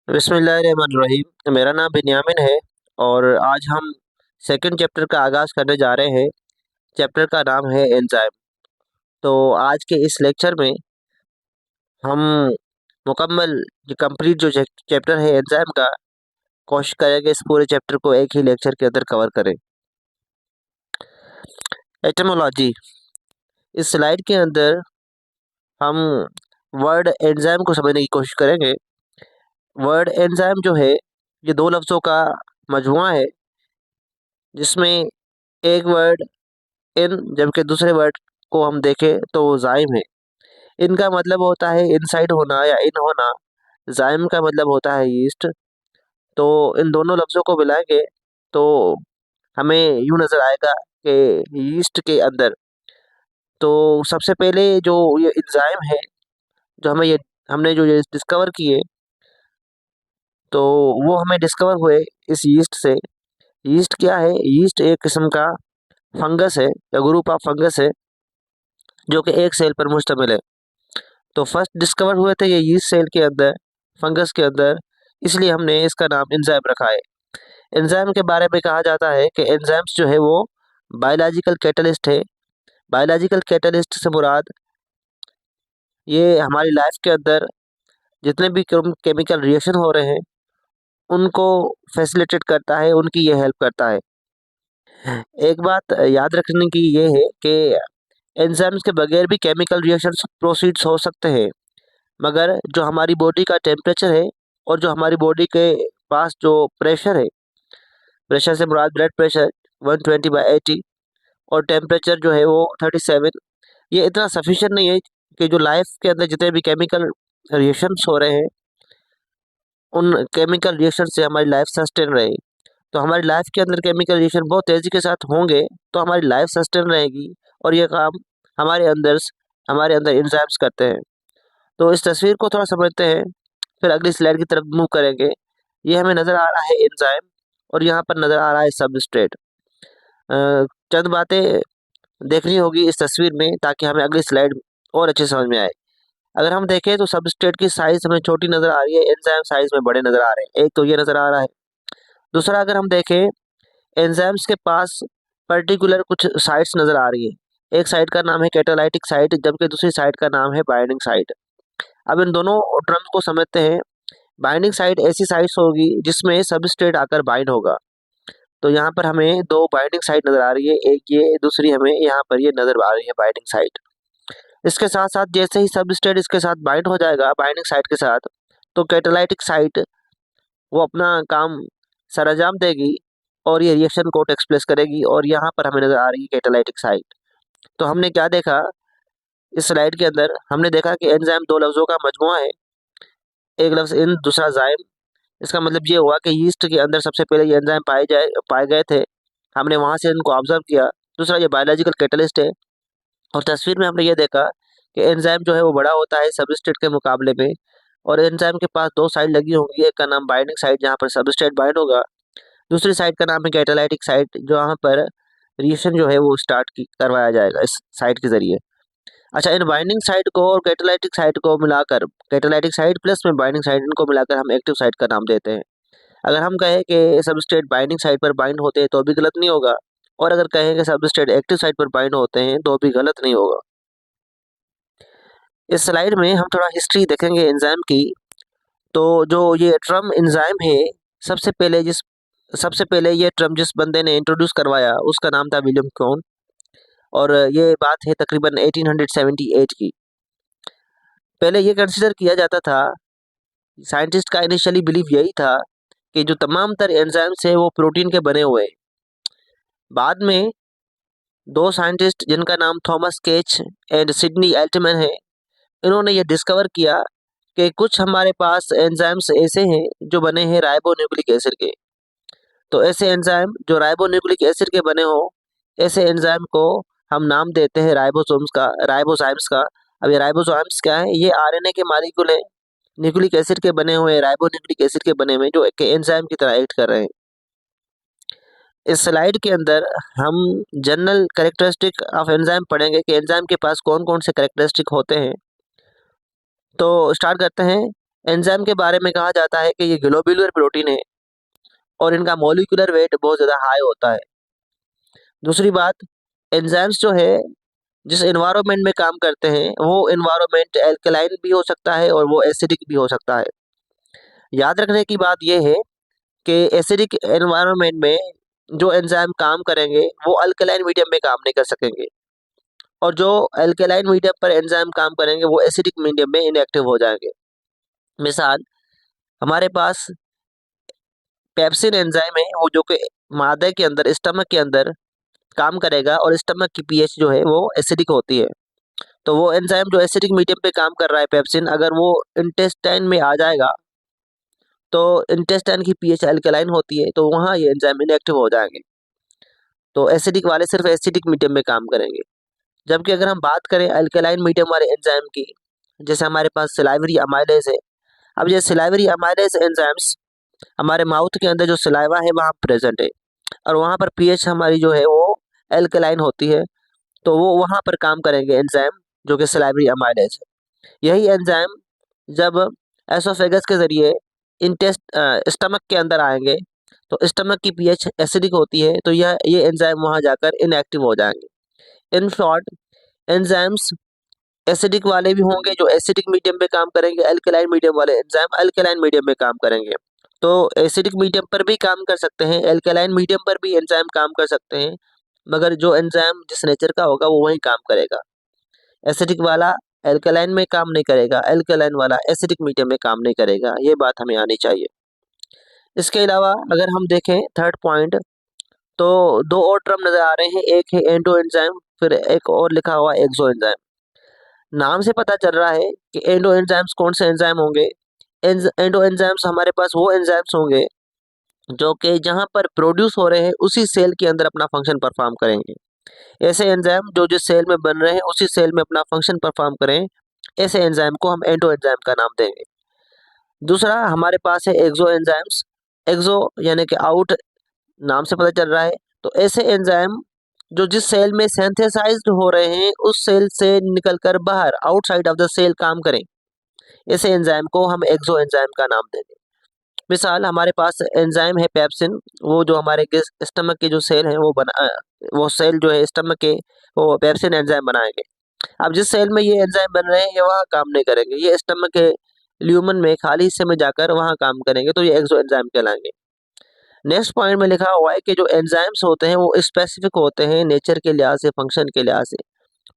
बिस्मिल्लाहिर्रहमानिर्रहीम। मेरा नाम बिन्यामिन है और आज हम सेकंड चैप्टर का आगाज़ करने जा रहे हैं। चैप्टर का नाम है एंजाइम। तो आज के इस लेक्चर में हम मुकम्मल कंप्लीट जो चैप्टर है एंजाइम का कोशिश करेंगे इस पूरे चैप्टर को एक ही लेक्चर के अंदर कवर करें। एटमोलॉजी, इस स्लाइड के अंदर हम वर्ड एंजाइम को समझने की कोशिश करेंगे। वर्ड एंजाइम जो है ये दो लफ्ज़ों का मजमुआ है जिसमें एक वर्ड इन जबकि दूसरे वर्ड को हम देखें तो वो जाइम है। इनका मतलब होता है इनसाइड होना या इन होना। जाइम का मतलब होता है यीस्ट। तो इन दोनों लफ्ज़ों को मिलाएंगे तो हमें यूँ नज़र आएगा कि यीस्ट के अंदर तो सबसे पहले जो ये एंजाइम है जो हमने जो ये डिस्कवर किए तो वो हमें डिस्कवर हुए इस यीस्ट से। यीस्ट क्या है? यीस्ट एक किस्म का फंगस है या ग्रुप ऑफ फंगस है जो कि एक सेल पर मुश्तमिल है। तो फर्स्ट डिस्कवर हुए थे ये यीस्ट सेल के अंदर, फंगस के अंदर, इसलिए हमने इसका नाम एंजाइम रखा है। एंजाइम के बारे में कहा जाता है कि एंजाइम्स जो है वो बायोलॉजिकल कैटलिस्ट है। बायोलॉजिकल कैटलिस्ट से मुराद ये हमारी लाइफ के अंदर जितने भी केमिकल रिएक्शन हो रहे हैं उनको फैसिलिटेट करता है, उनकी ये हेल्प करता है। एक बात याद रखने की ये है कि एंजाइम्स के बगैर भी केमिकल रिएक्शंस प्रोसीड्स हो सकते हैं, मगर जो हमारी बॉडी का टेम्परेचर है और जो हमारी बॉडी के पास जो प्रेशर है, प्रेशर से मुराद ब्लड प्रेशर 120/80 और टेम्परेचर जो है वो 37, ये इतना सफिशिएंट नहीं है कि जो लाइफ के अंदर जितने भी केमिकल रिएक्शंस हो रहे हैं उन केमिकल रिएक्शन से हमारी लाइफ सस्टेन रहे। तो हमारी लाइफ के अंदर केमिकल रिएक्शन बहुत तेज़ी के साथ होंगे तो हमारी लाइफ सस्टेन रहेगी और ये काम हमारे अंदर हमारे अंदर एंजाइम्स करते हैं। तो इस तस्वीर को थोड़ा समझते हैं, फिर अगली स्लाइड की तरफ मूव करेंगे। ये हमें नज़र आ रहा है एंजाइम और यहाँ पर नज़र आ रहा है सबस्ट्रेट। चंद बातें देखनी होगी इस तस्वीर में ताकि हमें अगली स्लाइड और अच्छे समझ में आए। अगर हम देखें तो सबस्ट्रेट की साइज हमें छोटी नज़र आ रही है, एंजाइम साइज में बड़े नज़र आ रहे हैं। एक तो ये नज़र आ रहा है। दूसरा, अगर हम देखें एंजाइम्स के पास पर्टिकुलर कुछ साइट्स नज़र आ रही है। एक साइट का नाम है कैटालाइटिक साइट जबकि दूसरी साइट का नाम है बाइंडिंग साइट। अब इन दोनों टर्म्स को समझते हैं। बाइंडिंग साइट ऐसी साइट्स होगी जिसमें सबस्ट्रेट आकर बाइंड होगा। तो यहाँ पर हमें दो बाइंडिंग साइट नज़र आ रही है, एक ये, दूसरी हमें यहाँ पर ये नज़र आ रही है बाइंडिंग साइट। इसके साथ साथ जैसे ही सबस्ट्रेट इसके साथ बाइंड हो जाएगा बाइंडिंग साइट के साथ, तो कैटालाइटिक साइट वो अपना काम सरअंजाम देगी और ये रिएक्शन को एक्सप्रेस करेगी और यहाँ पर हमें नज़र आ रही है कैटालाइटिक साइट। तो हमने क्या देखा इस स्लाइड के अंदर? हमने देखा कि एंजाइम दो लफ्ज़ों का मजमुआ है, एक लफ्ज़ इन, दूसरा जाइम। इसका मतलब ये हुआ कि यीस्ट के अंदर सबसे पहले ये एंजाइम पाए गए थे, हमने वहाँ से इनको ऑब्जर्व किया। दूसरा, ये बायोलॉजिकल कैटलिस्ट है और तस्वीर में हमने ये देखा कि एंजाइम जो है वो बड़ा होता है सबस्ट्रेट के मुकाबले में और एंजाइम के पास दो साइड लगी होंगी। एक का नाम बाइंडिंग साइड जहाँ पर सबस्ट्रेट बाइंड होगा, दूसरी साइड का नाम है कैटालाइटिक साइट जहाँ पर रिएक्शन जो है वो करवाया जाएगा इस साइट के ज़रिए। अच्छा, इन बाइंडिंग साइट को और कैटालाइटिक साइट को मिलाकर, कैटालाइटिक साइट प्लस में बाइंडिंग साइट, इनको मिलाकर हम एक्टिव साइट का नाम देते हैं। अगर हम कहें कि सबस्ट्रेट बाइंडिंग साइट पर बाइंड होते हैं तो भी गलत नहीं होगा और अगर कहें कि सबस्ट्रेट एक्टिव साइट पर बाइंड होते हैं तो भी गलत नहीं होगा। इस स्लाइड में हम थोड़ा हिस्ट्री देखेंगे एंजाइम की। तो जो ये टर्म एंजाइम है, सबसे पहले ये टर्म जिस बंदे ने इंट्रोड्यूस करवाया उसका नाम था विलियम क्रोन और ये बात है तकरीबन 1878 की। पहले ये कंसिडर किया जाता था, साइंटिस्ट का इनिशियली बिलीव यही था कि जो तमाम तर एंजाइम्स है वो प्रोटीन के बने हुए हैं। बाद में दो साइंटिस्ट जिनका नाम थॉमस केच एंड सिडनी एल्टमैन है, इन्होंने ये डिस्कवर किया कि कुछ हमारे पास एंजाइम्स ऐसे हैं जो बने हैं राइबोन्यूक्लिक एसिड के। तो ऐसे एंजाइम जो राइबोन्यूक्लिक एसिड के बने हो, ऐसे एंजाइम को हम नाम देते हैं राइबोसोम्स का। अब ये राइबोसोम्स क्या है? ये आरएनए के मॉलिक्यूल हैं, न्यूक्लिक एसिड के बने हुए, राइबोन्यूक्लिक एसिड के बने हुए जो एक एंजाइम की तरह एक्ट कर रहे हैं। इस स्लाइड के अंदर हम जनरल कैरेक्टरिस्टिक ऑफ एंजाइम पढ़ेंगे कि एंजाइम के पास कौन कौन से कैरेक्टरिस्टिक होते हैं। तो स्टार्ट करते हैं। एंजाइम के बारे में कहा जाता है कि ये ग्लोब्यूलर प्रोटीन है और इनका मॉलिक्यूलर वेट बहुत ज़्यादा हाई होता है। दूसरी बात, एंजाइम्स जो है जिस एनवायरनमेंट में काम करते हैं वो एनवायरनमेंट एल्कलाइन भी हो सकता है और वो एसिडिक भी हो सकता है। याद रखने की बात यह है कि एसिडिक एनवायरनमेंट में जो एंजाइम काम करेंगे वो अल्कलाइन मीडियम में काम नहीं कर सकेंगे, और जो अल्कलाइन मीडियम पर एंजाइम काम करेंगे वो एसिडिक मीडियम में इनएक्टिव हो जाएंगे। मिसाल, हमारे पास पेप्सिन एंजाइम है, वो जो कि मादे के अंदर, स्टमक के अंदर काम करेगा और स्टमक की पीएच जो है वो एसिडिक होती है। तो वो एंजाइम जो एसिडिक मीडियम पे काम कर रहा है पेप्सिन, अगर वो इंटेस्टाइन में आ जाएगा तो इंटेस्टाइन की पीएच अल्कलाइन होती है, तो वहाँ ये एंजाइम इनएक्टिव हो जाएंगे। तो एसिडिक वाले सिर्फ एसिडिक मीडियम में काम करेंगे। जबकि अगर हम बात करें अल्कलाइन मीडियम वाले एंजाइम की, जैसे हमारे पास सिलाइवरी अमाइलेज है। अब ये सिलाइवरी अमाइलेज एंजाइम्स हमारे माउथ के अंदर जो सिलाइवा है वहाँ प्रेजेंट है, और वहाँ पर पीएच हमारी जो है वो एल्कलाइन होती है, तो वो वहाँ पर काम करेंगे एंजाइम जो कि सिलाइवरी अमाइलेज है। यही एंजाइम जब एसोफेगस के जरिए इंटेस्ट स्टमक के अंदर आएंगे तो स्टमक की पीएच एसिडिक होती है, तो ये एंजाइम वहाँ जाकर इनएक्टिव हो जाएंगे। इन शॉर्ट, एंजाइम्स एसिडिक वाले भी होंगे जो एसिडिक मीडियम पे काम करेंगे, अल्कलाइन मीडियम वाले एंजाइम अल्कलाइन मीडियम में काम करेंगे। तो एसिडिक मीडियम पर भी काम कर सकते हैं, अल्कलाइन मीडियम पर भी एंजाइम काम कर सकते हैं, मगर जो एंजाइम जिस नेचर का होगा वो वही काम करेगा। एसिडिक वाला अल्कलाइन में काम नहीं करेगा, अल्कलाइन वाला एसिडिक मीडियम में काम नहीं करेगा, ये बात हमें आनी चाहिए। इसके अलावा अगर हम देखें थर्ड पॉइंट, तो दो और टर्म नजर आ रहे हैं, एक है एंडो एंजाइम, फिर एक और लिखा हुआ एक्सो एंजाइम। नाम से पता चल रहा है कि एंडो एंजाइम्स कौन से एंजाइम होंगे। एंडो एंजाइम्स हमारे पास वो एंजाइम्स होंगे जो कि जहां पर प्रोड्यूस हो रहे हैं उसी सेल के अंदर अपना फंक्शन परफॉर्म करेंगे। ऐसे एंजाइम जो जिस सेल में बन रहे हैं उसी सेल में अपना फंक्शन परफॉर्म करें, ऐसे एंजाइम को हम एंडो एंजाइम का नाम देंगे। दूसरा हमारे पास है एक्सो एंजाइम्स। एक्सो यानी कि आउट, नाम से पता चल रहा है, तो ऐसे एंजाइम जो जिस सेल में सिंथेसाइज्ड हो रहे हैं उस सेल से निकलकर बाहर आउटसाइड ऑफ द सेल काम करें, ऐसे एंजाइम को हम एक्सो एंजाइम का नाम देंगे। मिसाल, हमारे पास एंजाइम है पेप्सिन, वो जो हमारे स्टमक के जो सेल हैं वो सेल जो है स्टमक के, वो पेप्सिन एंजाइम बनाएंगे। अब जिस सेल में ये एंजाइम बन रहे हैं ये वहाँ काम नहीं करेंगे, ये स्टमक के ल्यूमन में खाली हिस्से में जाकर वहाँ काम करेंगे, तो ये एक्सो एंजाइम कहलाएंगे। नेक्स्ट पॉइंट में लिखा हुआ है कि जो एंजाइम्स होते हैं वो स्पेसिफिक होते हैं नेचर के लिहाज से, फंक्शन के लिहाज से।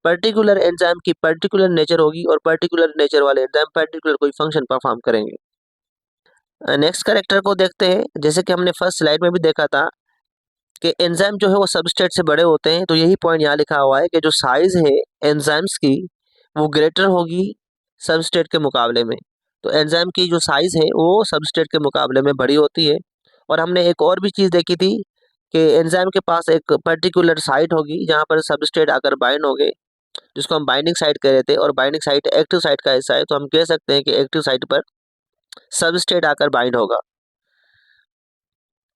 पर्टिकुलर एंजाइम की पर्टिकुलर नेचर होगी और पर्टिकुलर नेचर वाले एंजाइम पर्टिकुलर कोई फंक्शन परफॉर्म करेंगे। नेक्स्ट कैरेक्टर को देखते हैं। जैसे कि हमने फर्स्ट स्लाइड में भी देखा था कि एंजाइम जो है वो सबस्ट्रेट से बड़े होते हैं, तो यही पॉइंट यहाँ लिखा हुआ है कि जो साइज है एंजाइम्स की वो ग्रेटर होगी सबस्ट्रेट के मुकाबले में। तो एंजाइम की जो साइज है वो सबस्ट्रेट के मुकाबले में बड़ी होती है। और हमने एक और भी चीज़ देखी थी कि एंजाइम के पास एक पर्टिकुलर साइट होगी जहाँ पर सबस्ट्रेट आकर बाइंड होंगे, जिसको हम बाइंडिंग साइट कह रहे थे, और बाइंडिंग साइट एक्टिव साइट का हिस्सा है, तो हम कह सकते हैं कि एक्टिव साइट पर सबस्ट्रेट आकर बाइंड होगा।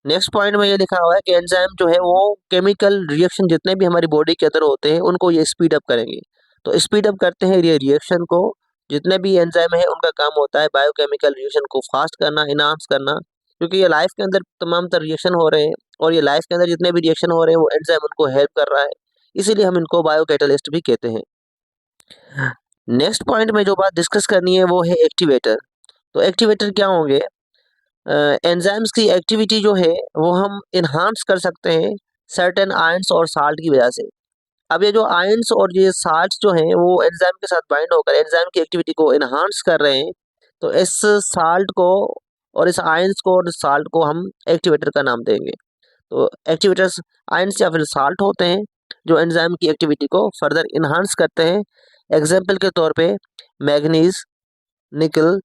नेक्स्ट पॉइंट में ये लिखा हुआ है कि एंजाइम जो है वो केमिकल रिएक्शन जितने भी हमारी बॉडी के अंदर होते हैं उनको ये स्पीड अप करेंगे। तो स्पीड अप करते हैं ये रिएक्शन को। जितने भी एंजाइम है उनका काम होता है बायोकेमिकल रिएक्शन को फास्ट करना, इनहांस करना, क्योंकि ये लाइफ के अंदर तमाम तरह रिएक्शन हो रहे हैं, और ये लाइफ के अंदर जितने भी रिएक्शन हो रहे हैं वो एंजाइम उनको हेल्प कर रहा है, इसीलिए हम इनको बायोकैटालिस्ट भी कहते हैं। नेक्स्ट पॉइंट में जो बात डिस्कस करनी है वो है एक्टिवेटर। तो एक्टिवेटर क्या होंगे? एंजाइम्स की एक्टिविटी जो है वो हम इन्हांस कर सकते हैं सर्टेन आयंस और साल्ट की वजह से। अब ये जो आयंस और ये साल्ट जो हैं वो एंजाइम के साथ बाइंड होकर एंजाइम की एक्टिविटी को इन्हांस कर रहे हैं, तो इस साल्ट को और इस आयंस को और साल्ट को हम एक्टिवेटर का नाम देंगे। तो एक्टिवेटर्स आयंस या फिर साल्ट होते हैं जो एंजाइम की एक्टिविटी को फर्दर इन्हांस करते हैं। एग्जाम्पल के तौर पे मैग्नीज, निकल,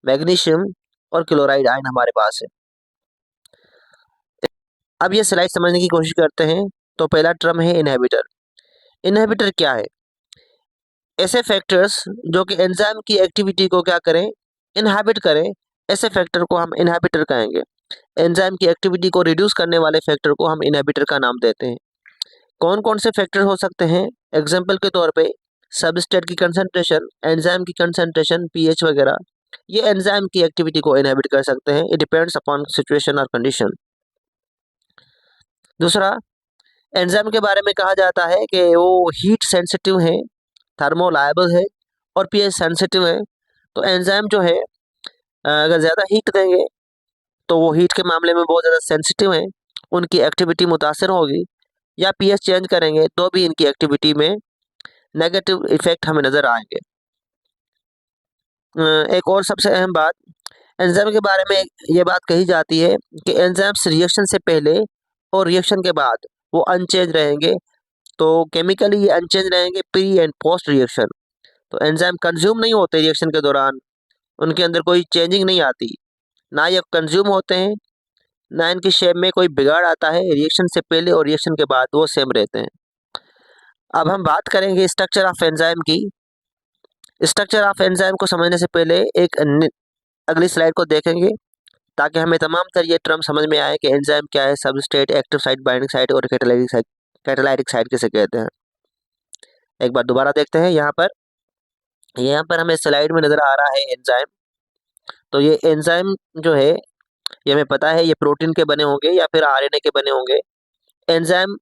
मैग्नीशियम और क्लोराइड आयन हमारे पास है। अब ये स्लाइड समझने की कोशिश करते हैं। तो पहला टर्म है इनहिबिटर। इनहिबिटर क्या है? ऐसे फैक्टर्स जो कि एंजाइम की एक्टिविटी को क्या करें, इनहिबिट करें, ऐसे फैक्टर को हम इनहिबिटर कहेंगे। एंजाइम की एक्टिविटी को रिड्यूस करने वाले फैक्टर को हम इनहिबिटर का नाम देते हैं। कौन कौन से फैक्टर हो सकते हैं? एग्जाम्पल के तौर पे सबस्ट्रेट की कंसंट्रेशन, एंजाइम की कंसंट्रेशन, पीएच वगैरह। ये एंजाइम की एक्टिविटी को इनहिबिट कर सकते हैं। इट डिपेंड्स अपॉन सिचुएशन और कंडीशन। दूसरा, एंजाइम के बारे में कहा जाता है कि वो हीट सेंसिटिव है, थर्मोलायबल है और पीएच सेंसिटिव है। तो एंजाइम जो है अगर ज़्यादा हीट देंगे तो वो हीट के मामले में बहुत ज़्यादा सेंसिटिव हैं, उनकी एक्टिविटी मुतासर होगी, या पीएच चेंज करेंगे तो भी इनकी एक्टिविटी में नेगेटिव इफेक्ट हमें नज़र आएंगे। एक और सबसे अहम बात, एंजाइम के बारे में ये बात कही जाती है कि एंजाइम्स रिएक्शन से पहले और रिएक्शन के बाद वो अनचेंज रहेंगे। तो केमिकली ये अनचेंज रहेंगे प्री एंड पोस्ट रिएक्शन। तो एंजाइम कंज्यूम नहीं होते रिएक्शन के दौरान, उनके अंदर कोई चेंजिंग नहीं आती, ना ये कंज्यूम होते हैं, ना इनकी शेप में कोई बिगाड़ आता है। रिएक्शन से पहले और रिएक्शन के बाद वो सेम रहते हैं। अब हम बात करेंगे स्ट्रक्चर ऑफ एंजाइम की। स्ट्रक्चर ऑफ एंजाइम को समझने से पहले अगली स्लाइड को देखेंगे ताकि हमें तमाम तर ये टर्म समझ में आए कि एंजाइम क्या है, substrate, active site, binding site और कैटालाइटिक साइट किसे कहते हैं। एक बार दोबारा देखते हैं। यहाँ पर हमें स्लाइड में नजर आ रहा है एंजाइम। तो ये एंजाइम जो है, ये हमें पता है ये प्रोटीन के बने होंगे या फिर आरएनए के बने होंगे। एंजाइम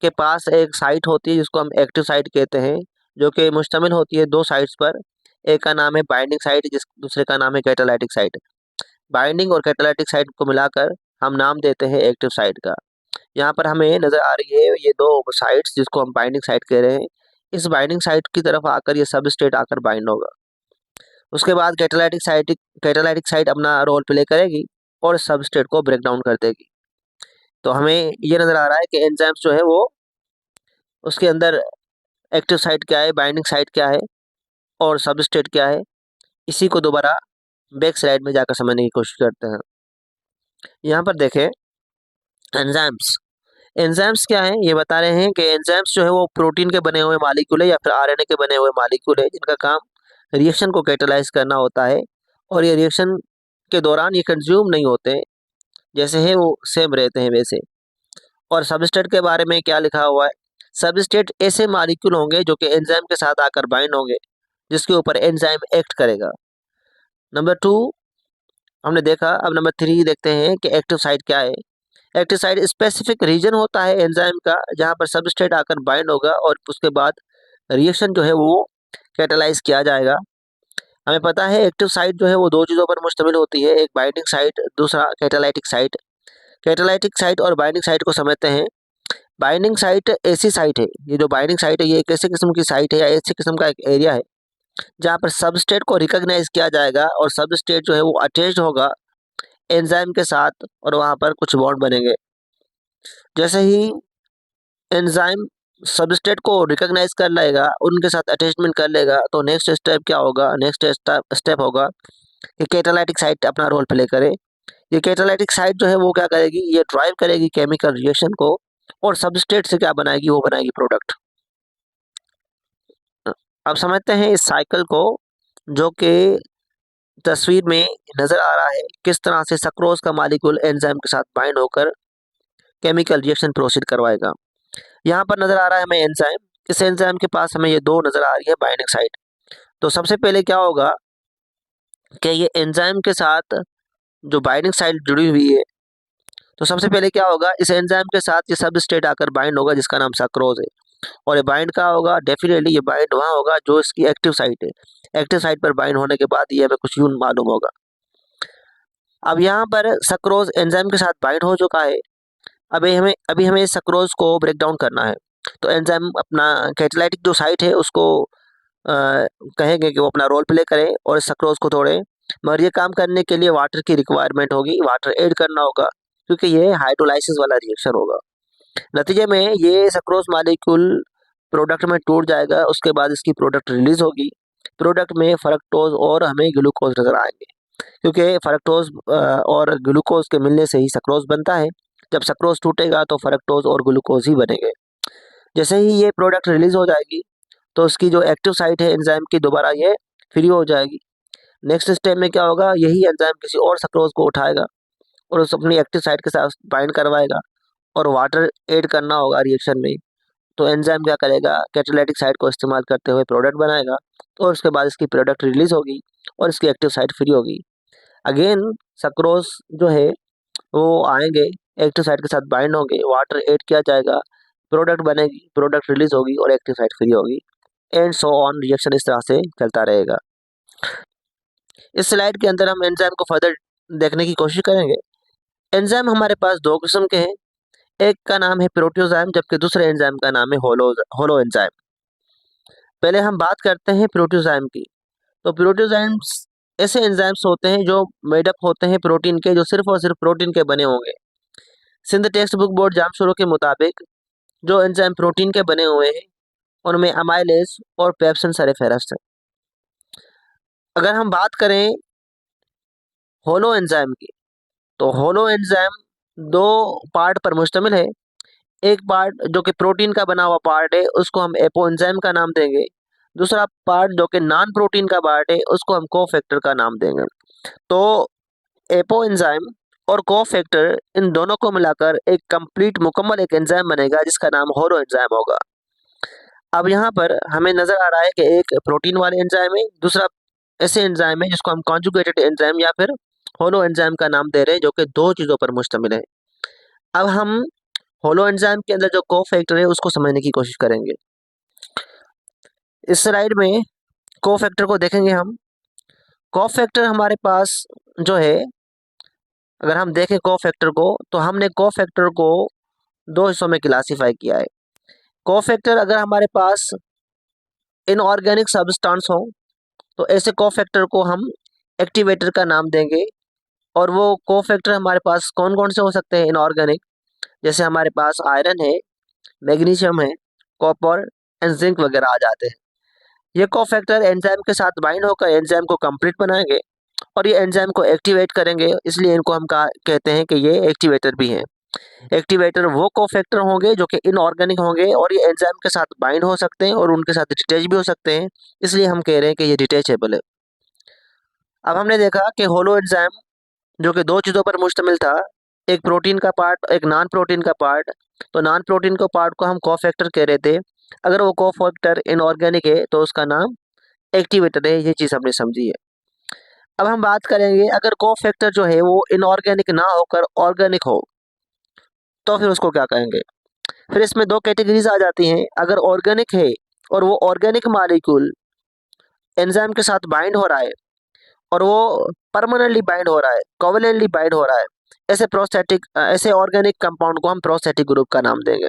के पास एक साइट होती है जिसको हम एक्टिव साइट कहते हैं, जो कि मुश्तमिल होती है दो साइट्स पर। एक का नाम है बाइंडिंग साइट, जिस दूसरे का नाम है कैटालाइटिक साइट। बाइंडिंग और कैटालाइटिक साइट को मिलाकर हम नाम देते हैं एक्टिव साइट का। यहाँ पर हमें नजर आ रही है ये दो साइट्स जिसको हम बाइंडिंग साइट कह रहे हैं। इस बाइंडिंग साइट की तरफ आकर ये सबस्ट्रेट आकर बाइंड होगा। उसके बाद कैटालाइटिक साइट अपना रोल प्ले करेगी और सबस्ट्रेट को ब्रेक डाउन कर देगी। तो हमें ये नजर आ रहा है कि एंजाइम्स जो है वो उसके अंदर एक्टिव साइट क्या है, बाइंडिंग साइट क्या है और सबस्ट्रेट क्या है, इसी को दोबारा बैक स्लाइड में जाकर समझने की कोशिश करते हैं। यहाँ पर देखें एंजाइम्स। एंजाइम्स क्या है, ये बता रहे हैं कि एंजाइम्स जो है वो प्रोटीन के बने हुए मालिक्यूल है या फिर आरएनए के बने हुए मालिक्यूल है, जिनका काम रिएक्शन को कैटालाइज करना होता है। और ये रिएक्शन के दौरान ये कंज्यूम नहीं होते, जैसे है वो सेम रहते हैं वैसे। और सबस्ट्रेट के बारे में क्या लिखा हुआ है, सबस्ट्रेट ऐसे मॉलिक्यूल होंगे जो कि एंजाइम के साथ आकर बाइंड होंगे, जिसके ऊपर एंजाइम एक्ट करेगा। नंबर 2 हमने देखा। अब नंबर 3 देखते हैं कि एक्टिव साइट क्या है। एक्टिव साइट स्पेसिफिक रीजन होता है एंजाइम का जहां पर सबस्ट्रेट आकर बाइंड होगा और उसके बाद रिएक्शन जो है वो कैटालाइज किया जाएगा। हमें पता है एक्टिव साइट जो है वो दो चीज़ों पर मुश्तमिल होती है, एक बाइंडिंग साइट, दूसरा कैटालाइटिक साइट। कैटालाइटिक साइट और बाइंडिंग साइट को समझते हैं। बाइंडिंग साइट ऐसी साइट है, ये जो बाइंडिंग साइट है ये एक ऐसे किस्म की साइट है या ऐसे किस्म का एक एरिया है जहाँ पर सबस्ट्रेट को रिकॉग्नाइज किया जाएगा और सबस्ट्रेट जो है वो अटैच्ड होगा एंजाइम के साथ और वहाँ पर कुछ बॉन्ड बनेंगे। जैसे ही एंजाइम सबस्ट्रेट को रिकॉग्नाइज कर लेगा, उनके साथ अटैचमेंट कर लेगा, तो नेक्स्ट स्टेप क्या होगा, नेक्स्ट स्टेप होगा कि कैटालाइटिक साइट अपना रोल प्ले करे। ये कैटालाइटिक साइट जो है वो क्या करेगी, ये ड्राइव करेगी केमिकल रिएक्शन को और सबस्ट्रेट से क्या बनाएगी, वो बनाएगी प्रोडक्ट। अब समझते हैं इस साइकिल को जो कि तस्वीर में नजर आ रहा है, किस तरह से सक्रोज का मॉलिक्यूल एंजाइम के साथ बाइंड होकर केमिकल रिएक्शन प्रोसीड करवाएगा। यहाँ पर नजर आ रहा है हमें एंजाइम। इस एंजाइम के पास हमें ये दो नजर आ रही है बाइंडिंग साइट। तो सबसे पहले क्या होगा कि ये एंजाइम के साथ जो बाइंडिंग साइट जुड़ी हुई है, तो सबसे पहले क्या होगा, इस एंजाइम के साथ ये सबस्ट्रेट आकर बाइंड होगा जिसका नाम सक्रोज है। और ये बाइंड कहाँ होगा, डेफिनेटली ये बाइंड वहाँ होगा जो इसकी एक्टिव साइट है। एक्टिव साइट पर बाइंड होने के बाद ये हमें कुछ यूं मालूम होगा। अब यहाँ पर सक्रोज एंजाइम के साथ बाइंड हो चुका है। अभी हमें इस सक्रोज को ब्रेक डाउन करना है। तो एंजाइम अपना कैटालाइटिक जो साइट है उसको कहेंगे कि वो अपना रोल प्ले करे और इस सक्रोज को तोड़े। मगर ये काम करने के लिए वाटर की रिक्वायरमेंट होगी, वाटर ऐड करना होगा क्योंकि ये हाइड्रोलाइसिस वाला रिएक्शन होगा। नतीजे में ये सक्रोज मॉलिक्यूल प्रोडक्ट में टूट जाएगा। उसके बाद इसकी प्रोडक्ट रिलीज होगी। प्रोडक्ट में फ्रक्टोज और हमें ग्लूकोज नजर आएंगे, क्योंकि फ्रक्टोज और ग्लूकोज के मिलने से ही सक्रोज बनता है। जब सक्रोज टूटेगा तो फ्रक्टोज और ग्लूकोज ही बनेंगे। जैसे ही ये प्रोडक्ट रिलीज हो जाएगी तो उसकी जो एक्टिव साइट है एंजाइम की, दोबारा ये फ्री हो जाएगी। नेक्स्ट स्टेप में क्या होगा, यही एंजाइम किसी और सक्रोज को उठाएगा और उस अपनी एक्टिव साइट के साथ बाइंड करवाएगा और वाटर ऐड करना होगा रिएक्शन में। तो एंजाइम क्या करेगा, कैटालाइटिक साइट को इस्तेमाल करते हुए प्रोडक्ट बनाएगा, तो उसके बाद इसकी प्रोडक्ट रिलीज होगी और इसकी एक्टिव साइट फ्री होगी। अगेन सक्रोज जो है वो आएंगे, एक्टिव साइट के साथ बाइंड होंगे, वाटर ऐड किया जाएगा, प्रोडक्ट बनेगी, प्रोडक्ट रिलीज होगी और एक्टिव साइट फ्री होगी, एंड सो ऑन रिएक्शन इस तरह से चलता रहेगा। इस स्लाइड के अंदर हम एंजाइम को फर्दर देखने की कोशिश करेंगे। एंजाइम हमारे पास दो किस्म के हैं, एक का नाम है प्रोटियोजाइम जबकि दूसरे एंजाइम का नाम है होलो एंजाइम। पहले हम बात करते हैं प्रोटियोजाइम की। तो प्रोटियोजाइम्स ऐसे एंजाइम्स होते हैं जो मेडअप होते हैं प्रोटीन के, जो सिर्फ और सिर्फ प्रोटीन के बने होंगे। Sindh text book board Jamshoro के मुताबिक जो एंजाइम प्रोटीन के बने हुए हैं उनमें अमाइलेज और पेप्सिन सरफहरिस्त है। अगर हम बात करें होलो एंजाइम की, तो होलो एंजाइम दो पार्ट पर मुश्तमिल है। एक पार्ट जो कि प्रोटीन का बना हुआ पार्ट है उसको हम एपो एंजाइम का नाम देंगे, दूसरा पार्ट जो कि नॉन प्रोटीन का पार्ट है उसको हम कोफैक्टर का नाम देंगे। तो एपो एंजाइम और कोफैक्टर इन दोनों को मिलाकर एक कंप्लीट मुकम्मल एक एंजाइम बनेगा जिसका नाम होलो एंजाइम होगा। अब यहाँ पर हमें नजर आ रहा है कि एक प्रोटीन वाले एंजाइम है, दूसरा ऐसे एंजाइम है जिसको हम कॉन्जुगेटेड एंजाइम या फिर होलो एंजाइम का नाम दे रहे हैं, जो कि दो चीजों पर मुश्तमिल है। अब हम होलो एंजाइम के अंदर जो कोफैक्टर है उसको समझने की कोशिश करेंगे। इस स्लाइड में कोफैक्टर को देखेंगे हम। कोफैक्टर हमारे पास जो है, अगर हम देखें कोफैक्टर को, तो हमने कोफैक्टर को दो हिस्सों में क्लासीफाई किया है। कोफैक्टर अगर हमारे पास इनऑर्गेनिक सब्सटेंस हो तो ऐसे कोफैक्टर को हम एक्टिवेटर का नाम देंगे। और वो कोफैक्टर हमारे पास कौन कौन से हो सकते हैं इनऑर्गेनिक, जैसे हमारे पास आयरन है, मैग्नीशियम है, कॉपर एंड जिंक वगैरह आ जाते हैं। ये कोफैक्टर एंजाइम के साथ बाइंड होकर एंजाइम को कंप्लीट बनाएंगे और ये एंजाइम को एक्टिवेट करेंगे, इसलिए इनको हम कहते हैं कि ये एक्टिवेटर भी हैं। एक्टिवेटर वो कोफैक्टर होंगे जो कि इनऑर्गेनिक होंगे और ये एंजाइम के साथ बाइंड हो सकते हैं और उनके साथ डिटैच भी हो सकते हैं, इसलिए हम कह रहे हैं कि ये डिटैचेबल है। अब हमने देखा कि होलो एंजाइम जो कि दो चीज़ों पर मुश्तमिल था, एक प्रोटीन का पार्ट, एक नॉन प्रोटीन का पार्ट। तो नॉन प्रोटीन को पार्ट को हम कोफैक्टर कह रहे थे, अगर वो कोफैक्टर इनऑर्गेनिक है तो उसका नाम एक्टिवेटर है। ये चीज़ हमने समझी है। अब हम बात करेंगे अगर कोफैक्टर जो है वो इनऑर्गेनिक ना होकर ऑर्गेनिक हो तो फिर उसको क्या कहेंगे। फिर इसमें दो कैटेगरीज आ जाती हैं। अगर ऑर्गेनिक है और वो ऑर्गेनिक मॉलिक्यूल एंजाइम के साथ बाइंड हो रहा है और वो परमानेंटली बाइंड हो रहा है, कोवेलेंटली बाइंड हो रहा है, ऐसे ऑर्गेनिक कंपाउंड को हम प्रोस्थेटिक ग्रुप का नाम देंगे।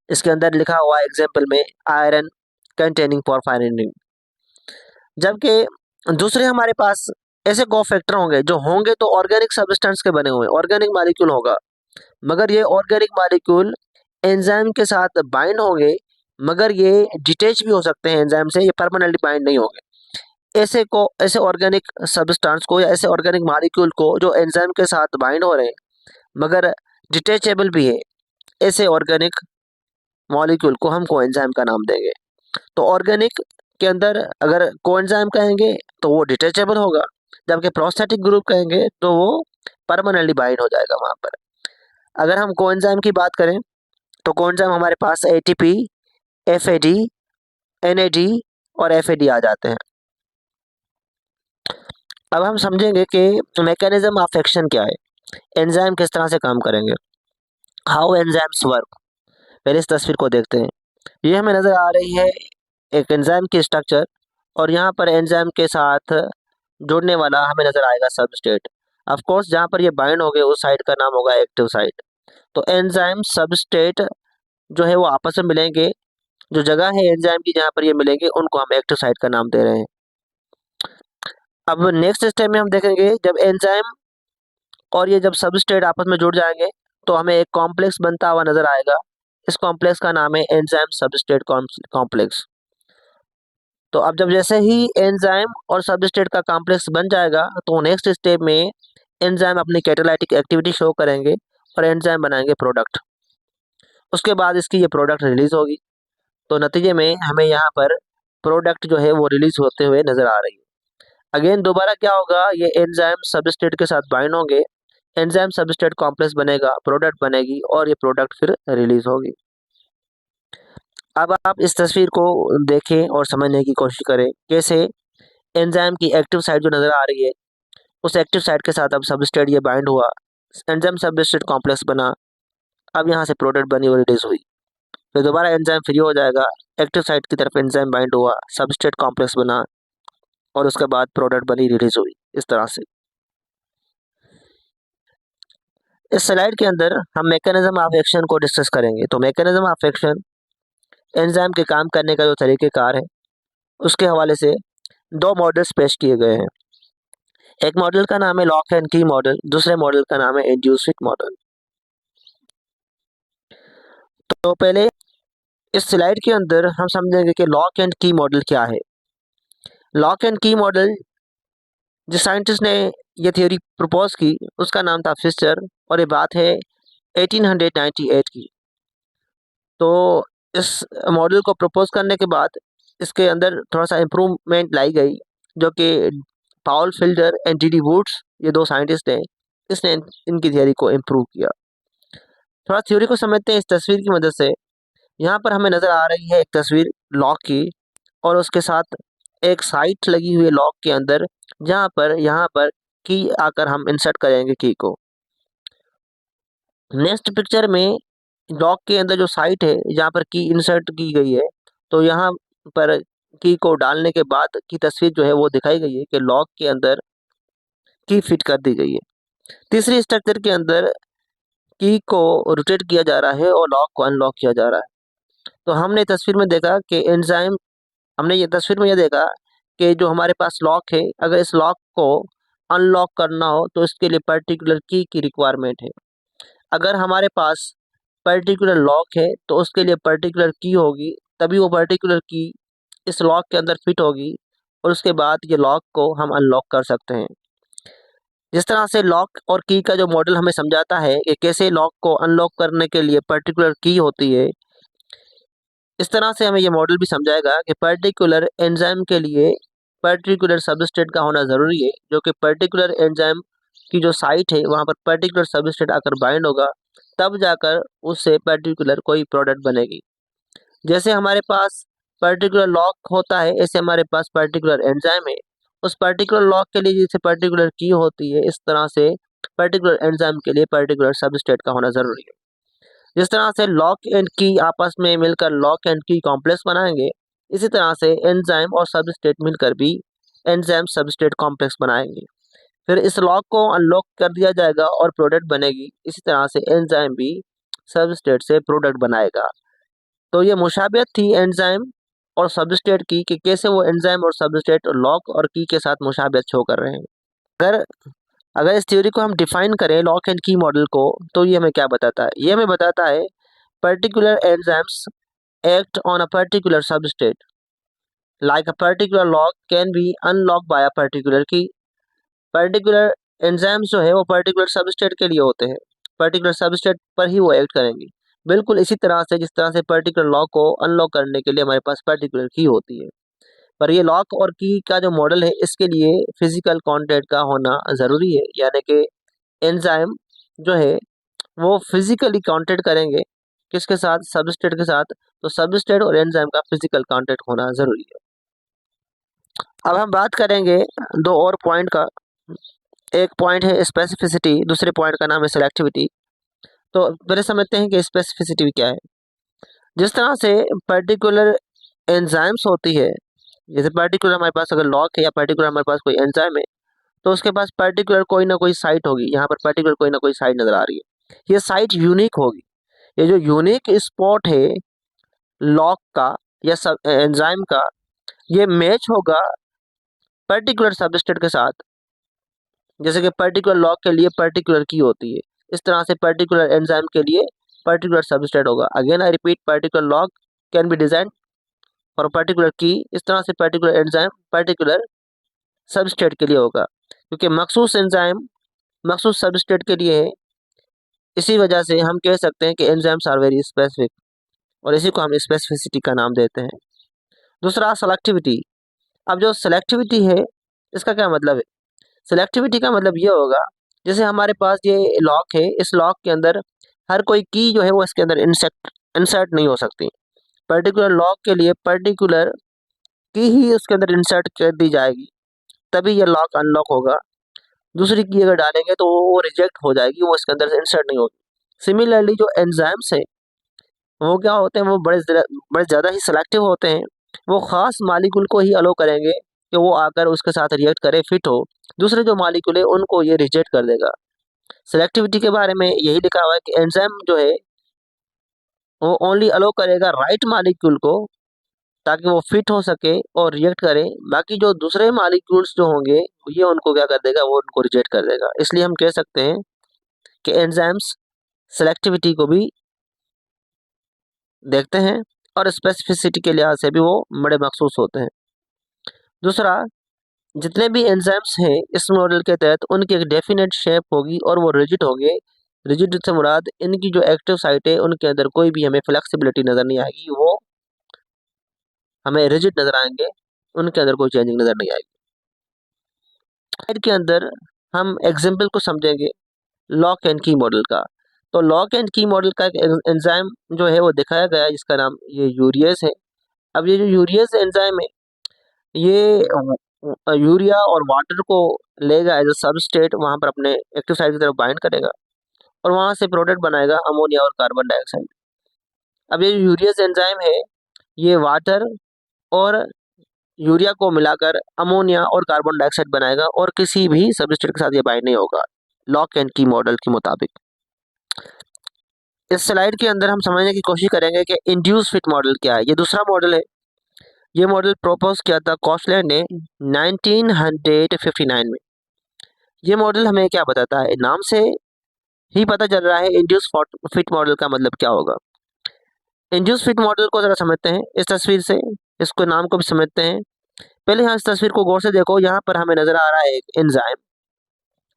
इसके अंदर लिखा हुआ है एग्जाम्पल में आयरन कंटेनिंग पोरफायरिन रिंग। जबकि दूसरे हमारे पास ऐसे कोफैक्टर होंगे जो होंगे तो ऑर्गेनिक सब्सटेंस के बने हुए, ऑर्गेनिक मॉलिक्यूल होगा, मगर ये ऑर्गेनिक मॉलिक्यूल एंजाइम के साथ बाइंड होंगे, मगर ये डिटेच भी हो सकते हैं एंजाइम से, ये परमानेंटली बाइंड नहीं होंगे। ऐसे ऑर्गेनिक सब्सटेंस को या ऐसे ऑर्गेनिक मॉलिक्यूल को जो एंजाइम के साथ बाइंड हो रहे हैं मगर डिटेचेबल भी है, ऐसे ऑर्गेनिक मॉलिक्यूल को हम कोएंजाइम का नाम देंगे। तो ऑर्गेनिक के अंदर अगर कोएंजाइम कहेंगे तो वो डिटेचेबल होगा, जबकि प्रोस्थेटिक ग्रुप कहेंगे तो वो परमानेंटली बाइंड हो जाएगा वहां पर। अगर हम कोएंजाइम की बात करें तो कोएंजाइम हमारे पास एटीपी, एफएडी, एनएडी और एफएडी आ जाते हैं। अब हम समझेंगे कि मैकेनिज्म ऑफ एक्शन क्या है, एंजाइम किस तरह से काम करेंगे, हाउ एंजाइम्स वर्क। पहले इस तस्वीर को देखते हैं। ये हमें नज़र आ रही है एक एंजाइम की स्ट्रक्चर, और यहाँ पर एंजाइम के साथ जुड़ने वाला हमें नज़र आएगा सबस्ट्रेट। ऑफ कोर्स जहाँ पर ये बाइंड हो गए उस साइड का नाम होगा एक्टिव साइट। तो एंजाइम सबस्ट्रेट जो है वो आपस में मिलेंगे, जो जगह है एंजाइम की जहाँ पर ये मिलेंगे उनको हम एक्टिव साइट का नाम दे रहे हैं। अब नेक्स्ट स्टेप में हम देखेंगे जब एंजाइम और ये जब सबस्ट्रेट आपस में जुड़ जाएंगे तो हमें एक कॉम्प्लेक्स बनता हुआ नजर आएगा। इस कॉम्प्लेक्स का नाम है एंजाइम सबस्ट्रेट कॉम्प्लेक्स। तो अब जब जैसे ही एंजाइम और सबस्ट्रेट का कॉम्प्लेक्स बन जाएगा तो नेक्स्ट स्टेप में एंजाइम अपनी कैटालाइटिक एक्टिविटी शो करेंगे और एंजाइम बनाएंगे प्रोडक्ट। उसके बाद इसकी ये प्रोडक्ट रिलीज होगी, तो नतीजे में हमें यहाँ पर प्रोडक्ट जो है वो रिलीज होते हुए नजर आ रही है। अगेन दोबारा क्या होगा, ये एंजाइम सबस्ट्रेट के साथ बाइंड होंगे, एंजाइम सबस्ट्रेट कॉम्प्लेक्स बनेगा, प्रोडक्ट बनेगी और ये प्रोडक्ट फिर रिलीज होगी। अब आप इस तस्वीर को देखें और समझने की कोशिश करें कैसे एंजाइम की एक्टिव साइट जो नज़र आ रही है उस एक्टिव साइट के साथ अब सबस्ट्रेट ये बाइंड हुआ, एंजाइम सबस्ट्रेट कॉम्प्लेक्स बना, अब यहाँ से प्रोडक्ट बनी और रिलीज हुई। फिर दोबारा एंजाइम फ्री हो जाएगा, एक्टिव साइट की तरफ एंजाइम बाइंड हुआ, सबस्ट्रेट कॉम्प्लेक्स बना और उसके बाद प्रोडक्ट बनी, रिलीज हुई। इस तरह से इस स्लाइड के अंदर हम मैकेनिज्म ऑफ एक्शन को डिस्कस करेंगे। तो मैकेनिज्म ऑफ एक्शन एंजाइम के काम करने का जो तरीक़ेकार है उसके हवाले से दो मॉडल्स पेश किए गए हैं। एक मॉडल का नाम है लॉक एंड की मॉडल, दूसरे मॉडल का नाम है इंड्यूसिक मॉडल। तो पहले इस स्लाइड के अंदर हम समझेंगे कि लॉक एंड की मॉडल क्या है। लॉक एंड की मॉडल जिस साइंटिस्ट ने ये थ्योरी प्रपोज की उसका नाम था फिशर और ये बात है 1898 की। तो इस मॉडल को प्रपोज करने के बाद इसके अंदर थोड़ा सा इम्प्रूवमेंट लाई गई, जो कि पाउल फिल्डर एंड डी वुड्स ये दो साइंटिस्ट हैं, इसने इनकी थियोरी को इम्प्रूव किया। थोड़ा थ्योरी को समझते हैं इस तस्वीर की मदद से। यहाँ पर हमें नज़र आ रही है एक तस्वीर लॉक की और उसके साथ एक साइट लगी हुई है लॉक के अंदर, जहाँ पर यहाँ पर की आकर हम इंसर्ट करेंगे की को। नेक्स्ट पिक्चर में लॉक के अंदर जो साइट है जहाँ पर की इंसर्ट की गई है, तो यहाँ पर की को डालने के बाद की तस्वीर जो है वो दिखाई गई है कि लॉक के अंदर की फिट कर दी गई है। तीसरी स्ट्रक्चर के अंदर की को रोटेट किया जा रहा है और लॉक को अनलॉक किया जा रहा है। तो हमने तस्वीर में देखा कि एंजाइम हमने ये तस्वीर में ये देखा कि जो हमारे पास लॉक है, अगर इस लॉक को अनलॉक करना हो तो इसके लिए पर्टिकुलर की रिक्वायरमेंट है। अगर हमारे पास पर्टिकुलर लॉक है तो उसके लिए पर्टिकुलर की होगी, तभी वो पर्टिकुलर की इस लॉक के अंदर फिट होगी और उसके बाद ये लॉक को हम अनलॉक कर सकते हैं। जिस तरह से लॉक और की का जो मॉडल हमें समझाता है कि कैसे लॉक को अनलॉक करने के लिए पर्टिकुलर की होती है, इस तरह से हमें ये मॉडल भी समझाएगा कि पर्टिकुलर एंजाइम के लिए पर्टिकुलर सबस्ट्रेट का होना ज़रूरी है, जो कि पर्टिकुलर एंजाइम की जो साइट है वहाँ पर पर्टिकुलर सबस्ट्रेट आकर बाइंड होगा, तब जाकर उससे पर्टिकुलर कोई प्रोडक्ट बनेगी। जैसे हमारे पास पर्टिकुलर लॉक होता है, ऐसे हमारे पास पर्टिकुलर एंजाइम है। उस पर्टिकुलर लॉक के लिए जैसे पर्टिकुलर की होती है, इस तरह से पर्टिकुलर एंजाइम के लिए पर्टिकुलर सबस्ट्रेट का होना ज़रूरी है। जिस तरह से लॉक एंड की आपस में मिलकर लॉक एंड की कॉम्प्लेक्स बनाएंगे, इसी तरह से एंजाइम और सबस्ट्रेट मिलकर भी एंजाइम सबस्ट्रेट कॉम्प्लेक्स बनाएंगे। फिर इस लॉक को अनलॉक कर दिया जाएगा और प्रोडक्ट बनेगी। इसी तरह से एंजाइम भी सबस्ट्रेट से प्रोडक्ट बनाएगा। तो ये मुशाबियत थी एंजाइम और सबस्ट्रेट की कि कैसे वो एंजाइम और सबस्ट्रेट लॉक और की के साथ मुशाबियत शो कर रहे हैं। अगर अगर इस थ्योरी को हम डिफाइन करें लॉक एंड की मॉडल को, तो ये हमें क्या बताता है? ये हमें बताता है particular enzymes act on a particular substrate. Like a particular lock can be unlocked by a particular key. Particular enzymes जो है वो particular substrate के लिए होते हैं, particular substrate पर ही वो एक्ट करेंगे। बिल्कुल इसी तरह से जिस तरह से particular lock को अनलॉक करने के लिए हमारे पास particular की होती है, पर ये लॉक और की का जो मॉडल है इसके लिए फिजिकल कॉन्टैक्ट का होना ज़रूरी है, यानी कि एंजाइम जो है वो फिजिकली कांटेक्ट करेंगे किसके साथ? सबस्ट्रेट के साथ। तो सबस्ट्रेट और एंजाइम का फिजिकल कांटेक्ट होना जरूरी है। अब हम बात करेंगे दो और पॉइंट का। एक पॉइंट है स्पेसिफिसिटी, दूसरे पॉइंट का नाम है सिलेक्टिविटी। तो पहले समझते हैं कि स्पेसिफिसिटी क्या है। जिस तरह से पर्टिकुलर एंजाइम्स होती है, जैसे पर्टिकुलर हमारे पास अगर लॉक है या पर्टिकुलर हमारे पास कोई एंजाइम है, तो उसके पास पर्टिकुलर कोई ना कोई साइट होगी। यहाँ पर पर्टिकुलर कोई ना कोई साइट नजर आ रही है, ये साइट यूनिक होगी। ये जो यूनिक स्पॉट है लॉक का या एंजाइम का, ये मैच होगा पर्टिकुलर सबस्ट्रेट के साथ। जैसे कि पर्टिकुलर लॉक के लिए पर्टिकुलर की होती है, इस तरह से पर्टिकुलर एंजाइम के लिए पर्टिकुलर सबस्ट्रेट होगा। Again I repeat, particular lock can be design for particular की, इस तरह से पर्टिकुलर एंजाइम पर्टिकुलर सबस्ट्रेट के लिए होगा, क्योंकि मखसूस एंजाइम मखसूस सबस्ट्रेट के लिए है। इसी वजह से हम कह सकते हैं कि एंजाइम्स आर वेरी स्पेसिफिक, और इसी को हम स्पेसिफिसिटी का नाम देते हैं। दूसरा सेलेक्टिविटी। अब जो सेलेक्टिविटी है इसका क्या मतलब है? सेलेक्टिविटी का मतलब ये होगा, जैसे हमारे पास ये लॉक है, इस लॉक के अंदर हर कोई की जो है वो इसके अंदर इंसर्ट नहीं हो सकती। पर्टिकुलर लॉक के लिए पर्टिकुलर की ही उसके अंदर इंसर्ट कर दी जाएगी, तभी ये लॉक अनलॉक होगा। दूसरी की अगर डालेंगे तो वो रिजेक्ट हो जाएगी, वो इसके अंदर से इंसर्ट नहीं होगी। सिमिलरली जो एंजाइम्स है वो क्या होते हैं, वो बड़े ज़्यादा ही सिलेक्टिव होते हैं। वो ख़ास मालिक्यूल को ही अलो करेंगे कि वो आकर उसके साथ रिएक्ट करे, फिट हो। दूसरे जो मालिक्यूल है उनको ये रिजेक्ट कर देगा। सिलेक्टिविटी के बारे में यही लिखा हुआ है कि एंजाइम जो है वो ओनली अलो करेगा राइट मालिक्यूल को, ताकि वो फिट हो सके और रिएक्ट करे। बाकी जो दूसरे मालिक्यूल्स जो होंगे ये उनको क्या कर देगा, वो उनको रिजेक्ट कर देगा। इसलिए हम कह सकते हैं कि एंजाइम्स सेलेक्टिविटी को भी देखते हैं और स्पेसिफिसिटी के लिहाज से भी वो बड़े मखसूस होते हैं। दूसरा, जितने भी एंजाइम्स हैं इस मॉडल के तहत उनकी एक डेफिनेट शेप होगी और वो रिजिड होंगे। रिजिड से मुराद इनकी जो एक्टिव साइट है उनके अंदर कोई भी हमें फ्लेक्सिबिलिटी नज़र नहीं आएगी, वो हमें रिजिड नज़र आएंगे, उनके अंदर कोई चेंजिंग नज़र नहीं आएगी। स्लाइड के अंदर हम एग्जाम्पल को समझेंगे लॉक एंड की मॉडल का। तो लॉक एंड की मॉडल का एक एंजाइम जो है वो दिखाया गया है, जिसका नाम ये यूरियस है। अब ये जो यूरियस एंजाइम है ये यूरिया और वाटर को लेगा एज अ सबस्ट्रेट, वहाँ पर अपने एक्टिव साइट की तरफ बाइंड करेगा और वहाँ से प्रोडक्ट बनाएगा अमोनिया और कार्बन डाइऑक्साइड। अब ये जो यूरियस एंजाइम है ये वाटर और यूरिया को मिलाकर अमोनिया और कार्बन डाइऑक्साइड बनाएगा और किसी भी सबस्ट्रेट के साथ ये बाइंड नहीं होगा, लॉक एंड की मॉडल के मुताबिक। इस स्लाइड के अंदर हम समझने की कोशिश करेंगे कि इंड्यूस फिट मॉडल क्या है। ये दूसरा मॉडल है। ये मॉडल प्रपोज किया था कॉशलैंड ने 1959 में। ये मॉडल हमें क्या बताता है, नाम से ही पता चल रहा है इंड्यूस फिट मॉडल का मतलब क्या होगा। इंड्यूस फिट मॉडल को जरा समझते हैं इस तस्वीर से, इसको नाम को भी समझते हैं। पहले यहाँ इस तस्वीर को गौर से देखो, यहाँ पर हमें नजर आ रहा है एक एंजाइम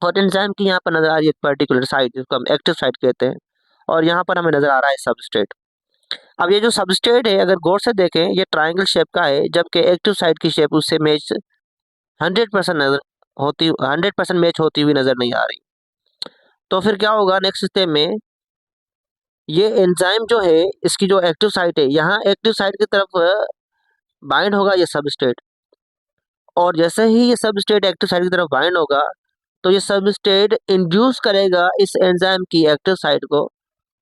और एंजाइम की यहाँ पर नजर आ रही है एक पर्टिकुलर साइट जिसको हम एक्टिव साइट कहते हैं, और यहाँ पर हमें नजर आ रहा है सबस्ट्रेट। अब ये जो सबस्ट्रेट है अगर गौर से देखें ये ट्राइंगल शेप का है, जबकि एक्टिव साइट की शेप उससे मैच 100% मैच होती हुई नजर नहीं आ रही। तो फिर क्या होगा नेक्स्ट स्टेप में, ये एंजाइम जो है इसकी जो एक्टिव साइट है यहाँ एक्टिव साइट की तरफ बाइंड होगा ये सबस्ट्रेट, और जैसे ही ये सबस्ट्रेट एक्टिव साइट की तरफ बाइंड होगा तो ये सबस्ट्रेट इंड्यूस करेगा इस एंजाइम की एक्टिव साइट को,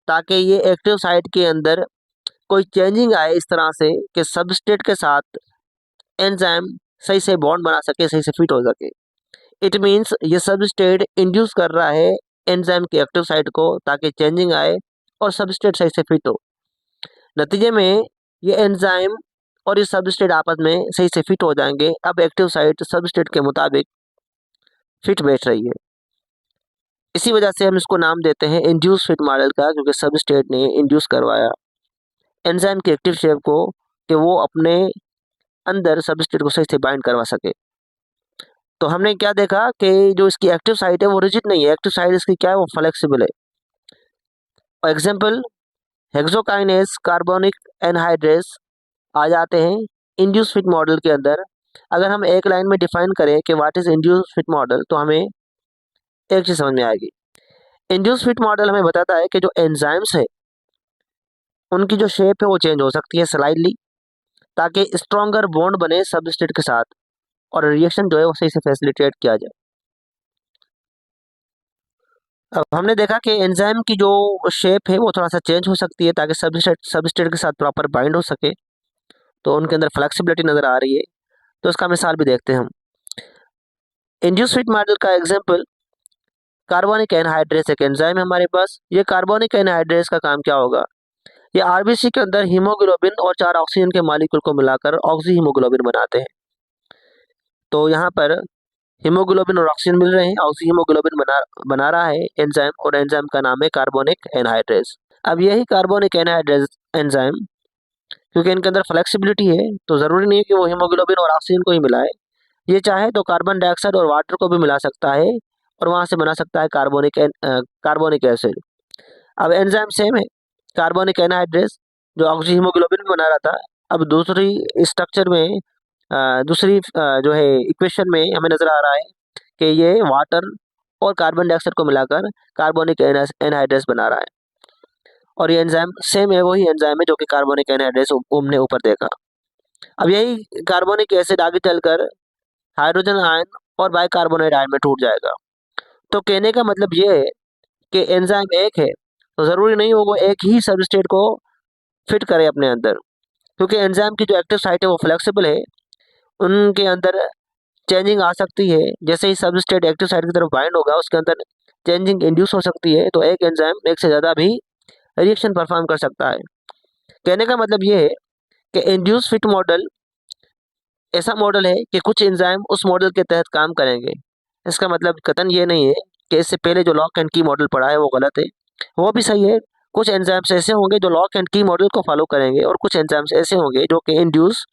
ताकि ये एक्टिव साइट के अंदर कोई चेंजिंग आए इस तरह से कि सबस्ट्रेट के साथ एंजाइम सही से बॉन्ड बना सके, सही से फिट हो सके। इट मीन्स ये सबस्ट्रेट इंड्यूस कर रहा है एंजाइम की एक्टिव साइट को ताकि चेंजिंग आए और सबस्ट्रेट सही से फिट हो। नतीजे में ये एंजाइम और ये सबस्ट्रेट आपस में सही से फिट हो जाएंगे। अब एक्टिव साइट सबस्ट्रेट के मुताबिक फिट बैठ रही है। इसी वजह से हम इसको नाम देते हैं इंड्यूस फिट मॉडल का, क्योंकि सबस्ट्रेट ने इंड्यूस करवाया एंजाइम की एक्टिव शेप को कि वो अपने अंदर सबस्ट्रेट को सही से बाइंड करवा सके। तो हमने क्या देखा कि जो इसकी एक्टिव साइट है वो रिजिड नहीं है, एक्टिव साइट इसकी क्या है, वो फ्लेक्सिबल है। एग्जाम्पल हेक्सोकाइनेज कार्बोनिक एनहाइड्रेस आ जाते हैं इंड्यूस फिट मॉडल के अंदर। अगर हम एक लाइन में डिफाइन करें कि what is induce fit model तो हमें एक चीज समझ में आएगी। इंड्यूस फिट मॉडल हमें बताता है कि जो एंजाइम्स है उनकी जो शेप है वो चेंज हो सकती है स्लाइडली, ताकि स्ट्रॉन्गर बॉन्ड बने सबस्ट्रेट के साथ और रिएक्शन जो है वो सही से फैसिलिटेट किया जाए। अब हमने देखा कि एंजाइम की जो शेप है वो थोड़ा सा चेंज हो सकती है ताकि सबस्ट्रेट के साथ प्रॉपर बाइंड हो सके, तो उनके अंदर फ्लेक्सिबिलिटी नज़र आ रही है। तो इसका मिसाल भी देखते हैं हम। इंड्यूस फिट मॉडल का एग्जांपल कार्बोनिक एनहाइड्रेस एक एंजाइम है हमारे पास। ये कार्बोनिक एनहाइड्रेस का काम क्या होगा, ये आरबीसी के अंदर हीमोग्लोबिन और 4 ऑक्सीजन के मॉलिक्यूल को मिलाकर ऑक्सी हीमोग्लोबिन बनाते हैं। तो यहाँ पर हीमोग्लोबिन और ऑक्सीजन मिल रहे हैं, ऑक्सी हीमोग्लोबिन बना रहा है एंजाइम, और एंजाइम का नाम है कार्बोनिक एनहाइड्रेस। अब यही कार्बोनिक एनहाइड्रेस एंजाइम, क्योंकि इनके अंदर फ्लेक्सिबिलिटी है तो ज़रूरी नहीं है कि वो हीमोग्लोबिन और ऑक्सीजन को ही मिलाए, ये चाहे तो कार्बन डाइऑक्साइड और वाटर को भी मिला सकता है और वहाँ से बना सकता है कार्बोनिक एसिड। अब एंजाइम सेम है, कार्बोनिक एनहाइड्रेस जो ऑक्सी हीमोग्लोबिन बना रहा था, अब दूसरी स्ट्रक्चर में दूसरी जो है इक्वेशन में हमें नज़र आ रहा है कि ये वाटर और कार्बन डाइऑक्साइड को मिलाकर कार्बोनिक एनहाइड्रेस बना रहा है। और ये एंजाइम सेम है, वही एंजाइम है जो कि कार्बोनिक एनहाइड्रेस हमने ऊपर देखा। अब यही कार्बोनिक एसिड आगे चलकर हाइड्रोजन आयन और बाइकार्बोनेट आयन में टूट जाएगा। तो कहने का मतलब ये है कि एंजाइम एक है तो ज़रूरी नहीं हो वो एक ही सबस्ट्रेट को फिट करे अपने अंदर, क्योंकि एंजाइम की जो एक्टिव साइट है वो फ्लेक्सिबल है, उनके अंदर चेंजिंग आ सकती है। जैसे ही सबस्ट्रेट एक्टिव साइट की तरफ बाइंड होगा उसके अंदर चेंजिंग इंड्यूस हो सकती है, तो एक एंजाइम एक से ज़्यादा भी रिएक्शन परफॉर्म कर सकता है। कहने का मतलब ये है कि इंड्यूस फिट मॉडल ऐसा मॉडल है कि कुछ एंजाइम उस मॉडल के तहत काम करेंगे। इसका मतलब कतन ये नहीं है कि इससे पहले जो लॉक एंड की मॉडल पढ़ा है वो गलत है, वो भी सही है। कुछ एंजाइम्स ऐसे होंगे जो लॉक एंड की मॉडल को फॉलो करेंगे और कुछ एंजाइम्स ऐसे होंगे जो कि इंड्यूस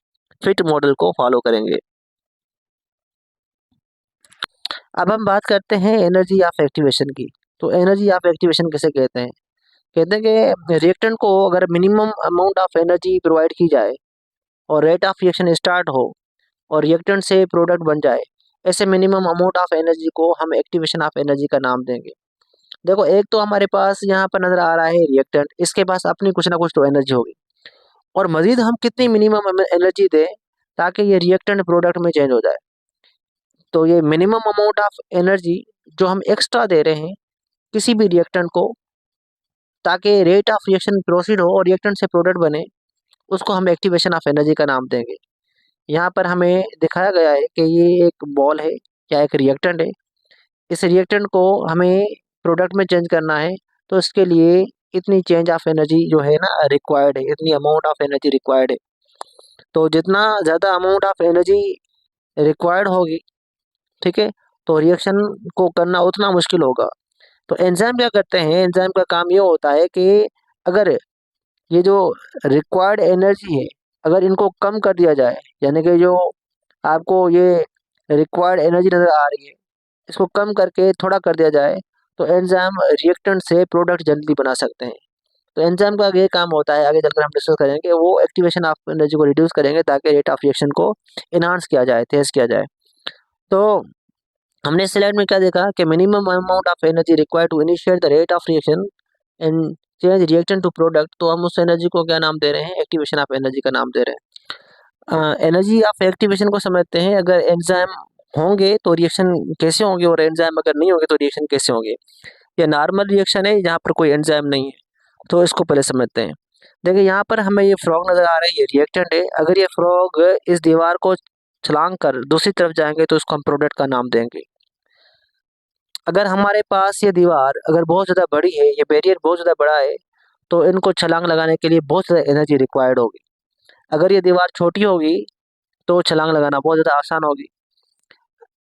फिट मॉडल को फॉलो करेंगे। अब हम बात करते हैं एनर्जी ऑफ एक्टिवेशन की। तो एनर्जी ऑफ एक्टिवेशन किसे कहते हैं? कहते हैं कि रिएक्टेंट को अगर minimum amount of energy provide की जाए और रेट ऑफ रिएक्शन स्टार्ट हो और रिएक्टेंट से प्रोडक्ट बन जाए, ऐसे मिनिमम अमाउंट ऑफ एनर्जी को हम एक्टिवेशन ऑफ एनर्जी का नाम देंगे। देखो, एक तो हमारे पास यहाँ पर नजर आ रहा है रिएक्टेंट, इसके पास अपनी कुछ ना कुछ तो एनर्जी होगी, और मजीद हम कितनी मिनिमम एनर्जी दें ताकि ये रिएक्टेंट प्रोडक्ट में चेंज हो जाए। तो ये मिनिमम अमाउंट ऑफ एनर्जी जो हम एक्स्ट्रा दे रहे हैं किसी भी रिएक्टेंट को ताकि रेट ऑफ रिएक्शन प्रोसीड हो और रिएक्टेंट से प्रोडक्ट बने, उसको हम एक्टिवेशन ऑफ एनर्जी का नाम देंगे। यहाँ पर हमें दिखाया गया है कि ये एक बॉल है या एक रिएक्टेंट है। इस रिएक्टेंट को हमें प्रोडक्ट में चेंज करना है, तो इसके लिए इतनी चेंज ऑफ एनर्जी जो है ना रिक्वायर्ड है, इतनी अमाउंट ऑफ एनर्जी रिक्वायर्ड है। तो जितना ज़्यादा अमाउंट ऑफ एनर्जी रिक्वायर्ड होगी, ठीक है, तो रिएक्शन को करना उतना मुश्किल होगा। तो एंजाइम क्या करते हैं? एंजाइम का काम ये होता है कि अगर ये जो रिक्वायर्ड एनर्जी है, अगर इनको कम कर दिया जाए, यानी कि जो आपको ये रिक्वायर्ड एनर्जी नज़र आ रही है, इसको कम करके थोड़ा कर दिया जाए, तो एंजाइम रिएक्टेंट से प्रोडक्ट जल्दी बना सकते हैं। तो एंजाइम का ये काम होता है, आगे चलकर हम डिस्कस करेंगे, वो एक्टिवेशन ऑफ एनर्जी को रिड्यूस करेंगे ताकि रेट ऑफ रिएक्शन को इनहांस किया जाए, तेज किया जाए। तो हमने इस स्लाइड में क्या देखा कि minimum amount of energy required to initiate the rate of reaction and change reactant to product. तो हम उस एनर्जी को क्या नाम दे रहे हैं? एक्टिवेशन ऑफ एनर्जी का नाम दे रहे हैं। एनर्जी ऑफ एक्टिवेशन को समझते हैं। अगर एंजाइम होंगे तो रिएक्शन कैसे होंगे, और एंजाइम अगर नहीं होंगे तो रिएक्शन कैसे होंगे। ये नॉर्मल रिएक्शन है जहाँ पर कोई एंजाइम नहीं है, तो इसको पहले समझते हैं। देखिए, यहाँ पर हमें ये फ्रॉग नजर आ रहा है, ये रिएक्टेंट है। अगर ये फ्रॉग इस दीवार को छलांग कर दूसरी तरफ जाएंगे तो इसको हम प्रोडक्ट का नाम देंगे। अगर हमारे पास ये दीवार अगर बहुत ज़्यादा बड़ी है, ये बैरियर बहुत ज़्यादा बड़ा है, तो इनको छलांग लगाने के लिए बहुत ज़्यादा एनर्जी रिक्वायर्ड होगी। अगर ये दीवार छोटी होगी तो छलांग लगाना बहुत ज़्यादा आसान होगी।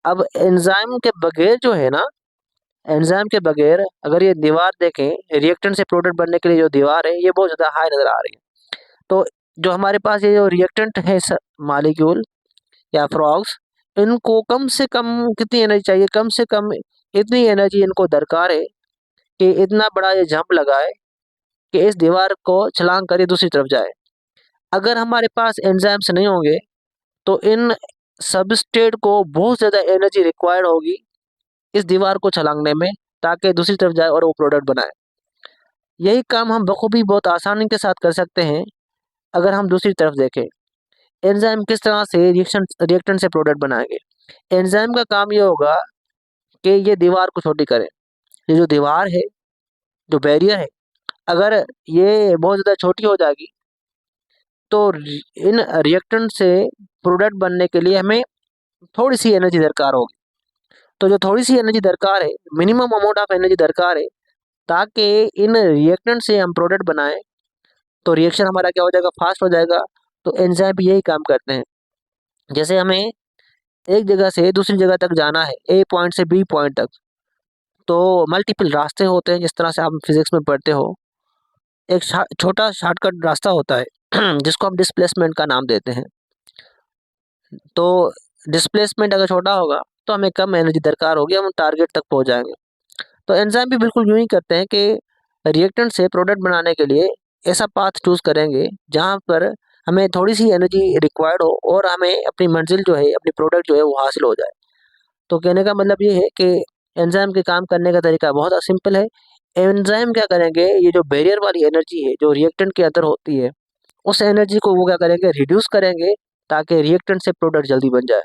अब एंजाइम के बगैर जो है ना, एंजाइम के बगैर अगर ये दीवार देखें, रिएक्टेंट से प्रोडक्ट बनने के लिए जो दीवार है ये बहुत ज़्यादा हाई नज़र आ रही है। तो जो हमारे पास ये जो रिएक्टेंट है मालिक्यूल या फ्रॉग्स, इनको कम से कम कितनी एनर्जी चाहिए? कम से कम इतनी एनर्जी इनको दरकार है कि इतना बड़ा ये जंप लगाए कि इस दीवार को छलांग कर ये दूसरी तरफ जाए। अगर हमारे पास एंजाइम्स नहीं होंगे तो इन सबस्ट्रेट को बहुत ज़्यादा एनर्जी रिक्वायर्ड होगी इस दीवार को छलांगने में, ताकि दूसरी तरफ जाए और वो प्रोडक्ट बनाए। यही काम हम बखूबी बहुत आसानी के साथ कर सकते हैं अगर हम दूसरी तरफ देखें। एंजाइम किस तरह से रिएक्टेंट से प्रोडक्ट बनाएंगे? एंजाइम का काम ये होगा कि ये दीवार को छोटी करे। ये जो दीवार है, जो बैरियर है, अगर ये बहुत ज़्यादा छोटी हो जाएगी तो इन रिएक्टेंट से प्रोडक्ट बनने के लिए हमें थोड़ी सी एनर्जी दरकार होगी। तो जो थोड़ी सी एनर्जी दरकार है, मिनिमम अमाउंट ऑफ एनर्जी दरकार है ताकि इन रिएक्टेंट से हम प्रोडक्ट बनाएं, तो रिएक्शन हमारा क्या हो जाएगा? फास्ट हो जाएगा। तो एंजाइम भी यही काम करते हैं। जैसे हमें एक जगह से दूसरी जगह तक जाना है, ए पॉइंट से बी पॉइंट तक, तो मल्टीपल रास्ते होते हैं, जिस तरह से आप फिजिक्स में पढ़ते हो। एक छोटा शॉर्टकट रास्ता होता है जिसको हम डिस्प्लेसमेंट का नाम देते हैं। तो डिस्प्लेसमेंट अगर छोटा होगा तो हमें कम एनर्जी दरकार होगी, हम टारगेट तक पहुंच जाएंगे। तो एंजाइम भी बिल्कुल यूं ही करते हैं कि रिएक्टेंट से प्रोडक्ट बनाने के लिए ऐसा पाथ चूज करेंगे जहां पर हमें थोड़ी सी एनर्जी रिक्वायर्ड हो और हमें अपनी मंजिल जो है, अपनी प्रोडक्ट जो है वो हासिल हो जाए। तो कहने का मतलब ये है कि एंजाइम के काम करने का तरीका बहुत सिंपल है। एंजाइम क्या करेंगे, ये जो बैरियर वाली एनर्जी है जो रिएक्टेंट के अंदर होती है, उस एनर्जी को वो क्या करेंगे, रिड्यूस करेंगे, ताकि रिएक्टेंट से प्रोडक्ट जल्दी बन जाए।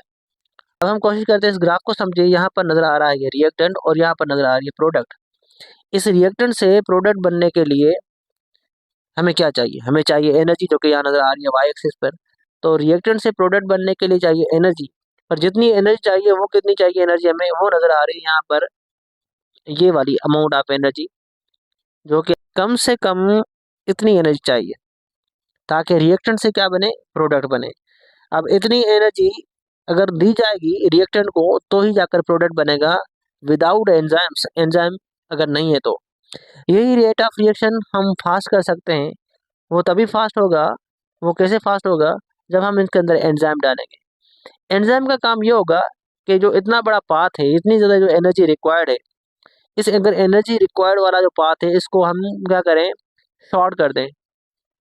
अब हम कोशिश करते हैं इस ग्राफ को समझिए। यहाँ पर नजर आ रहा है ये रिएक्टेंट और यहाँ पर नजर आ रही है प्रोडक्ट। इस रिएक्टेंट से प्रोडक्ट बनने के लिए हमें क्या चाहिए, हमें चाहिए एनर्जी, जो कि यहाँ नजर आ रही है वाई एक्सिस पर। तो रिएक्टेंट से प्रोडक्ट बनने के लिए चाहिए एनर्जी, और जितनी एनर्जी चाहिए वो कितनी चाहिए एनर्जी हमें, वो नजर आ रही है यहाँ पर, ये वाली अमाउंट ऑफ एनर्जी, जो कि कम से कम इतनी एनर्जी चाहिए ताकि रिएक्टेंट से क्या बने, प्रोडक्ट बने। अब इतनी एनर्जी अगर दी जाएगी रिएक्टेंट को तो ही जाकर प्रोडक्ट बनेगा, विदाउट एंजाइम्स, एंजाइम अगर नहीं है तो। यही रेट ऑफ रिएक्शन हम फास्ट कर सकते हैं। वो तभी फास्ट होगा, वो कैसे फास्ट होगा, जब हम इसके अंदर एंजाइम डालेंगे। एंजाइम का काम ये होगा कि जो इतना बड़ा पाथ है, इतनी ज़्यादा जो एनर्जी रिक्वायर्ड है, इस अगर एनर्जी रिक्वायर्ड वाला जो पाथ है इसको हम क्या करें, शॉर्ट कर दें।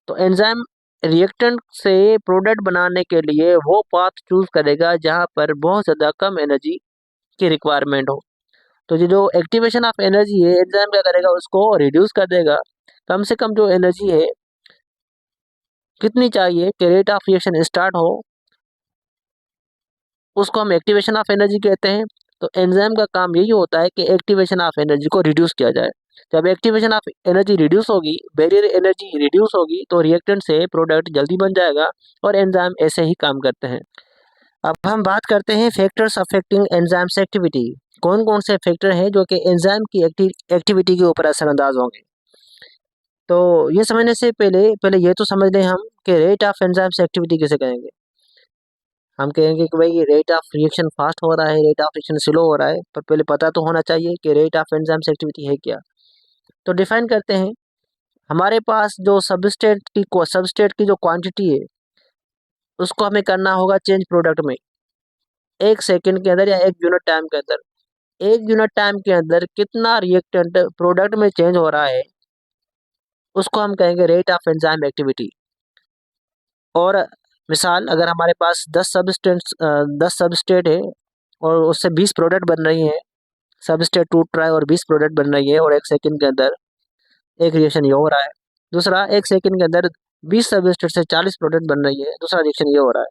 तो एंजाइम रिएक्टेंट से प्रोडक्ट बनाने के लिए वो पाथ चूज करेगा जहां पर बहुत ज़्यादा कम एनर्जी की रिक्वायरमेंट हो। तो ये जो एक्टिवेशन ऑफ एनर्जी है, एंजाइम क्या करेगा, उसको रिड्यूस कर देगा। कम से कम जो एनर्जी है कितनी चाहिए कि रेट ऑफ रिएक्शन स्टार्ट हो, उसको हम एक्टिवेशन ऑफ एनर्जी कहते हैं। तो एंजाइम का काम यही होता है कि एक्टिवेशन ऑफ एनर्जी को रिड्यूस किया जाए। जब एक्टिवेशन ऑफ एनर्जी रिड्यूस होगी, बैरियर एनर्जी रिड्यूस होगी, तो रिएक्टेंट से प्रोडक्ट जल्दी बन जाएगा, और एंजाइम ऐसे ही काम करते हैं। अब हम बात करते हैं फैक्टर्स अफेक्टिंग एंजाइम्स एक्टिविटी। कौन कौन से फैक्टर हैं जो कि एंजाइम की एक्टिविटी के ऊपर असरअंदाज होंगे। तो ये समझने से पहले पहले ये तो समझ लें हम कि रेट ऑफ एंजाइम्स एक्टिविटी किसे कहेंगे। हम कहेंगे कि भाई रेट ऑफ रिएक्शन फास्ट हो रहा है, रेट ऑफ रिएक्शन स्लो हो रहा है, पर पहले पता तो होना चाहिए कि रेट ऑफ एंजाइम्स एक्टिविटी है क्या। तो डिफाइन करते हैं। हमारे पास जो सबस्ट्रेट की जो क्वांटिटी है, उसको हमें करना होगा चेंज प्रोडक्ट में, 1 सेकंड के अंदर या 1 यूनिट टाइम के अंदर। 1 यूनिट टाइम के अंदर कितना रिएक्टेंट प्रोडक्ट में चेंज हो रहा है, उसको हम कहेंगे रेट ऑफ एंजाइम एक्टिविटी। और मिसाल, अगर हमारे पास 10 सबस्ट्रेट है और उससे 20 प्रोडक्ट बन रही हैं, सबस्ट्रेट टूट रहा है और 20 प्रोडक्ट बन रही है, और 1 सेकंड के अंदर एक रिएक्शन ये हो रहा है। दूसरा, 1 सेकंड के अंदर 20 सबस्ट्रेट से 40 प्रोडक्ट बन रही है, दूसरा रिएक्शन ये हो रहा है।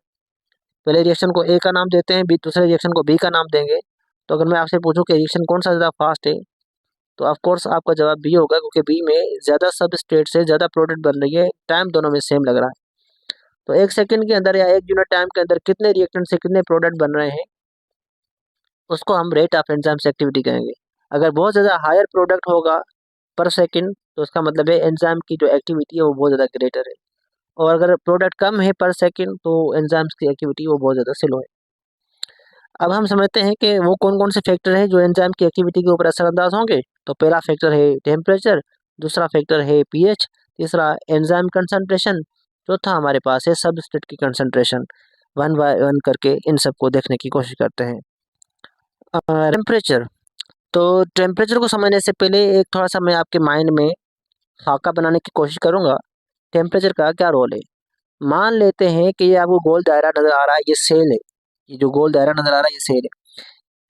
पहले रिएक्शन को ए का नाम देते हैं, दूसरे रिएक्शन को बी का नाम देंगे। तो अगर मैं आपसे पूछूं कि रिएक्शन कौन सा ज़्यादा फास्ट है, तो ऑफ कोर्स आपका जवाब बी होगा, क्योंकि बी में ज़्यादा सबस्ट्रेट से ज़्यादा प्रोडक्ट बन रही है, टाइम दोनों में सेम लग रहा है। तो 1 सेकंड के अंदर या 1 यूनिट टाइम के अंदर कितने रिएक्टेंट से कितने प्रोडक्ट बन रहे हैं, उसको हम रेट ऑफ एंजाइम्स एक्टिविटी कहेंगे। अगर बहुत ज़्यादा हायर प्रोडक्ट होगा पर सेकंड, तो उसका मतलब है एंजाइम की जो एक्टिविटी है वो बहुत ज़्यादा ग्रेटर है। और अगर प्रोडक्ट कम है पर सेकंड, तो एंजाइम्स की एक्टिविटी वो बहुत ज़्यादा स्लो है। अब हम समझते हैं कि वो कौन कौन से फैक्टर हैं जो एंजाइम की एक्टिविटी के ऊपर असरअंदाज होंगे। तो पहला फैक्टर है टेम्परेचर, दूसरा फैक्टर है पीएच, तीसरा एंजाइम कंसंट्रेशन, चौथा हमारे पास है सबस्ट्रेट की कंसंट्रेशन। वन बाय वन करके इन सबको देखने की कोशिश करते हैं। टेम्परेचर। तो टेम्परेचर को समझने से पहले एक थोड़ा सा मैं आपके माइंड में खाका बनाने की कोशिश करूंगा। टेम्परेचर का क्या रोल है। मान लेते हैं कि ये आपको गोल दायरा नजर आ रहा है, ये सेल है। ये जो गोल दायरा नजर आ रहा है ये सेल है।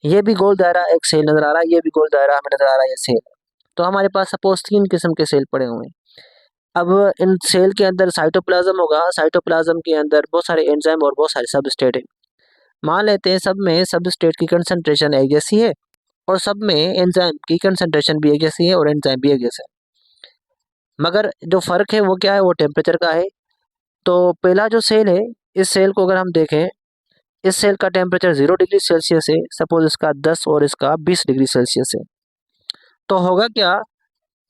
ये भी गोल दायरा एक सेल नजर आ रहा है, ये भी गोल दायरा हमें नजर आ रहा है, ये सेल है। तो हमारे पास सपोज 3 किस्म के सेल पड़े हुए हैं। अब इन सेल के अंदर साइटोप्लाज्म होगा, साइटोप्लाज्म के अंदर बहुत सारे एंजाइम और बहुत सारे सबस्ट्रेट है। मान लेते हैं सब में सबस्ट्रेट की कंसंट्रेशन एक जैसी है, और सब में एंजाइम की कंसंट्रेशन भी एक जैसी है, और एंजाइम भी एक जैसा है। मगर जो फर्क है वो क्या है, वो टेम्परेचर का है। तो पहला जो सेल है, इस सेल को अगर हम देखें, इस सेल का टेम्परेचर 0 डिग्री सेल्सियस है, सपोज इसका 10 और इसका 20 डिग्री सेल्सियस है। तो होगा क्या,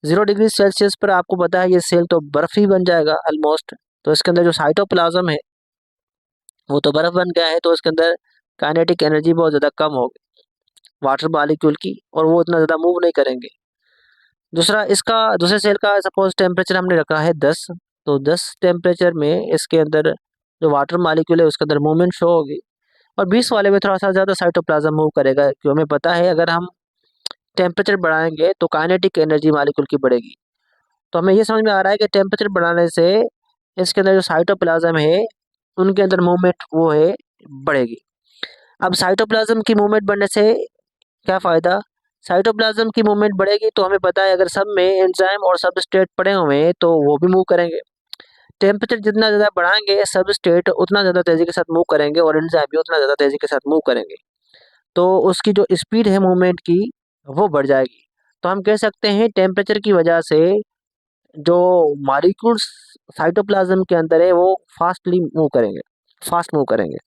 0 डिग्री सेल्सियस पर आपको पता है ये सेल तो बर्फ ही बन जाएगा ऑलमोस्ट। तो इसके अंदर जो साइटोप्लाज्म है वो तो बर्फ बन गया है, तो इसके अंदर काइनेटिक एनर्जी बहुत ज़्यादा कम होगी वाटर मॉलिक्यूल की, और वो इतना ज़्यादा मूव नहीं करेंगे। दूसरा, इसका दूसरे सेल का सपोज टेम्परेचर हमने रखा है 10। तो 10 टेम्परेचर में इसके अंदर जो वाटर मॉलिक्यूल है उसके अंदर मूवमेंट शो होगी, और 20 वाले में थोड़ा सा ज़्यादा साइटोप्लाज्म मूव करेगा, क्योंकि हमें पता है अगर हम टेम्परेचर बढ़ाएंगे तो काइनेटिक एनर्जी मॉलिक्यूल की बढ़ेगी। तो हमें ये समझ में आ रहा है कि टेम्परेचर बढ़ाने से इसके अंदर जो साइटोप्लाज्म है उनके अंदर मूवमेंट वो है बढ़ेगी। अब साइटोप्लाज्म की मूवमेंट बढ़ने से क्या फ़ायदा, साइटोप्लाज्म की मूवमेंट बढ़ेगी तो हमें पता है अगर सब में एंजाइम और सबस्ट्रेट पड़े हुए हैं तो वो भी मूव करेंगे। टेम्परेचर जितना ज़्यादा बढ़ाएंगे सबस्ट्रेट उतना ज़्यादा तेज़ी के साथ मूव करेंगे और एंजाइम भी उतना ज़्यादा तेज़ी के साथ मूव करेंगे। तो उसकी जो स्पीड है मूवमेंट की वो बढ़ जाएगी। तो हम कह सकते हैं टेम्परेचर की वजह से जो मॉलिक्यूल्स साइटोप्लाज्म के अंदर है वो फास्ट मूव करेंगे।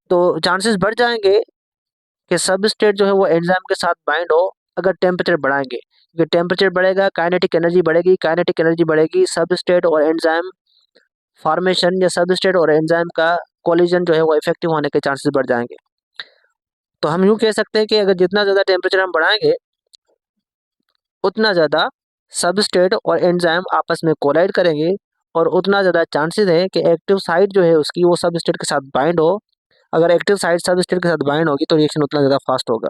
तो चांसेस बढ़ जाएंगे कि सबस्ट्रेट जो है वो एंजाइम के साथ बाइंड हो अगर टेम्परेचर बढ़ाएंगे, क्योंकि टेम्परेचर बढ़ेगा काइनेटिक एनर्जी बढ़ेगी, सबस्ट्रेट और एंजाइम फॉर्मेशन या सबस्ट्रेट और एंजाइम का कोलिजन जो है वो इफेक्टिव होने के चांसेस बढ़ जाएंगे। तो हम यूँ कह सकते हैं कि अगर जितना ज़्यादा टेम्परेचर हम बढ़ाएंगे उतना ज़्यादा सबस्ट्रेट और एंजाइम आपस में कोलाइड करेंगे और उतना ज़्यादा चांसेस है कि एक्टिव साइट जो है उसकी वो सबस्ट्रेट के साथ बाइंड हो। अगर एक्टिव साइट सबस्ट्रेट के साथ बाइंड होगी तो रिएक्शन उतना ज़्यादा फास्ट होगा।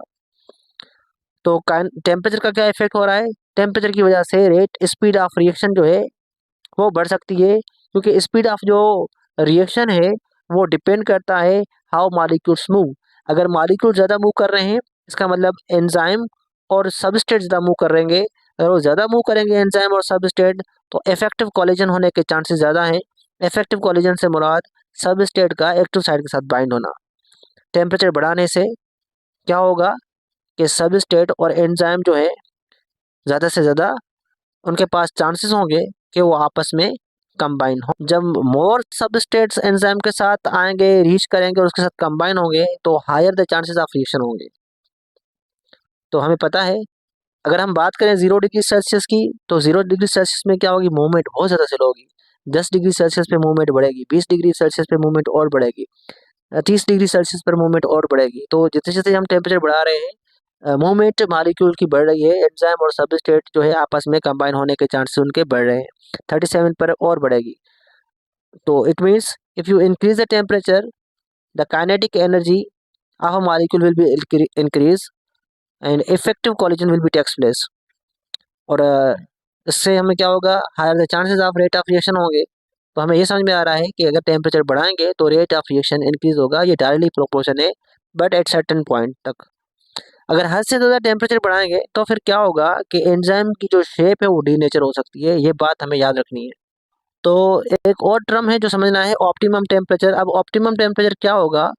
तो टेम्परेचर का क्या इफेक्ट हो रहा है? टेम्परेचर की वजह से रेट स्पीड ऑफ रिएक्शन जो है वो बढ़ सकती है, क्योंकि स्पीड ऑफ जो रिएक्शन है वो डिपेंड करता है हाउ मॉलिक्यूल्स मूव। अगर मॉलिक्यूल ज़्यादा मूव कर रहे हैं इसका मतलब एंजाइम और सबस्ट्रेट ज़्यादा मूव कर रहेंगे। अगर वो ज़्यादा मूव करेंगे एंजाइम और सबस्ट्रेट तो इफेक्टिव कोलिजन होने के चांसेस ज़्यादा हैं। इफेक्टिव कोलिजन से मुराद सबस्ट्रेट का एक्टिव साइट के साथ बाइंड होना। टेम्परेचर बढ़ाने से क्या होगा कि सबस्ट्रेट और एंजाइम जो है ज़्यादा से ज़्यादा उनके पास चांसेस होंगे कि वो आपस में कंबाइन हो। जब मोर सबस्ट्रेट्स एंजाइम के साथ आएंगे, रीच करेंगे और उसके साथ कंबाइन होंगे तो higher the chances of reaction होंगे। तो हमें पता है अगर हम बात करें 0 डिग्री सेल्सियस की तो 0 डिग्री सेल्सियस में क्या होगी, मूवमेंट बहुत ज़्यादा स्लो होगी। 10 डिग्री सेल्सियस पे मूवमेंट बढ़ेगी, 20 डिग्री सेल्सियस पे मूवमेंट और बढ़ेगी, 30 डिग्री सेल्सियस पर मूवमेंट और बढ़ेगी। तो जितने जितने हम टेम्परेचर बढ़ा रहे हैं मूवमेंट मॉलिक्यूल की बढ़ रही है, एंजाइम और सबस्ट्रेट जो है आपस में कंबाइन होने के चांसेस उनके बढ़ रहे हैं। 37 पर और बढ़ेगी। तो it means if you increase the temperature the kinetic energy of a molecule will be increase and effective collision will be takes place. और इससे हमें क्या होगा, higher the chances of rate of reaction होंगे। तो हमें ये समझ में आ रहा है कि अगर टेम्परेचर बढ़ाएंगे तो रेट ऑफ रिएक्शन इंक्रीज होगा, ये डायरेक्टली प्रोपोर्शन है बट एट सर्टेन पॉइंट तक। अगर हद से ज़्यादा टेम्परेचर बढ़ाएंगे तो फिर क्या होगा कि एंजाइम की जो शेप है वो डीनेचर हो सकती है, ये बात हमें याद रखनी है। तो एक और टर्म है जो समझना है, ऑप्टिमम टेम्परेचर। अब ऑप्टिमम टेम्परेचर क्या होगा?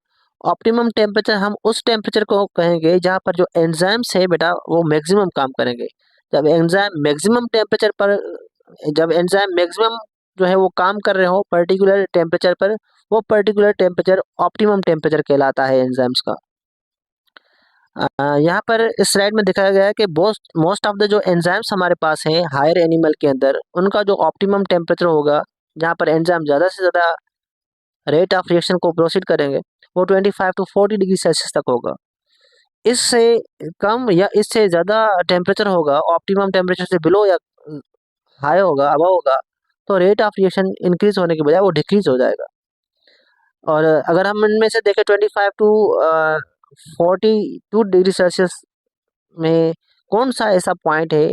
ऑप्टिमम टेम्परेचर हम उस टेम्परेचर को कहेंगे जहाँ पर जो एंजाइम्स है बेटा वो मैक्सिमम काम करेंगे। जब एंजाइम मैक्सिमम टेम्परेचर पर जब एंजाइम मैक्सिमम जो है वो काम कर रहे हो पर्टिकुलर टेम्परेचर पर, वो पर्टिकुलर टेम्परेचर ऑप्टिमम टेम्परेचर कहलाता है एंजाइम्स का। यहाँ पर इस स्लाइड में दिखाया गया है कि मोस्ट ऑफ द जो एंजाइम्स हमारे पास हैं हायर एनिमल के अंदर, उनका जो ऑप्टिमम टेम्परेचर होगा जहाँ पर एंजाइम ज़्यादा से ज़्यादा रेट ऑफ रिएक्शन को प्रोसीड करेंगे वो 25 टू 40 डिग्री सेल्सियस तक होगा। इससे कम या इससे ज़्यादा टेम्परेचर होगा ऑप्टिमम टेम्परेचर से बिलो या हाई होगा, अबव होगा, तो रेट ऑफ रिएक्शन इंक्रीज होने के बजाय वो डिक्रीज हो जाएगा। और अगर हम इनमें से देखें 25 टू 42 डिग्री सेल्सियस में कौन सा ऐसा पॉइंट है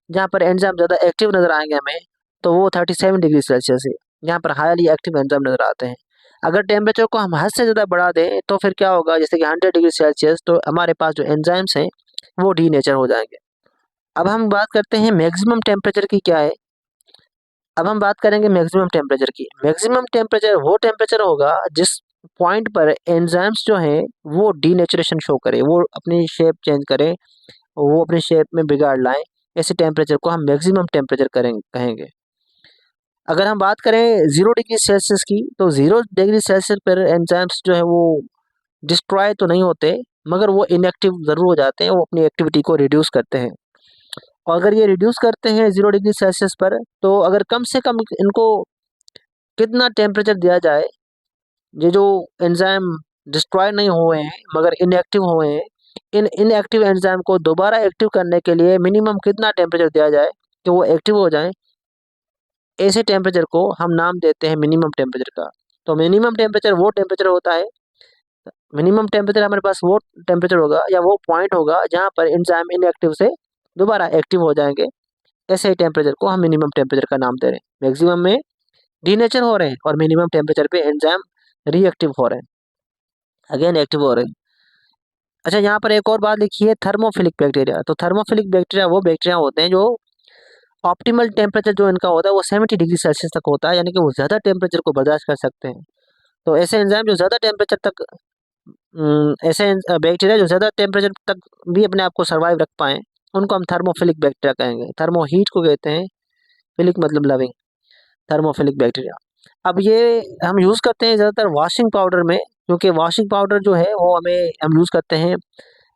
जहाँ पर एंजाइम ज़्यादा एक्टिव नज़र आएंगे हमें, तो वो 37 डिग्री सेल्सियस है जहाँ पर हाईली एक्टिव एंजाइम नज़र आते हैं। अगर टेम्परेचर को हम हद से ज़्यादा बढ़ा दें तो फिर क्या होगा, जैसे कि 100 डिग्री सेल्सियस, तो हमारे पास जो एंजाइम्स हैं वो डी नेचर हो जाएंगे। अब हम बात करते हैं मैक्सिमम टेम्परेचर की क्या है। अब हम बात करेंगे मैक्सिमम टेम्परेचर की। मैक्सिमम टेम्परेचर वो टेम्परेचर होगा जिस पॉइंट पर एंजाइम्स जो हैं वो डीनेचरेशन शो करें, वो अपनी शेप चेंज करें, वो अपनी शेप में बिगाड़ लाएं, ऐसे टेम्परेचर को हम मैक्सिमम टेम्परेचर कहेंगे। अगर हम बात करें 0 डिग्री सेल्सियस की तो 0 डिग्री सेल्सियस पर एंजाइम्स जो है वो डिस्ट्रॉय तो नहीं होते मगर वो इनएक्टिव ज़रूर हो जाते हैं, वो अपनी एक्टिविटी को रिड्यूस करते हैं। और अगर ये रिड्यूस करते हैं 0 डिग्री सेल्सियस पर तो अगर कम से कम इनको कितना टेम्परेचर दिया जाए, ये जो एंजाइम डिस्ट्रॉय नहीं हुए हैं मगर इनएक्टिव हुए हैं, इन इनएक्टिव एंजाइम को दोबारा एक्टिव करने के लिए मिनिमम कितना टेम्परेचर दिया जाए कि वो एक्टिव हो जाएं, ऐसे टेम्परेचर को हम नाम देते हैं मिनिमम टेम्परेचर का। तो मिनिमम टेम्परेचर वो टेम्परेचर होता है, मिनिमम टेम्परेचर हमारे पास वो टेम्परेचर होगा या वो पॉइंट होगा जहाँ पर एंजाइम इनएक्टिव से दोबारा एक्टिव हो जाएंगे। ऐसे टेम्परेचर को हम मिनिमम टेम्परेचर का नाम दे रहे हैं। मैक्सिमम में डीनेचर हो रहे हैं और मिनिमम टेम्परेचर पे एंजाइम रिएक्टिव हो रहे हैं, अगेन एक्टिव हो रहे हैं। अच्छा, यहाँ पर एक और बात लिखी है, थर्मोफिलिक बैक्टीरिया। तो थर्मोफिलिक बैक्टीरिया वो बैक्टीरिया होते हैं जो ऑप्टिमल टेम्परेचर जो इनका होता है वो 70 डिग्री सेल्सियस तक होता है, यानी कि वो ज़्यादा टेम्परेचर को बर्दाश्त कर सकते हैं। तो ऐसे एंजाइम जो ज़्यादा टेम्परेचर तक ऐसे बैक्टीरिया जो ज़्यादा टेम्परेचर तक भी अपने आप को सर्वाइव रख पाएँ, उनको हम थर्मोफिलिक बैक्टीरिया कहेंगे। थर्मो हीट को कहते हैं, फिलिक मतलब लविंग, थर्मोफिलिक बैक्टीरिया। अब ये हम यूज़ करते हैं ज़्यादातर वॉशिंग पाउडर में, क्योंकि वॉशिंग पाउडर जो है वो हम यूज़ करते हैं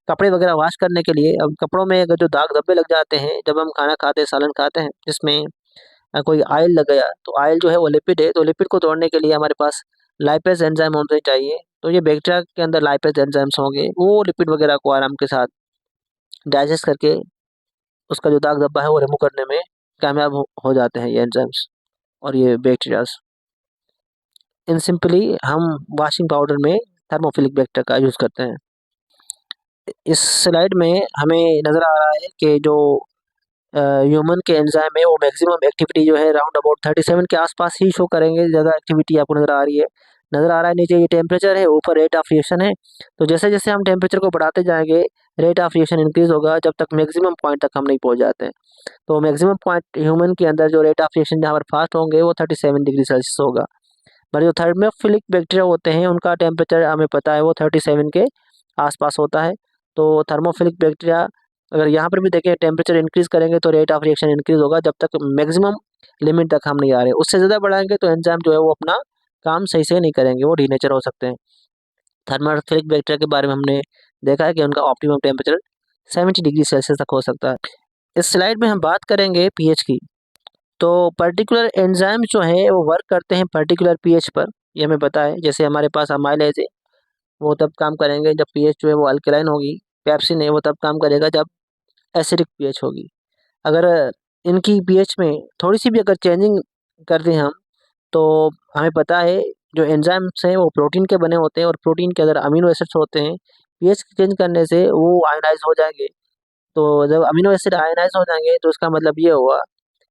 कपड़े वगैरह वॉश करने के लिए। अब कपड़ों में अगर जो दाग धब्बे लग जाते हैं जब हम खाना खाते हैं, सालन खाते हैं, जिसमें कोई ऑयल लग गया, तो ऑयल जो है वो लिपिड है, तो लिपिड को तोड़ने के लिए हमारे पास लाइपेज एंजाइम होने चाहिए। तो ये बैक्टीरिया के अंदर लाइपेज एंजाइम्स होंगे, वो लिपिड वगैरह को आराम के साथ डाइजेस्ट करके उसका जो दाग धब्बा है वो रिमूव करने में कामयाब हो जाते हैं ये एंजाइम्स और ये बैक्टीरियाज। इन सिंपली हम वॉशिंग पाउडर में थर्मोफिलिक बैक्टीरिया का यूज़ करते हैं। इस स्लाइड में हमें नज़र आ रहा है कि जो ह्यूमन के एंजाइम है वो मैक्सिमम एक्टिविटी जो है राउंड अबाउट 37 के आसपास ही शो करेंगे। ज़्यादा एक्टिविटी आपको नज़र आ रही है, नज़र आ रहा है नीचे ये टेम्परेचर है, ऊपर रेट ऑफ रिएक्शन है। तो जैसे जैसे हम टेम्परेचर को बढ़ाते जाएंगे रेट ऑफ रिएक्शन इंक्रीज होगा, जब तक मैक्सिमम पॉइंट तक हम नहीं पहुंच जाते हैं। तो मैक्सिमम पॉइंट ह्यूमन के अंदर जो रेट ऑफ रिएक्शन जहाँ पर फास्ट होंगे वो 37 डिग्री सेल्सियस होगा। पर जो थर्मोफिलिक बैक्टीरिया होते हैं उनका टेम्परेचर हमें पता है वो 37 के आसपास होता है। तो थर्मोफिलिक बैक्टीरिया अगर यहाँ पर भी देखें टेम्परेचर इंक्रीज करेंगे तो रेट ऑफ रिएक्शन इंक्रीज होगा, जब तक मैक्सिमम लिमिट तक हम नहीं आ रहे। उससे ज़्यादा बढ़ाएंगे तो एंजाइम जो है वो अपना काम सही से नहीं करेंगे, वो डीनेचर हो सकते हैं। थर्मोफिलिक बैक्टीरिया के बारे में हमने देखा है कि उनका ऑप्टिमम टेम्परेचर 70 डिग्री सेल्सियस तक हो सकता है। इस स्लाइड में हम बात करेंगे पीएच की। तो पर्टिकुलर एंजाइम जो है वो वर्क करते हैं पर्टिकुलर पीएच पर, ये हमें पता है। जैसे हमारे पास अमाइलेज है, वो तब काम करेंगे जब पीएच जो है वो अल्कलाइन होगी। पेप्सिन है, वो तब काम करेगा जब एसिडिक पीएच होगी। अगर इनकी पीएच में थोड़ी सी भी अगर चेंजिंग कर दें हम, तो हमें पता है जो एंजाइम्स हैं वो प्रोटीन के बने होते हैं, और प्रोटीन के अंदर अमीनो एसिड्स होते हैं। पीएच चेंज करने से वो आयोनाइज हो जाएंगे। तो जब अमीनो एसिड आयनाइज हो जाएंगे तो उसका मतलब ये हुआ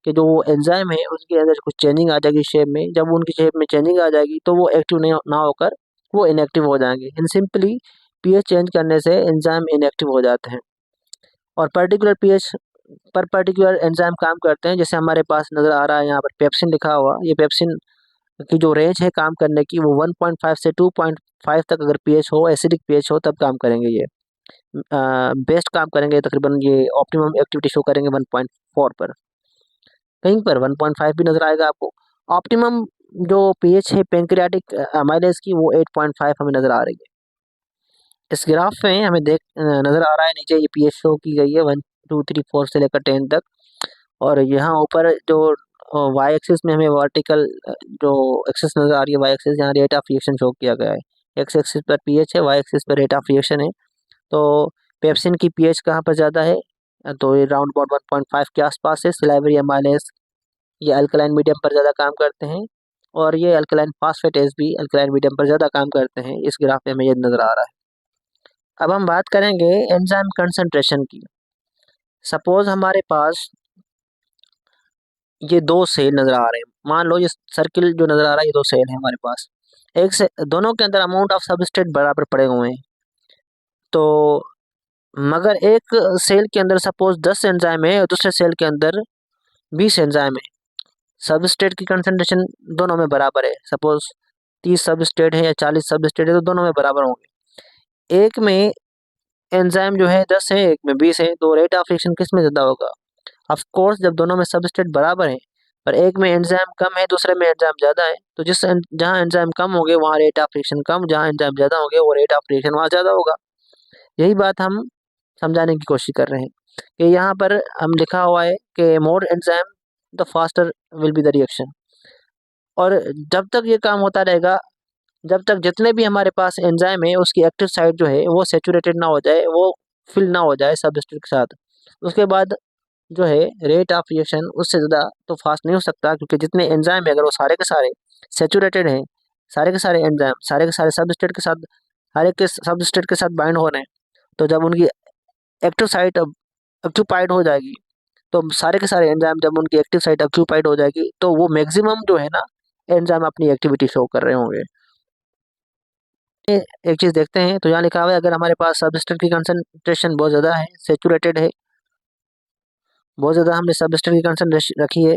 कि जो एंजाइम है उसके अंदर कुछ चेंजिंग आ जाएगी शेप में। जब उनकी शेप में चेंजिंग आ जाएगी तो वो एक्टिव नहीं ना होकर वो इनएक्टिव हो जाएंगे। इन सिंपली पीएच चेंज करने से एंजाइम इनएक्टिव हो जाते हैं, और पर्टिकुलर पीएच पर पर्टिकुलर एंजाइम काम करते हैं। जैसे हमारे पास नज़र आ रहा है यहाँ पर पेप्सिन लिखा हुआ, ये पेप्सिन की जो रेंज है काम करने की वो 1.5 से 2.5 तक अगर पीएच हो, एसिडिक पीएच हो, तब काम करेंगे ये। बेस्ट काम करेंगे तकरीबन, ये ऑप्टिमम एक्टिविटी शो करेंगे 1.4 पर। कहीं पर 1.5 भी नजर आएगा आपको। ऑप्टिमम जो पीएच है पेंक्रियाटिक अमाइलेज की वो 8.5 हमें नजर आ रही है। इस ग्राफ में हमें नजर आ रहा है नीचे ये पीएच शो की गई है 1 2 3 4 से लेकर 10 तक। और यहाँ ऊपर जो वाई एक्सिस में हमें वर्टिकल जो एक्सिस नजर आ रही है, वाई एक्सिस, यहाँ रेट ऑफ रिएक्शन शो किया गया है। एक्स एक्सिस पर पीएच है, वाई एक्सिस पर रेट ऑफ रिएक्शन है। तो पेप्सिन की पीएच कहाँ पर ज़्यादा है, तो ये राउंड अबाउट 1.5 के आसपास है। सिलाइवरी अमाइलेज ये अल्कलाइन मीडियम पर ज़्यादा काम करते हैं, और ये अल्कलाइन फास्फेटेज भी अल्कलाइन मीडियम पर ज़्यादा काम करते हैं। इस ग्राफ में हमें ये नज़र आ रहा है। अब हम बात करेंगे एंजाइम कंसंट्रेशन की। सपोज हमारे पास ये दो सेल नज़र आ रहे हैं, मान लो ये सर्किल जो नज़र आ रहा है ये दो सेल है हमारे पास। एक से दोनों के अंदर अमाउंट ऑफ सबस्ट्रेट बराबर पड़े हुए हैं। तो मगर एक सेल के अंदर सपोज 10 एंजाइम है और दूसरे सेल के अंदर 20 एंजाइम है। सबस्ट्रेट की कंसंट्रेशन दोनों में बराबर है। सपोज 30 सबस्ट्रेट है या 40 सबस्ट्रेट है, तो दोनों में बराबर होंगे। एक में एंजाइम जो है 10 है, एक में 20 है, तो रेट ऑफ रिएक्शन किस में ज़्यादा होगा? ऑफ कोर्स जब दोनों में सबस्ट्रेट बराबर है, पर एक में एंजाइम कम है दूसरे में एंजाइम ज़्यादा है, तो जहाँ एंजाइम कम होंगे वहाँ रेट ऑफ रिएक्शन कम, जहाँ एंजाइम ज़्यादा होंगे वो रेट ऑफ रिएक्शन वहाँ ज़्यादा होगा। यही बात हम समझाने की कोशिश कर रहे हैं कि यहाँ पर हम लिखा हुआ है कि more enzyme the faster will be the reaction. और जब तक ये काम होता रहेगा, जब तक जितने भी हमारे पास एंजाइम है उसकी एक्टिव साइट जो है वो सेचुरेटेड ना हो जाए, वो फिल ना हो जाए सबस्ट्रेट के साथ, उसके बाद जो है रेट ऑफ रिएक्शन उससे ज़्यादा तो फास्ट नहीं हो सकता। क्योंकि जितने एंजाइम है अगर वो सारे के सारे सेचुरेटेड हैं, सारे के सारे एंजाइम सारे के सारे सबस्ट्रेट के साथ, हर एक के सबस्ट्रेट के साथ बाइंड हो रहे हैं, तो जब उनकी एक्टिव साइट ऑक्यूपाइड हो जाएगी, तो सारे के सारे एंजाइम जब उनकी एक्टिव साइट ऑक्यूपाइड हो जाएगी तो वो मैक्सिमम जो है ना एंजाइम अपनी एक्टिविटी शो कर रहे होंगे। एक चीज़ देखते हैं, तो यहाँ लिखा हुआ है अगर हमारे पास सबस्ट्रेट की कंसंट्रेशन बहुत ज़्यादा है, सेचुरेटेड है, बहुत ज़्यादा हमने सबस्ट्रेट की कंसंट्रेशन रखी है,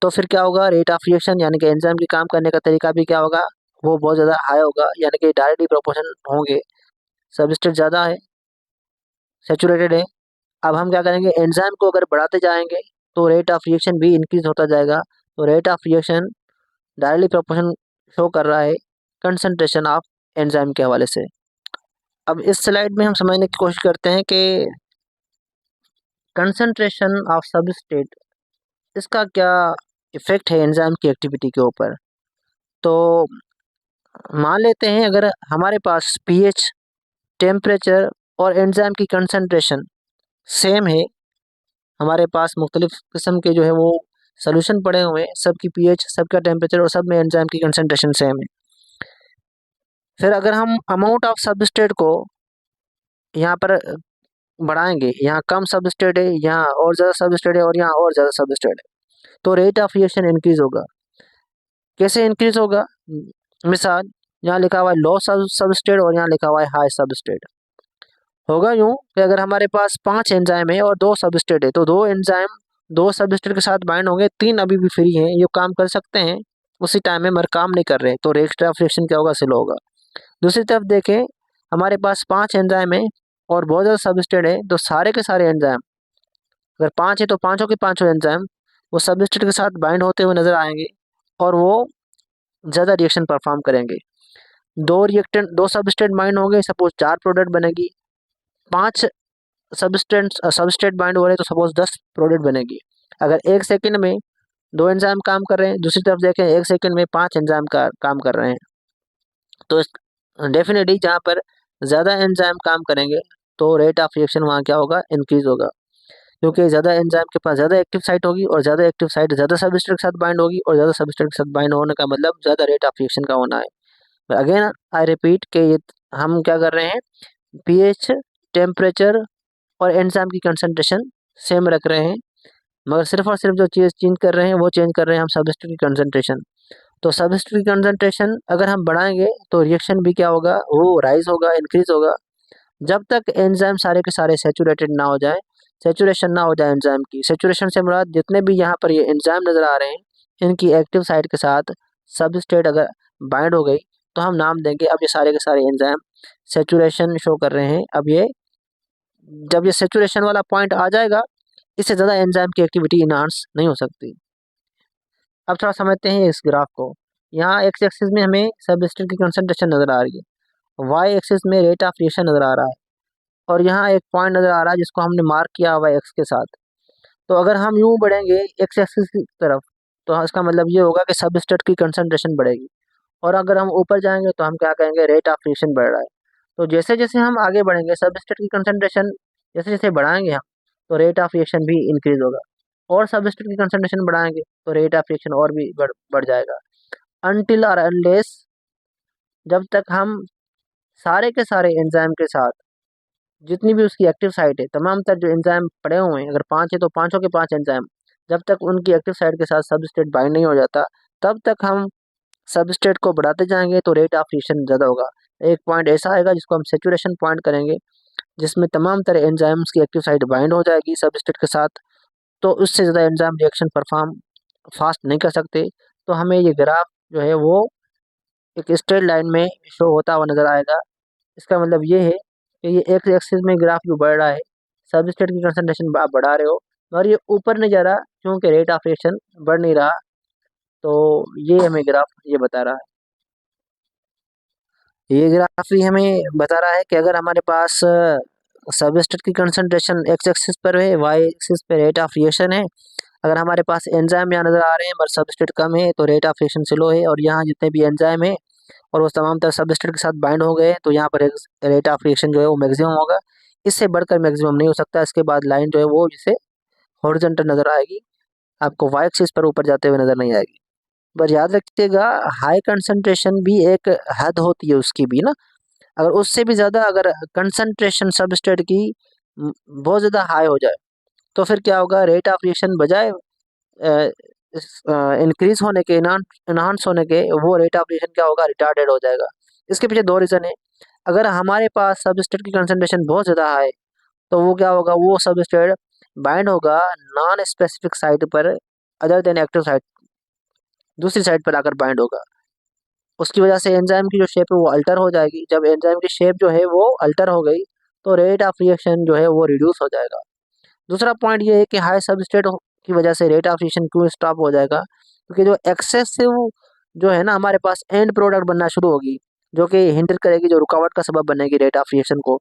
तो फिर क्या होगा, रेट ऑफ रिएक्शन यानी कि एंजाइम की काम करने का तरीका भी क्या होगा, वो बहुत ज़्यादा हाई होगा, यानी कि डायरेक्टली प्रोपोर्शन होंगे। सबस्ट्रेट ज़्यादा है, सेचुरेटेड है, अब हम क्या करेंगे, एंजाइम को अगर बढ़ाते जाएंगे तो रेट ऑफ रिएक्शन भी इंक्रीज होता जाएगा। तो rate of reaction directly proportion show कर रहा है कंसंट्रेशन ऑफ एंजाइम के हवाले से। अब इस स्लाइड में हम समझने की कोशिश करते हैं कि कंसंट्रेशन ऑफ सबस्ट्रेट, इसका क्या इफेक्ट है एंजाइम की एक्टिविटी के ऊपर। तो मान लेते हैं अगर हमारे पास पीएच, टेम्परेचर और एंजाइम की कंसंट्रेशन सेम है, हमारे पास मुख्तलिफ किस्म के जो है वो सोल्यूशन पड़े हुए हैं, सबकी पीएच, सबका टेम्परेचर और सब में एंजाइम की कंसंट्रेशन सेम है। फिर अगर हम अमाउंट ऑफ सबस्ट्रेट को यहाँ पर बढ़ाएंगे, यहाँ कम सबस्ट्रेट है, यहाँ और ज़्यादा सबस्ट्रेट है और यहाँ और ज़्यादा सबस्ट्रेट है, तो रेट ऑफ रिएक्शन इंक्रीज होगा। कैसे इंक्रीज होगा, मिसाल यहाँ लिखा हुआ है लो सबस्ट्रेट और यहाँ लिखा हुआ है हाई सबस्ट्रेट। होगा यूँ कि अगर हमारे पास 5 एंजाइम है और 2 सबस्ट्रेट है, तो 2 एंजाइम 2 सबस्ट्रेट के साथ बाइंड होंगे, 3 अभी भी फ्री हैं, ये काम कर सकते हैं उसी टाइम में, मगर काम नहीं कर रहे, तो रेट ऑफ रिएक्शन क्या होगा, स्लो होगा। दूसरी तरफ देखें, हमारे पास 5 एंजाइम है और बहुत ज़्यादा सबस्ट्रेट है, तो सारे के सारे एंजाइम, अगर 5 है तो पाँचों के पाँचों एंजाइम वो सबस्ट्रेट के साथ बाइंड होते हुए नजर आएंगे और वो ज़्यादा रिएक्शन परफॉर्म करेंगे। दो सबस्ट्रेट बाइंड होंगे, सपोज 4 प्रोडक्ट बनेगी, 5 सबस्ट्रेट बाइंड हो रहे हैं तो सपोज 10 प्रोडक्ट बनेगी। अगर 1 सेकंड में 2 एंजाइम काम कर रहे हैं, दूसरी तरफ देखें 1 सेकंड में 5 एंजाइम का काम कर रहे हैं, तो डेफिनेटली जहाँ पर ज़्यादा एंजाइम काम करेंगे तो रेट ऑफ रिएक्शन वहाँ क्या होगा, इंक्रीज होगा, क्योंकि ज़्यादा एंजाइम के पास ज़्यादा एक्टिव साइट होगी और ज़्यादा एक्टिव साइट ज़्यादा सबस्ट्रेट के साथ बाइंड होगी और ज़्यादा सबस्ट्रेट के साथ बाइंड होने का मतलब ज़्यादा रेट ऑफ रिएक्शन का होना है। अगेन आई रिपीट कि ये हम क्या कर रहे हैं, पीएच, टेम्परेचर और एंजाइम की कंसंट्रेशन सेम रख रहे हैं, मगर सिर्फ और सिर्फ जो चीज़ चेंज कर रहे हैं वो चेंज कर रहे हैं हम सबस्ट्रेट की कंसंट्रेशन। तो सबस्ट्रेट की कंसंट्रेशन अगर हम बढ़ाएंगे तो रिएक्शन भी क्या होगा, वो राइज होगा, इंक्रीज होगा, जब तक एंजाइम सारे के सारे सेचुरेटेड ना हो जाए, सेचुरेशन ना हो जाए एंजाइम की। सेचुरेशन से मुराद जितने भी यहाँ पर ये एंजाइम नज़र आ रहे हैं, इनकी एक्टिव साइट के साथ सबस्ट्रेट अगर बाइंड हो गई तो हम नाम देंगे अब ये सारे के सारे एंजाइम सेचुरेशन शो कर रहे हैं। अब ये जब ये सेचुरेशन वाला पॉइंट आ जाएगा, इससे ज़्यादा एंजाइम की एक्टिविटी इनहांस नहीं हो सकती। अब थोड़ा समझते हैं इस ग्राफ को। यहाँ एक्स एक्सिस में हमें सबस्ट्रेट की कंसंट्रेशन नज़र आ रही है, वाई एक्सिस में रेट ऑफ रिएक्शन नज़र आ रहा है, और यहाँ एक पॉइंट नज़र आ रहा है जिसको हमने मार्क किया हुआ है एक्स के साथ। तो अगर हम यूँ बढ़ेंगे एक्स एक्सिस की तरफ, तो इसका मतलब ये होगा कि सबस्ट्रेट की कंसंट्रेशन बढ़ेगी, और अगर हम ऊपर जाएंगे तो हम क्या कहेंगे, रेट ऑफ रिएक्शन बढ़ रहा है। तो जैसे जैसे हम आगे बढ़ेंगे, सबस्ट्रेट की कंसंट्रेशन जैसे जैसे बढ़ाएंगे हम, तो रेट ऑफ रिएक्शन भी इंक्रीज होगा, और सबस्ट्रेट की कंसंट्रेशन बढ़ाएंगे तो रेट ऑफ रिएक्शन और भी बढ़ जाएगा, अनटिल और अनलेस, जब तक हम सारे के सारे एंजाइम के साथ जितनी भी उसकी एक्टिव साइट है, तमाम तर जो एंजाइम पड़े हुए हैं, अगर 5 है तो पाँचों के 5 एंजाइम, जब तक उनकी एक्टिव साइट के साथ सबस्ट्रेट बाइंड नहीं हो जाता, तब तक हम सबस्ट्रेट को बढ़ाते जाएंगे तो रेट ऑफ रिएक्शन ज़्यादा होगा। एक पॉइंट ऐसा आएगा जिसको हम सेचुरेशन पॉइंट करेंगे, जिसमें तमाम तरह एंजाइम्स की एक्टिव साइट बाइंड हो जाएगी सबस्ट्रेट के साथ, तो उससे ज़्यादा एंजाइम रिएक्शन परफॉर्म फास्ट नहीं कर सकते। तो हमें ये ग्राफ जो है वो एक स्ट्रेट लाइन में शो होता हुआ नज़र आएगा। इसका मतलब ये है कि ये एक्स एक्सिस में ग्राफ जो बढ़ रहा है, सबस्ट्रेट की कंसंट्रेशन आप बढ़ा रहे हो, और ये ऊपर नहीं जा रहा क्योंकि रेट ऑफ रिएक्शन बढ़ नहीं रहा। तो ये हमें ग्राफ ये बता रहा है, ये ग्राफ भी हमें बता रहा है कि अगर हमारे पास सबस्ट्रेट की कंसंट्रेशन एक्स एक्सिस पर है, वाई एक्सिस पे रेट ऑफ रिएक्शन है, अगर हमारे पास एंजाइम यहाँ नज़र आ रहे हैं मगर सबस्ट्रेट कम है, तो रेट ऑफ रिएक्शन स्लो है, और यहाँ जितने भी एंजाइम है और वो तमाम तरह सबस्ट्रेट के साथ बाइंड हो गए, तो यहाँ पर रेट ऑफ रिएक्शन जो है वो मैक्सिमम होगा, इससे बढ़कर मैक्सिमम नहीं हो सकता। इसके बाद लाइन जो है वो जिसे हॉरिजॉन्टल नज़र आएगी, आपको वाई एक्सिस पर ऊपर जाते हुए नज़र नहीं आएगी। पर याद रखिएगा, हाई कंसंट्रेशन भी एक हद होती है उसकी भी ना, अगर उससे भी ज़्यादा अगर कंसंट्रेशन सबस्ट्रेट की बहुत ज़्यादा हाई हो जाए, तो फिर क्या होगा, रेट ऑफ रिएक्शन बजाय इंक्रीज होने के, इनहांस होने के, वो रेट ऑफ रिएक्शन क्या होगा, रिटार्डेड हो जाएगा। इसके पीछे दो रीज़न है। अगर हमारे पास सबस्ट्रेट की कंसंट्रेशन बहुत ज़्यादा है तो वो क्या होगा, वो सबस्ट्रेट बाइंड होगा नॉन स्पेसिफिक साइट पर, अदर देन एक्टिव साइट, दूसरी साइड पर आकर बाइंड होगा। उसकी वजह से एंजाइम की जो शेप है वो अल्टर हो जाएगी। जब एंजाइम की शेप जो है वो अल्टर हो गई तो रेट ऑफ रिएक्शन जो है वो रिड्यूस हो जाएगा। दूसरा पॉइंट ये है कि हाई सबस्ट्रेट की वजह से रेट ऑफ रिएक्शन क्यों स्टॉप हो जाएगा, क्योंकि जो एक्सेसिव जो है ना हमारे पास एंड प्रोडक्ट बनना शुरू होगी, जो कि हिंडर करेगी, जो रुकावट का सबब बनेगी रेट ऑफ रिएक्शन को।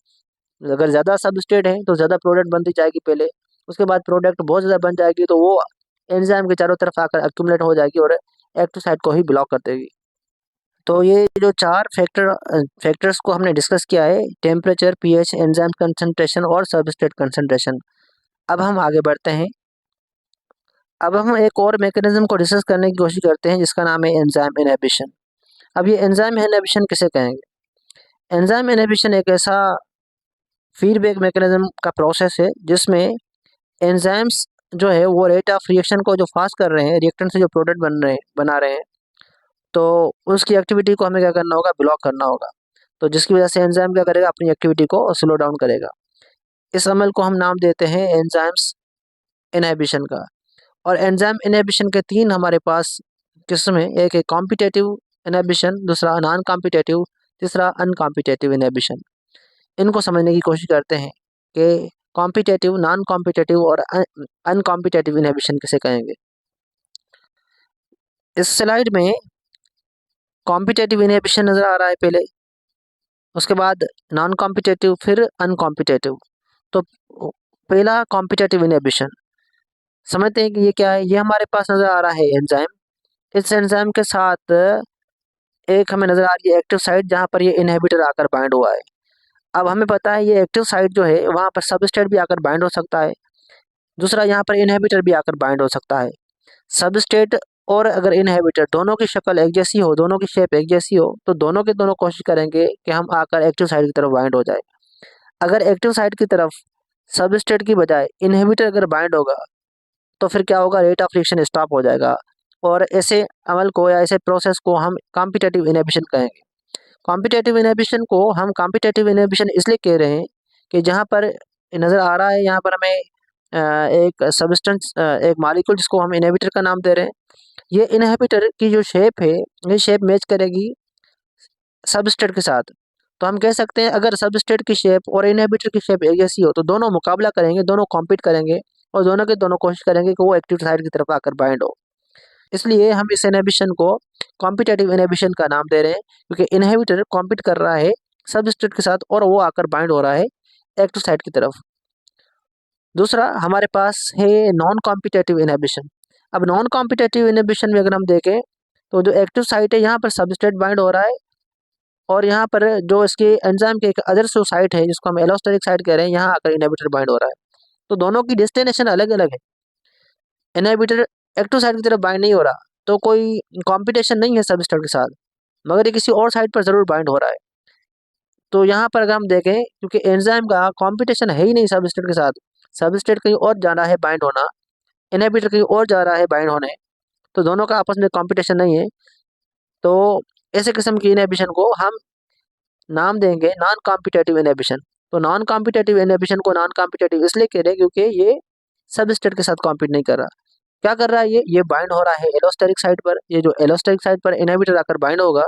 अगर ज़्यादा सबस्ट्रेट है तो ज़्यादा प्रोडक्ट बनती जाएगी पहले, उसके बाद प्रोडक्ट बहुत ज़्यादा बन जाएगी तो वो एंजाइम के चारों तरफ आकर एक्यूमुलेट हो जाएगी और एक्टिव साइट को ही ब्लॉक कर देगी। तो ये जो चार फैक्टर्स को हमने डिस्कस किया है, टेम्परेचर, पीएच, एंजाइम कंसंट्रेशन और सबस्ट्रेट कंसंट्रेशन। अब हम आगे बढ़ते हैं। अब हम एक और मैकेनिज्म को डिस्कस करने की कोशिश करते हैं जिसका नाम है एंजाइम इनहिबिशन। अब ये एंजाइम इनहिबिशन किसे कहेंगे? एंजाइम इनहिबिशन एक ऐसा फीडबैक मैकेनिज्म का प्रोसेस है जिसमें एंजाइम्स जो है वो रेट ऑफ रिएक्शन को जो फास्ट कर रहे हैं, रिएक्टेंट से जो प्रोडक्ट बना रहे हैं, तो उसकी एक्टिविटी को हमें क्या करना होगा, ब्लॉक करना होगा। तो जिसकी वजह से एंजाइम क्या करेगा, अपनी एक्टिविटी को स्लो डाउन करेगा। इस अमल को हम नाम देते हैं एंजाइम्स इनहिबिशन का। और एंजाइम इनहिबिशन के तीन हमारे पास किस्म है, एक है कॉम्पिटेटिव इनहिबिशन, दूसरा नॉन कॉम्पिटेटिव, तीसरा अनकॉम्पिटेटिव इनहिबिशन। इनको समझने की कोशिश करते हैं कि कॉम्पिटेटिव, नॉन कॉम्पिटेटिव और अनकॉम्पिटेटिव इनहिबिशन किसे कहेंगे। इस स्लाइड में कॉम्पिटेटिव इनहिबिशन नज़र आ रहा है पहले, उसके बाद नॉन कॉम्पिटेटिव, फिर अनकॉम्पिटेटिव। तो पहला कॉम्पिटेटिव इनहिबिशन समझते हैं कि ये क्या है। ये हमारे पास नज़र आ रहा है एंजाइम, इस एंजाइम के साथ एक हमें नज़र आ रही है एक्टिव साइट जहाँ पर ये इनहिबिटर आकर बाइंड हुआ है। अब हमें पता है ये एक्टिव साइट जो है वहाँ पर सबस्ट्रेट भी आकर बाइंड हो सकता है, दूसरा यहाँ पर इनहिबिटर भी आकर बाइंड हो सकता है। सबस्ट्रेट और अगर इनहिबिटर दोनों की शक्ल एक जैसी हो, दोनों की शेप एक जैसी हो, तो दोनों के दोनों कोशिश करेंगे कि हम आकर एक्टिव साइट की तरफ बाइंड हो जाए। अगर एक्टिव साइट की तरफ सबस्ट्रेट की बजाय इनहिबिटर अगर बाइंड होगा तो फिर क्या होगा, रेट ऑफ रिएक्शन स्टॉप हो जाएगा। और ऐसे अमल को या ऐसे प्रोसेस को हम कॉम्पिटेटिव इनहिबिशन कहेंगे। कॉम्पिटेटिव इनहिबिशन को हम कॉम्पिटेटिव इनहिबिशन इसलिए कह रहे हैं कि जहाँ पर नज़र आ रहा है, यहाँ पर हमें एक सब्सटेंस, एक मॉलिक्यूल जिसको हम इनहिबिटर का नाम दे रहे हैं, ये इनहिबिटर की जो शेप है ये शेप मैच करेगी सबस्ट्रेट के साथ। तो हम कह सकते हैं अगर सबस्ट्रेट की शेप और इनहिबिटर की शेप एक जैसी हो तो दोनों मुकाबला करेंगे, दोनों कॉम्पीट करेंगे और दोनों के दोनों कोशिश करेंगे कि वो एक्टिव साइड की तरफ आकर बाइंड हो। इसलिए हम इस इनहिबिशन को कॉम्पिटेटिव इनहिबिशन का नाम दे रहे हैं, क्योंकि इनहिबिटर कॉम्पीट कर रहा है सबस्ट्रेट के साथ और वो आकर बाइंड हो रहा है एक्टिव साइड की तरफ। दूसरा हमारे पास है नॉन कॉम्पिटेटिव इनहिबिशन। अब नॉन कॉम्पिटेटिव इनहिबिशन में अगर हम देखें तो जो एक्टिव साइट है यहाँ पर सबस्ट्रेट बाइंड हो रहा है और यहाँ पर जो इसके एंजाइम के एक अदर जो साइट है जिसको हम एलोस्टेरिक साइट कह रहे हैं, यहाँ आकर इनहिबिटर बाइंड हो रहा है। तो दोनों की डेस्टिनेशन अलग अलग है। इनहिबिटर एक्टिव साइट की तरफ बाइंड नहीं हो रहा तो कोई कॉम्पिटिशन नहीं है सबस्ट्रेट के साथ, मगर ये किसी और साइट पर जरूर बाइंड हो रहा है। तो यहाँ पर अगर हम देखें, क्योंकि एंजाइम का कॉम्पिटिशन है ही नहीं सबस्ट्रेट के साथ, सबस्ट्रेट कहीं और जा रहा है बाइंड होना, इनहिबिटर कहीं और जा रहा है बाइंड होने, तो दोनों का आपस में कॉम्पिटिशन नहीं है। तो ऐसे किस्म की इनहिबिशन को हम नाम देंगे नॉन कॉम्पिटेटिव इनहिबिशन। तो नॉन कॉम्पिटेटिव इनहिबिशन को नॉन कॉम्पिटेटिव इसलिए कह रहे हैं क्योंकि ये सबस्ट्रेट के साथ कॉम्पीट नहीं कर रहा। क्या कर रहा है, ये बाइंड हो रहा है एलोस्टेरिक साइट पर। ये जो एलोस्टेरिक साइट पर इनहिबिटर आकर बाइंड होगा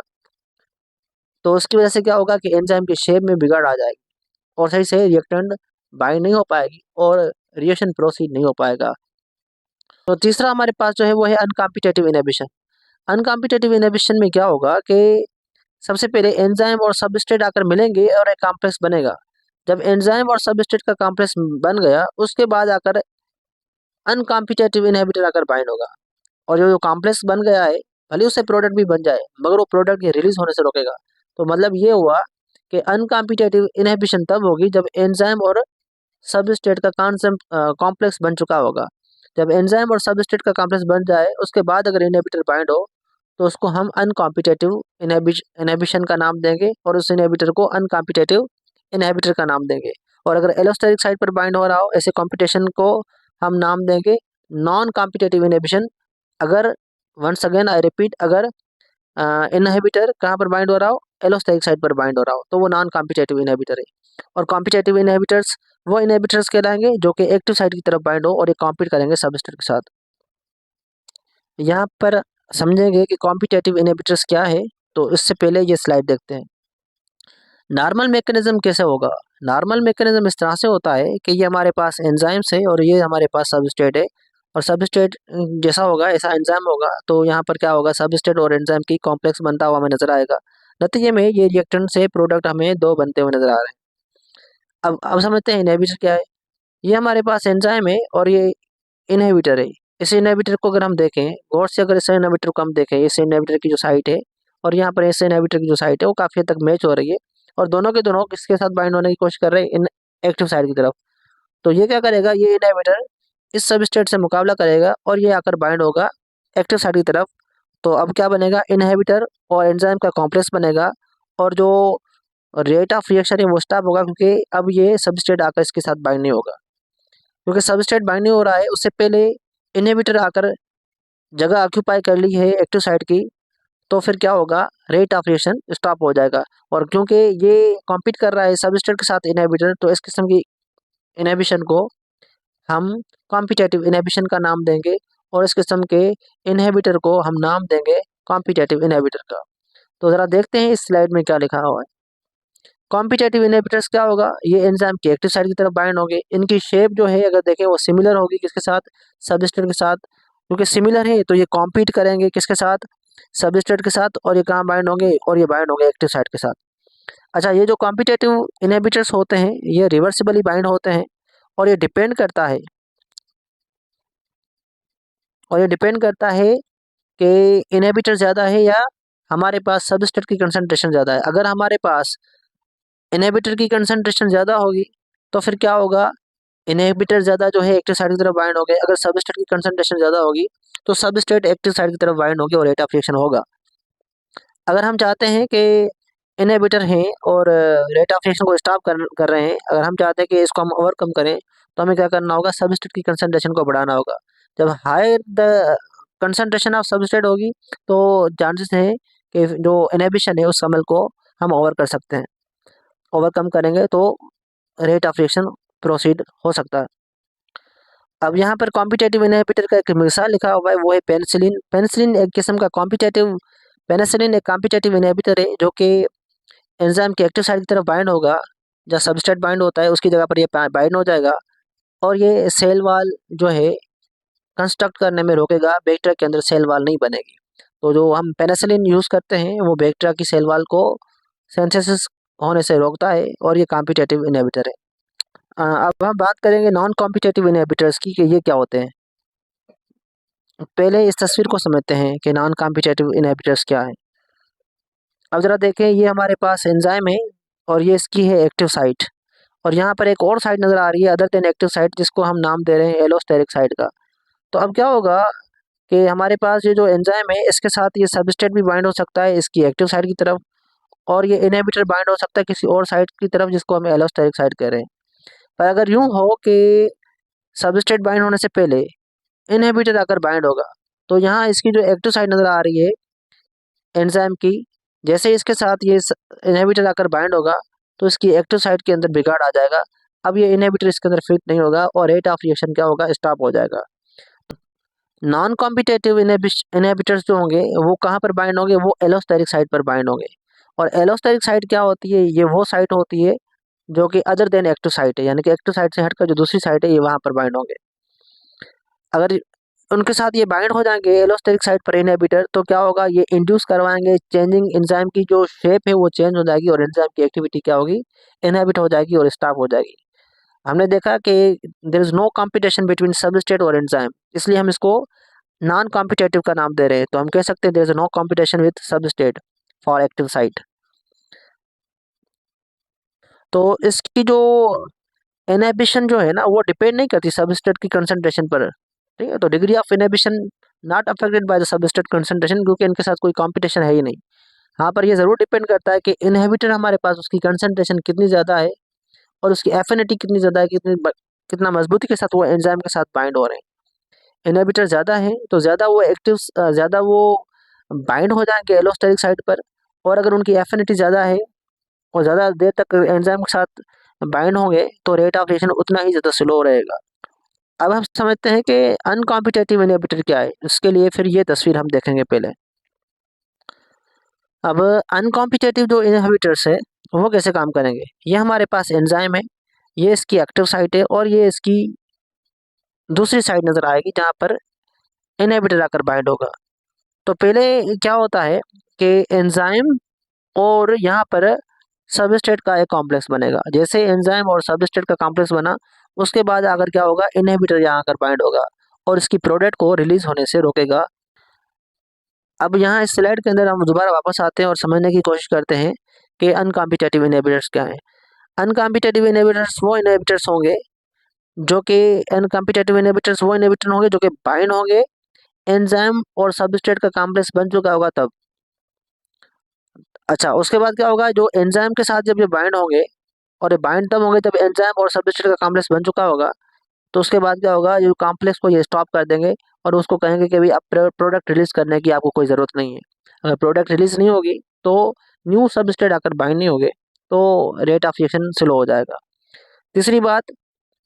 तो उसकी वजह से क्या होगा कि एंजाइम की शेप में बिगाड़ आ जाएगी और सही से रिएक्टेंट बाइंड नहीं हो पाएगी और रिएक्शन प्रोसीड नहीं हो पाएगा। तो तीसरा हमारे पास जो है वो है अनकॉम्पिटेटिव इनहिबिशन। अनकॉम्पिटेटिव इनहिबिशन में क्या होगा कि सबसे पहले एंजाइम और सबस्ट्रेट आकर मिलेंगे और एक कॉम्प्लेक्स बनेगा। जब एंजाइम और सबस्ट्रेट का कॉम्प्लेक्स बन गया उसके बाद आकर अनकॉम्पिटेटिव इनहिबिटर आकर बाइंड होगा और जो कॉम्प्लेक्स बन गया है भले उससे प्रोडक्ट भी बन जाए मगर वो प्रोडक्ट के रिलीज होने से रोकेगा। तो मतलब ये हुआ कि अनकॉम्पिटेटिव इनहिबिशन तब होगी जब एंजाइम और सबस्ट्रेट का कॉम्प्लेक्स बन चुका होगा। जब एंजाइम और सबस्ट्रेट का कॉम्प्लेक्स बन जाए उसके बाद अगर इनहिबिटर बाइंड हो तो उसको हम अनकॉम्पिटेटिव इनहिबिशन का नाम देंगे और उस इनहिबिटर को अनकॉम्पिटेटिव इनहिबिटर का नाम देंगे। और अगर एलोस्टेरिक साइड पर बाइंड हो रहा हो ऐसे कॉम्पिटिशन को हम नाम देंगे नॉन कॉम्पिटेटिव इनहिबिशन अगर वंस अगेन आई रिपीट, अगर इनहिबिटर कहाँ पर बाइंड हो रहा हो, एलोस्टेरिक साइट पर बाइंड हो रहा हो, तो वो नॉन कॉम्पिटेटिव इनहिबिटर है। और कॉम्पिटेटिव इनहिबिटर्स वो इनहिबिटर्स कहलाएंगे जो कि एक्टिव साइट की तरफ बाइंड हो और ये कॉम्पीट करेंगे सबस्ट्रेट के साथ। यहाँ पर समझेंगे कि कॉम्पिटेटिव इनहिबिटर्स क्या है, तो इससे पहले ये स्लाइड देखते हैं। नॉर्मल मैकेनिज्म कैसे होगा? नॉर्मल मैकेनिज्म इस तरह से होता है कि ये हमारे पास एंजाइम्स है और ये हमारे पास सबस्ट्रेट है, और सबस्ट्रेट जैसा होगा ऐसा एंजाइम होगा, तो यहाँ पर क्या होगा, सबस्ट्रेट और एंजाइम की कॉम्प्लेक्स बनता हुआ हमें नजर आएगा। नतीजे में ये रिएक्टेंट से प्रोडक्ट हमें दो बनते हुए नजर आ रहे हैं। अब समझते हैं इनहिबिटर क्या है। ये हमारे पास एंजाइम है और ये इनहिबिटर है। इस इनहिबिटर को अगर हम देखें गौर से, अगर इस इनहिबिटर को हम देखें, इस इनहिबिटर की जो साइट है और यहाँ पर इस इनहिबिटर की जो साइट है वो काफी हद तक मैच हो रही है, और दोनों के दोनों किसके साथ बाइंड होने की कोशिश कर रहे हैं, इन एक्टिव साइड की तरफ। तो ये क्या करेगा, ये इनहिबिटर इस सबस्ट्रेट से मुकाबला करेगा और ये आकर बाइंड होगा एक्टिव साइड की तरफ। तो अब क्या बनेगा, इनहिबिटर और एंजाइम का कॉम्प्लेक्स बनेगा, और जो रेट ऑफ रिएक्शन है वो स्टॉप होगा, क्योंकि अब ये सबस्ट्रेट आकर इसके साथ बाइंड नहीं होगा। क्योंकि सबस्ट्रेट बाइंड नहीं हो रहा है, उससे पहले इनहिबिटर आकर जगह ऑक्यूपाई कर ली है एक्टिव साइट की, तो फिर क्या होगा, रेट ऑफ रिएक्शन स्टॉप हो जाएगा। और क्योंकि ये कॉम्पीट कर रहा है सबस्ट्रेट के साथ इनहिबिटर, तो इस किस्म की इनहिबिशन को हम कॉम्पिटेटिव इनहिबिशन का नाम देंगे, और इस किस्म के इनहिबिटर को हम नाम देंगे कॉम्पिटेटिव इनहिबिटर का। तो जरा देखते हैं इस स्लाइड में क्या लिखा हुआ है। कॉम्पिटेटिव इनहिबिटर्स क्या होगा, ये एंजाइम की एक्टिव साइड की तरफ बाइंड होंगे। इनकी शेप जो है अगर देखें वो सिमिलर होगी किसके साथ, सबस्ट्रेट के साथ। क्योंकि सिमिलर है तो ये कॉम्पीट करेंगे किसके साथ, सबस्ट्रेट के साथ, और ये कहाँ बाइंड होंगे, और ये बाइंड होंगे एक्टिव साइट के साथ। अच्छा, ये जो कॉम्पिटेटिव इनहिबिटर्स होते हैं ये रिवर्सिबली बाइंड होते हैं, और ये डिपेंड करता है, कि इनहिबिटर ज़्यादा है या हमारे पास सबस्ट्रेट की कंसंट्रेशन ज़्यादा है। अगर हमारे पास इनहिबिटर की कंसंट्रेशन ज़्यादा होगी तो फिर क्या होगा, इनहिबिटर ज़्यादा जो है एक्टिव साइड की तरफ बाइंड हो गए। अगर सबस्ट्रेट की कंसंट्रेशन ज़्यादा होगी तो सबस्ट्रेट एक्टिव साइड की तरफ बाइंड होगी और रेट ऑफ रिएक्शन होगा। अगर हम चाहते हैं कि इनहिबिटर हैं और रेट ऑफ रिएक्शन को स्टॉप कर रहे हैं, अगर हम चाहते हैं कि इसको हम ओवरकम करें, तो हमें क्या करना होगा, सबस्ट्रेट की कंसंट्रेशन को बढ़ाना होगा। जब higher the concentration of substrate होगी तो चांसेस हैं कि जो इनहिबिशन है उस अमल को हम ओवर कर सकते हैं, ओवरकम करेंगे तो रेट ऑफ रिएक्शन प्रोसीड हो सकता है। अब यहाँ पर कॉम्पिटेटिव इनहिबिटर का एक मिसाल लिखा हुआ है, वो है पेनिसिलिन। पेनिसिलिन एक किस्म का पेनिसिलिन एक कॉम्पिटेटिव इनहिबिटर है जो कि एंजाइम के एक्टिव साइड की तरफ बाइंड होगा। जहाँ सबस्ट्रेट बाइंड होता है उसकी जगह पर ये बाइंड हो जाएगा, और ये सेल वॉल जो है कंस्ट्रक्ट करने में रोकेगा, बैक्टीरिया के अंदर सेल वॉल नहीं बनेगी। तो जो हम पेनिसिलिन यूज़ करते हैं वो बैक्टीरिया की सेल वॉल को सिंथेसिस होने से रोकता है, और ये कॉम्पिटेटिव इनहिबिटर है। अब हम बात करेंगे नॉन कॉम्पिटेटिव इनहिबिटर्स की कि ये क्या होते हैं। पहले इस तस्वीर को समझते हैं कि नॉन कॉम्पिटेटिव इनहिबिटर्स क्या है। अब जरा देखें, ये हमारे पास एंजाइम है और ये इसकी है एक्टिव साइट, और यहाँ पर एक और साइट नज़र आ रही है अदर देन एक्टिव साइट, जिसको हम नाम दे रहे हैं एलोस्टेरिक साइट का। तो अब क्या होगा कि हमारे पास ये जो एंजाइम है इसके साथ ये सबस्ट्रेट भी बाइंड हो सकता है इसकी एक्टिव साइट की तरफ, और ये इनहिबिटर बाइंड हो सकता है किसी और साइट की तरफ जिसको हम एलोस्टेरिक साइट कह रहे हैं। पर अगर यूं हो कि सबस्ट्रेट बाइंड होने से पहले इनहिबिटर आकर बाइंड होगा, तो यहाँ इसकी जो एक्टिव साइट नज़र आ रही है एंजाइम की, जैसे इसके साथ ये इनहिबिटर आकर बाइंड होगा तो इसकी एक्टिव साइट के अंदर बिगाड़ आ जाएगा। अब ये इनहिबिटर इसके अंदर फिट नहीं होगा और रेट ऑफ रिएक्शन क्या होगा, स्टॉप हो जाएगा। नॉन कॉम्पिटेटिव इनहिबिटर्स जो होंगे वो कहाँ पर बाइंड होंगे, वो एलोस्टेरिक साइट पर बाइंड होंगे। और एलोस्टेरिक साइट क्या होती है, ये वो साइट होती है जो कि अदर देन एक्टिव साइट है, यानी कि एक्टिव साइट से हटकर जो दूसरी साइट है ये वहाँ पर बाइंड होंगे। अगर उनके साथ ये बाइंड हो जाएंगे एलोस्टेरिक साइट पर इनहिबिटर, तो क्या होगा, ये इंड्यूस करवाएंगे चेंजिंग, एंजाइम की जो शेप है वो चेंज हो जाएगी और एंजाइम की एक्टिविटी क्या होगी, इनहिबिट हो जाएगी और स्टॉप हो जाएगी। हमने देखा कि there is no competition between substrate और एंजाइम, इसलिए हम इसको नॉन कॉम्पिटेटिव का नाम दे रहे हैं। तो हम कह सकते हैं there is no competition with substrate for active site. तो इसकी जो इनहिबिशन जो है ना वो डिपेंड नहीं करती सबस्ट्रेट की कंसंट्रेशन पर, ठीक है। तो degree of inhibition not affected by the substrate concentration, क्योंकि इनके साथ कोई कंपटीशन है ही नहीं। हाँ, पर ये जरूर डिपेंड करता है कि इनहिबिटर हमारे पास उसकी कंसंट्रेशन कितनी ज़्यादा है और उसकी एफिनिटी कितनी ज़्यादा है, कितना मजबूती के साथ वो एंजाइम के साथ बाइंड हो रहे हैं। इनहिबिटर ज़्यादा है तो ज़्यादा वो बाइंड हो जाएंगे एलोस्टेरिक साइट पर, और अगर उनकी एफिनिटी ज़्यादा है और ज़्यादा देर तक एंजाइम के साथ बाइंड होंगे तो रेट ऑफ रिएक्शन उतना ही ज़्यादा स्लो रहेगा। अब हम समझते हैं कि अनकॉम्पिटेटिव इनहिबिटर क्या है। इसके लिए फिर ये तस्वीर हम देखेंगे पहले। अब अनकॉम्पिटेटिव जो इनहिबिटर्स है वो कैसे काम करेंगे। ये हमारे पास एंजाइम है, ये इसकी एक्टिव साइट है और ये इसकी दूसरी साइड नज़र आएगी जहाँ पर इनहिबिटर आकर बाइंड होगा। तो पहले क्या होता है कि एंजाइम और यहाँ पर सबस्ट्रेट का एक कॉम्प्लेक्स बनेगा। जैसे एंजाइम और सबस्ट्रेट का कॉम्प्लेक्स बना, उसके बाद आकर क्या होगा, इनहिबिटर यहाँ आकर बाइंड होगा और इसकी प्रोडक्ट को रिलीज होने से रोकेगा। अब यहाँ इस स्लाइड के अंदर हम दोबारा वापस आते हैं और समझने की कोशिश करते हैं कि अनकॉम्पिटेटिव इनहिबिटर्स क्या हैं। अनकॉम्पिटेटिव इनहिबिटर्स वो इनहिबिटर्स होंगे जो कि अनकॉम्पिटेटिव इनहिबिटर्स वो इनहिबिटर होंगे जो कि बाइंड होंगे एंजाइम और सबस्ट्रेट का कॉम्प्लेक्स बन चुका होगा तब। अच्छा, उसके बाद क्या होगा, जो एंजाइम के साथ जब ये बाइंड होंगे, और ये बाइंड तब होंगे जब एंजाइम और सबस्ट्रेट का कॉम्प्लेक्स बन चुका होगा, तो उसके बाद क्या होगा, ये कॉम्प्लेक्स को ये स्टॉप कर देंगे और उसको कहेंगे कि भाई अब प्रोडक्ट रिलीज करने की आपको कोई ज़रूरत नहीं है। अगर प्रोडक्ट रिलीज नहीं होगी तो न्यू सबस्ट्रेट आकर बाइंड नहीं होंगे तो रेट ऑफ रिएक्शन स्लो हो जाएगा। तीसरी बात,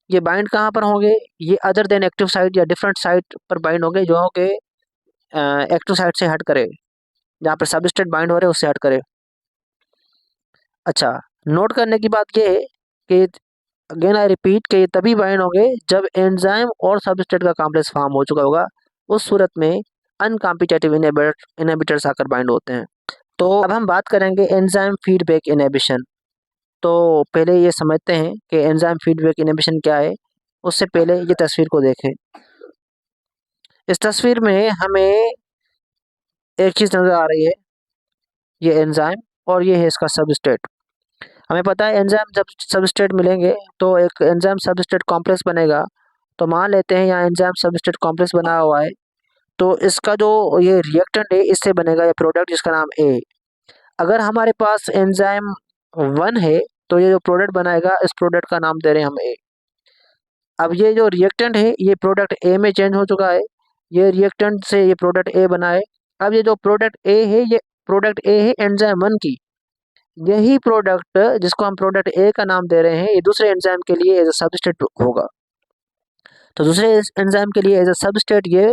ये बाइंड कहाँ पर होंगे, ये अदर देन एक्टिव साइट या डिफरेंट साइट पर बाइंड होंगे जो कि एक्टिव साइट से हट करे, जहाँ पर सबस्ट्रेट बाइंड हो रहे हैं उससे हट करे। अच्छा, नोट करने की बात ये है कि अगेन आई रिपीट कि ये तभी बाइंड होंगे जब एंजाइम और सबस्ट्रेट का कॉम्प्लेक्स फॉर्म हो चुका होगा। उस सूरत में अनकॉम्पिटेटिव इनहिबिटर्स आकर बाइंड होते हैं। तो अब हम बात करेंगे एंजाइम फीडबैक इनहिबिशन। तो पहले ये समझते हैं कि एंजाइम फीडबैक इनहिबिशन क्या है। उससे पहले ये तस्वीर को देखें। इस तस्वीर में हमें एक चीज़ नज़र आ रही है, ये एंजाइम और ये है इसका सबस्ट्रेट। हमें पता है एंजाइम जब सबस्ट्रेट मिलेंगे तो एक एंजाइम सबस्ट्रेट कॉम्प्लेक्स बनेगा। तो मान लेते हैं यहाँ एंजाइम सबस्ट्रेट कॉम्प्लेक्स बना हुआ है, तो इसका जो ये रिएक्टेंट है इससे बनेगा ये प्रोडक्ट जिसका नाम ए। अगर हमारे पास एंजाइम 1 है तो ये जो प्रोडक्ट बनाएगा इस प्रोडक्ट का नाम दे रहे हैं हम ए। अब ये जो रिएक्टेंट है ये प्रोडक्ट ए में चेंज हो चुका है, ये रिएक्टेंट से ये प्रोडक्ट ए बना है। अब ये जो प्रोडक्ट ए है ये प्रोडक्ट ए है एंजाइम 1 की। यही प्रोडक्ट जिसको हम प्रोडक्ट ए का नाम दे रहे हैं ये दूसरे एंजाइम के लिए एज अ सबस्ट्रेट होगा। तो दूसरे एंजाइम के लिए एज अ सबस्ट्रेट ये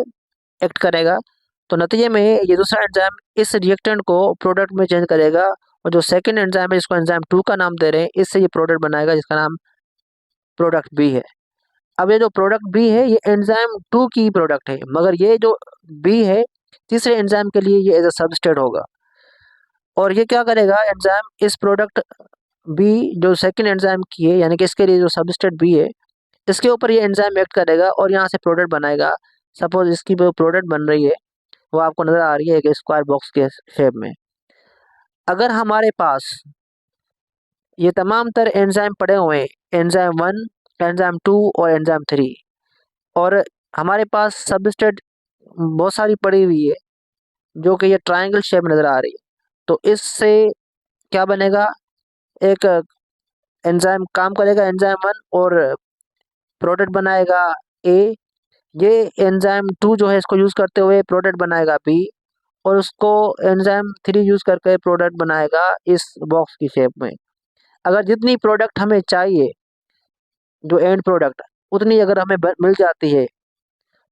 एक्ट करेगा। तो नतीजे में ये दूसरा एंजाइम इस रिएक्टेंट को प्रोडक्ट में चेंज करेगा और जो सेकंड एंजाइम है जिसको एंजाइम 2 का नाम दे रहे हैं इससे ये प्रोडक्ट बनाएगा जिसका नाम प्रोडक्ट बी है। अब ये जो प्रोडक्ट बी है ये एंजाइम 2 की प्रोडक्ट है, मगर ये जो बी है तीसरे एंजाइम के लिए ये एज अ सबस्ट्रेट होगा। और ये क्या करेगा, एंजाइम इस प्रोडक्ट बी जो सेकंड एंजाइम की है यानी कि इसके लिए जो सबस्ट्रेट बी है इसके ऊपर ये एंजाइम एक्ट करेगा और यहाँ से प्रोडक्ट बनाएगा। सपोज इसकी जो प्रोडक्ट बन रही है वो आपको नजर आ रही है एक स्क्वायर बॉक्स के शेप में। अगर हमारे पास ये तमाम तर एंजाइम पड़े हुए हैं, एंजाइम 1, एंजाइम 2 और एंजाइम 3, और हमारे पास सबस्ट्रेट बहुत सारी पड़ी हुई है जो कि ये ट्रायंगल शेप में नजर आ रही है, तो इससे क्या बनेगा, एक एंजाइम काम करेगा एंजाइम 1 और प्रोडक्ट बनाएगा ए। ये एंजाइम 2 जो है इसको यूज करते हुए प्रोडक्ट बनाएगा बी, और उसको एंजाइम 3 यूज करके प्रोडक्ट बनाएगा इस बॉक्स की शेप में। अगर जितनी प्रोडक्ट हमें चाहिए जो एंड प्रोडक्ट उतनी अगर हमें मिल जाती है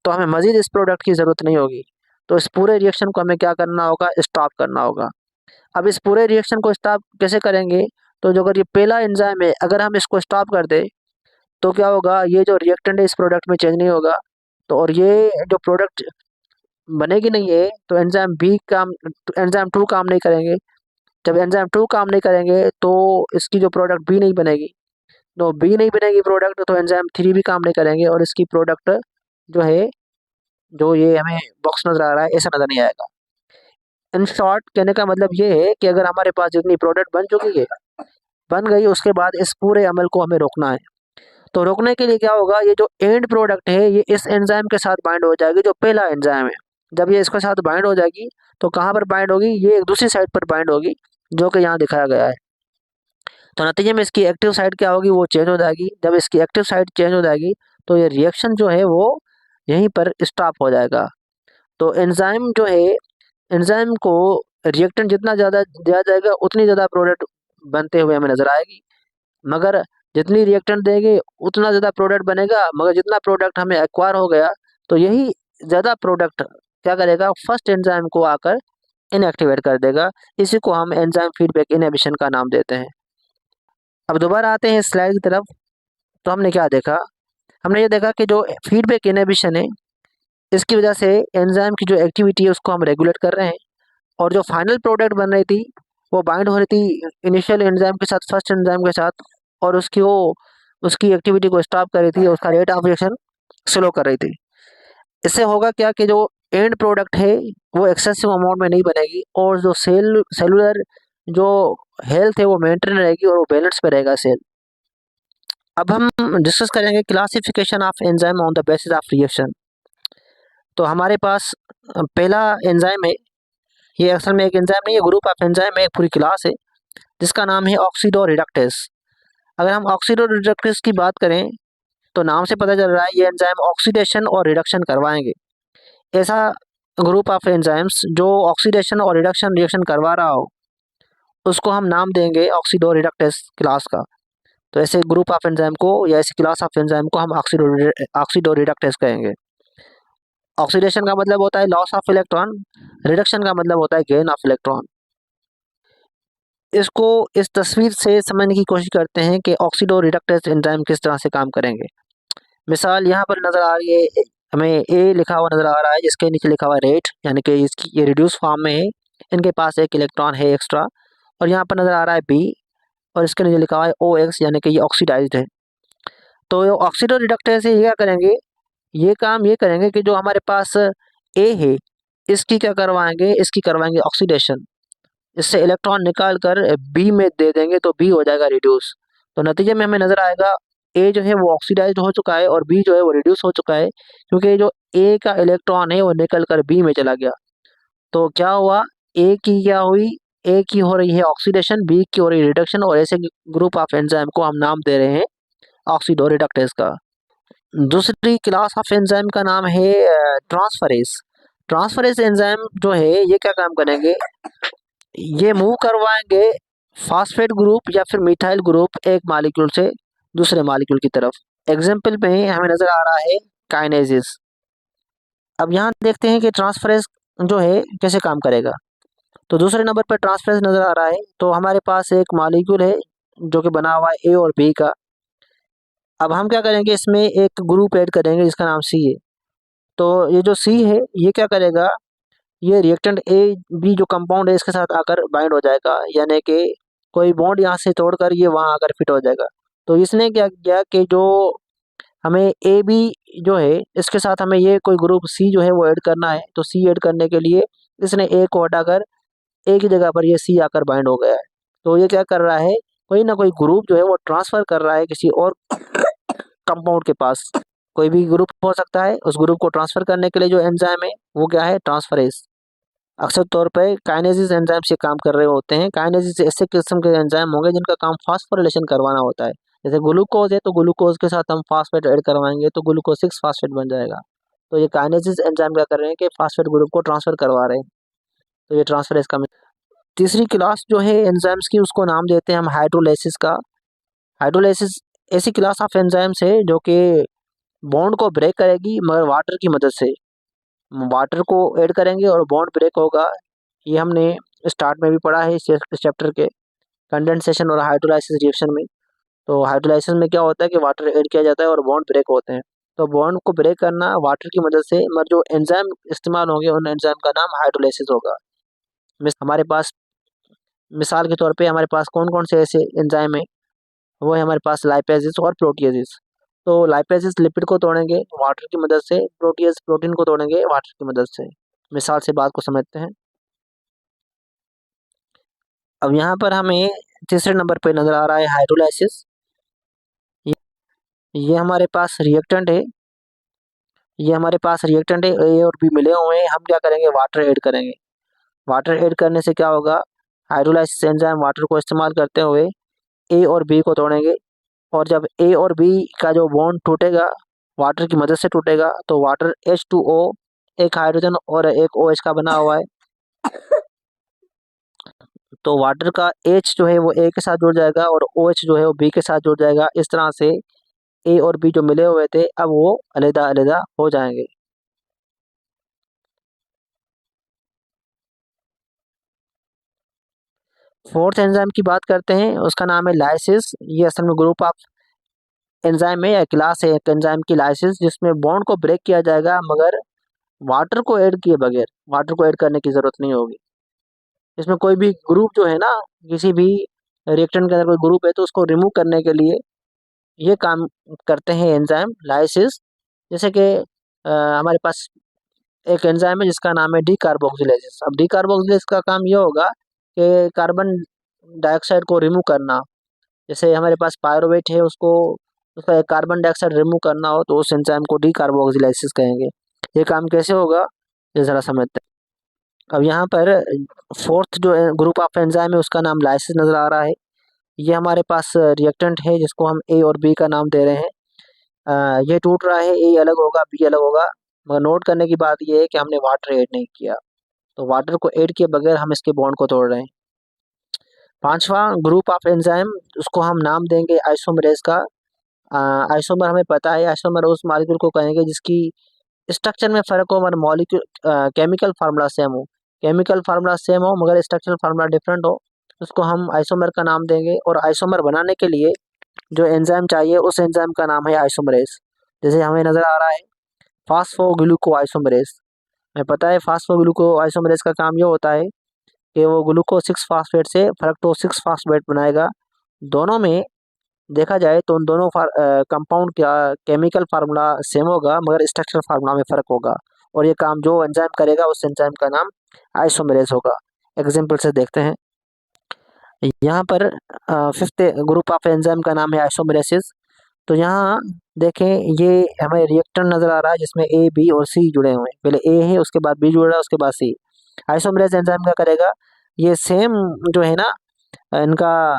तो हमें मजीद इस प्रोडक्ट की ज़रूरत नहीं होगी। तो इस पूरे रिएक्शन को हमें क्या करना होगा, स्टॉप करना होगा। अब इस पूरे रिएक्शन को स्टॉप कैसे करेंगे, तो जो अगर ये पहला एंजाइम है अगर हम इसको स्टॉप कर दें तो क्या होगा, ये जो रिएक्टेंट है इस प्रोडक्ट में चेंज नहीं होगा। तो और ये जो प्रोडक्ट बनेगी नहीं है तो एंजाइम 2 काम नहीं करेंगे। जब एंजाइम 2 काम नहीं करेंगे तो इसकी जो प्रोडक्ट बी नहीं बनेगी, तो बी नहीं बनेगी प्रोडक्ट तो एंजाइम 3 भी काम नहीं करेंगे और इसकी प्रोडक्ट जो है, जो ये हमें बॉक्स नजर आ रहा है ऐसा नजर नहीं आएगा। इन शॉर्ट कहने का मतलब ये है कि अगर हमारे पास जितनी प्रोडक्ट बन चुकी है, बन गई, उसके बाद इस पूरे अमल को हमें रोकना है। तो रोकने के लिए क्या होगा, ये जो एंड प्रोडक्ट है ये इस एंजाइम के साथ बाइंड हो जाएगी जो पहला एंजाइम है। जब ये इसके साथ बाइंड हो जाएगी तो कहाँ पर बाइंड होगी, ये एक दूसरी साइड पर बाइंड होगी जो कि यहाँ दिखाया गया है। तो नतीजे में इसकी एक्टिव साइड क्या होगी, वो चेंज हो जाएगी। जब इसकी एक्टिव साइड चेंज हो जाएगी तो ये रिएक्शन जो है वो यहीं पर स्टॉप हो जाएगा। तो एंजाइम जो है, एंजाइम को रिएक्टेंट जितना ज़्यादा दिया जाएगा उतनी ज़्यादा प्रोडक्ट बनते हुए हमें नज़र आएगी। मगर जितनी रिएक्टेंट देंगे उतना ज़्यादा प्रोडक्ट बनेगा, मगर जितना प्रोडक्ट हमें एक्वायर हो गया तो यही ज़्यादा प्रोडक्ट क्या करेगा, फर्स्ट एंजाइम को आकर इनएक्टिवेट कर देगा। इसी को हम एंजाइम फीडबैक इनहिबिशन का नाम देते हैं। अब दोबारा आते हैं स्लाइड की तरफ। तो हमने क्या देखा, हमने ये देखा कि जो फीडबैक इनहिबिशन है इसकी वजह से एंजाइम की जो एक्टिविटी है उसको हम रेगुलेट कर रहे हैं, और जो फाइनल प्रोडक्ट बन रही थी वो बाइंड हो रही थी इनिशियल एंजाइम के साथ, फर्स्ट एंजाइम के साथ, और उसकी एक्टिविटी को स्टॉप कर रही थी, उसका रेट ऑफ रिएक्शन स्लो कर रही थी। इससे होगा क्या कि जो एंड प्रोडक्ट है वो एक्सेसिव अमाउंट में नहीं बनेगी, और जो सेलुलर जो हेल्थ है वो मेंटेन रहेगी और वो बैलेंस पे रहेगा सेल। अब हम डिस्कस करेंगे classification of enzyme on the basis of reaction. तो हमारे पास पहला एंजाइम है, ये असल में एक एंजाइम नहीं है, ग्रुप ऑफ एंजाइम है, एक पूरी क्लास है जिसका नाम है ऑक्सीडो रिडक्टेस। अगर हम ऑक्सीडो रिडक्टेस की बात करें तो नाम से पता चल रहा है ये एंजाइम ऑक्सीडेशन और रिडक्शन करवाएंगे। ऐसा ग्रुप ऑफ एंजाइम्स जो ऑक्सीडेशन और रिडक्शन करवा रहा हो उसको हम नाम देंगे ऑक्सीडो रिडक्टेस क्लास का। तो ऐसे ग्रुप ऑफ एंजाइम को या ऐसी क्लास ऑफ एंजाइम को हम ऑक्सीडो रिडक्टेस कहेंगे। ऑक्सीडेशन का मतलब होता है लॉस ऑफ इलेक्ट्रॉन, रिडक्शन का मतलब होता है गेन ऑफ इलेक्ट्रॉन। इसको इस तस्वीर से समझने की कोशिश करते हैं कि ऑक्सीडो रिडक्टेस एंजाइम किस तरह से काम करेंगे। मिसाल यहाँ पर नज़र आ रही है, हमें ए लिखा हुआ नज़र आ रहा है जिसके नीचे लिखा हुआ है रेट, यानी कि इसकी ये रिड्यूस फॉर्म में है, इनके पास एक इलेक्ट्रॉन है एक्स्ट्रा। और यहाँ पर नज़र आ रहा है बी, और इसके नीचे लिखा हुआ है ओ एक्स, यानी कि ये ऑक्सीडाइज्ड है। तो ऑक्सीडो रिडक्टेस से ये क्या करेंगे, ये काम ये करेंगे कि जो हमारे पास ए है इसकी क्या करवाएंगे, इसकी करवाएंगे ऑक्सीडेशन। इससे इलेक्ट्रॉन निकाल कर बी में दे देंगे तो बी हो जाएगा रिड्यूस। तो नतीजे में हमें नजर आएगा ए जो है वो ऑक्सीडाइज्ड हो चुका है और बी जो है वो रिड्यूस हो चुका है, क्योंकि जो ए का इलेक्ट्रॉन है वो निकल कर बी में चला गया। तो क्या हुआ, ए की क्या हुई, ए की हो रही है ऑक्सीडेशन, बी की हो रही है रिडक्शन, और ऐसे ग्रुप ऑफ एंजाइम को हम नाम दे रहे हैं ऑक्सीडो रिडक्टेस का। दूसरी क्लास ऑफ एंजाइम का नाम है ट्रांसफरेज। ट्रांसफरेज एंजाइम जो है ये क्या काम करेंगे, ये मूव करवाएंगे फास्फेट ग्रुप या फिर मिथाइल ग्रुप एक मॉलिक्यूल से दूसरे मॉलिक्यूल की तरफ। एग्जाम्पल में हमें नजर आ रहा है काइनेसिस। अब यहाँ देखते हैं कि ट्रांसफरेज जो है कैसे काम करेगा। तो दूसरे नंबर पर ट्रांसफरेज नजर आ रहा है, तो हमारे पास एक मॉलिक्यूल है जो कि बना हुआ है ए और बी का। अब हम क्या करेंगे, इसमें एक ग्रुप ऐड करेंगे जिसका नाम सी है। तो ये जो सी है ये क्या करेगा, ये रिएक्टेंट ए बी जो कंपाउंड है इसके साथ आकर बाइंड हो जाएगा, यानी कि कोई बॉन्ड यहाँ से तोड़कर ये वहाँ आकर फिट हो जाएगा। तो इसने क्या किया कि जो हमें ए बी जो है इसके साथ हमें ये कोई ग्रुप सी जो है वो ऐड करना है, तो सी ऐड करने के लिए इसने ए को हटाकर ए की जगह पर ये सी आकर बाइंड हो गया है। तो ये क्या कर रहा है, कोई ना कोई ग्रुप जो है वो ट्रांसफर कर रहा है किसी और कंपाउंड के पास। कोई भी ग्रुप हो सकता है, उस ग्रुप को ट्रांसफर करने के लिए जो एंजाइम है वो क्या है, ट्रांसफरेज। अक्सर तौर पे काइनेसिस एंजाइम से काम कर रहे होते हैं। काइनेसिस ऐसे किस्म के एंजाइम होंगे जिनका काम फास्फोरिलेशन करवाना होता है। जैसे ग्लूकोज है तो ग्लूकोज के साथ हम फास्फेट ऐड करवाएंगे तो ग्लूकोज 6 फास्फेट बन जाएगा। तो ये काइनेसिस एंजाइम क्या कर रहे हैं कि फास्फेट ग्रुप को ट्रांसफर करवा रहे हैं। तो ये ट्रांसफरेज का। तीसरी क्लास जो है एंजाइम्स की उसको नाम देते हैं हम हाइड्रोलाइसिस का। हाइड्रोलाइसिस ऐसी क्लास ऑफ एंजाइम्स है जो कि बॉन्ड को ब्रेक करेगी मगर वाटर की मदद से। वाटर को ऐड करेंगे और बॉन्ड ब्रेक होगा। ये हमने स्टार्ट में भी पढ़ा है इस चैप्टर के कंडेंसेशन और हाइड्रोलाइसिस रिएक्शन में। तो हाइड्रोलाइसिस में क्या होता है कि वाटर ऐड किया जाता है और बॉन्ड ब्रेक होते हैं। तो बॉन्ड को ब्रेक करना वाटर की मदद से, मगर जो एंजाइम इस्तेमाल होंगे उन एंजाइम का नाम हाइड्रोलाइसिस होगा। हमारे पास मिसाल के तौर पे हमारे पास कौन कौन से ऐसे एंजाइम है, वो है हमारे पास लाइपेजिस और प्रोटिएजिस। तो लाइपेजिस लिपिड को तोड़ेंगे वाटर की मदद से, प्रोटिएज प्रोटीन को तोड़ेंगे वाटर की मदद से। मिसाल से बात को समझते हैं। अब यहाँ पर हमें तीसरे नंबर पे नजर आ रहा है हाइड्रोलाइसिस। ये हमारे पास रिएक्टेंट है, ये हमारे पास रिएक्टेंट है, ए और बी मिले हुए हैं। हम क्या करेंगे, वाटर ऐड करेंगे। वाटर ऐड करने से क्या होगा, हाइड्रोलाइसिस एंजाइम वाटर को इस्तेमाल करते हुए ए और बी को तोड़ेंगे, और जब ए और बी का जो बॉन्ड टूटेगा वाटर की मदद से टूटेगा। तो वाटर H2O एक हाइड्रोजन और एक OH का बना हुआ है। तो वाटर का H जो है वो A के साथ जुड़ जाएगा और OH जो है वो B के साथ जुड़ जाएगा। इस तरह से A और B जो मिले हुए थे अब वो अलग अलग हो जाएंगे। फोर्थ एंजाइम की बात करते हैं, उसका नाम है लाइसिस। ये असल में ग्रुप ऑफ एंजाइम है या क्लास है एक एंजाइम की, लाइसिस, जिसमें बॉन्ड को ब्रेक किया जाएगा मगर वाटर को ऐड किए बगैर। वाटर को ऐड करने की जरूरत नहीं होगी। इसमें कोई भी ग्रुप जो है ना, किसी भी रिएक्टेंट के अंदर कोई ग्रुप है तो उसको रिमूव करने के लिए ये काम करते हैं एंजाइम लाइसिस। जैसे कि हमारे पास एक एंजाइम है जिसका नाम है डी कार्बोक्सिलेसिस। अब डी कार्बोक्सिलेसिस का काम ये होगा कि कार्बन डाइऑक्साइड को रिमूव करना। जैसे हमारे पास पायरुवेट है, उसको उसका एक कार्बन डाइऑक्साइड रिमूव करना हो तो उस एंजाइम को डी कार्बोक्सिलेसिस कहेंगे। ये काम कैसे होगा ये जरा समझते हैं। अब यहाँ पर फोर्थ जो ग्रुप ऑफ एंजाइम है उसका नाम लाइसिस नजर आ रहा है। ये हमारे पास रिएक्टेंट है जिसको हम ए और बी का नाम दे रहे हैं। ये टूट रहा है, ए अलग होगा बी अलग होगा, मगर नोट करने की बात ये है कि हमने वाटर ऐड नहीं किया। तो वाटर को ऐड किए बगैर हम इसके बॉन्ड को तोड़ रहे हैं। पांचवा ग्रुप ऑफ एंजाइम, उसको हम नाम देंगे आइसोमरेज का। आइसोमर हमें पता है, आइसोमर उस मॉलिक्यूल को कहेंगे जिसकी स्ट्रक्चर में फर्क हो मगर मॉलिक्यूल केमिकल फार्मूला सेम हो। केमिकल फार्मूला सेम हो मगर स्ट्रक्चरल फार्मूला डिफरेंट हो, उसको हम आइसोमर का नाम देंगे। और आइसोमर बनाने के लिए जो एंजाइम चाहिए उस एंजाइम का नाम है आइसोमरेज। जैसे हमें नजर आ रहा है फास्फोग्लूको आइसोमरेज। हमें पता है फास्फोग्लूको आइसोमरेज का काम ये होता है कि वो ग्लूकोज 6 फास्फेट से फ्रक्टोज 6 फास्फेट बनाएगा। दोनों में देखा जाए तो उन दोनों कंपाउंड का केमिकल फार्मूला सेम होगा मगर स्ट्रक्चरल फार्मूला में फर्क होगा। और ये काम जो एंजाइम करेगा उस एंजाइम का नाम आइसोमेरेज होगा। एग्जाम्पल से देखते हैं। यहाँ पर फिफ्थ ग्रुप ऑफ एंजाइम का नाम है आइसोमेरेसिस। तो यहाँ देखें, ये हमें रिएक्टर नजर आ रहा है जिसमें ए बी और सी जुड़े हुए हैं। पहले ए है, उसके बाद बी जुड़ रहा है, उसके बाद सी। आइसोमेरेज एंजाइम क्या करेगा, ये सेम जो है ना इनका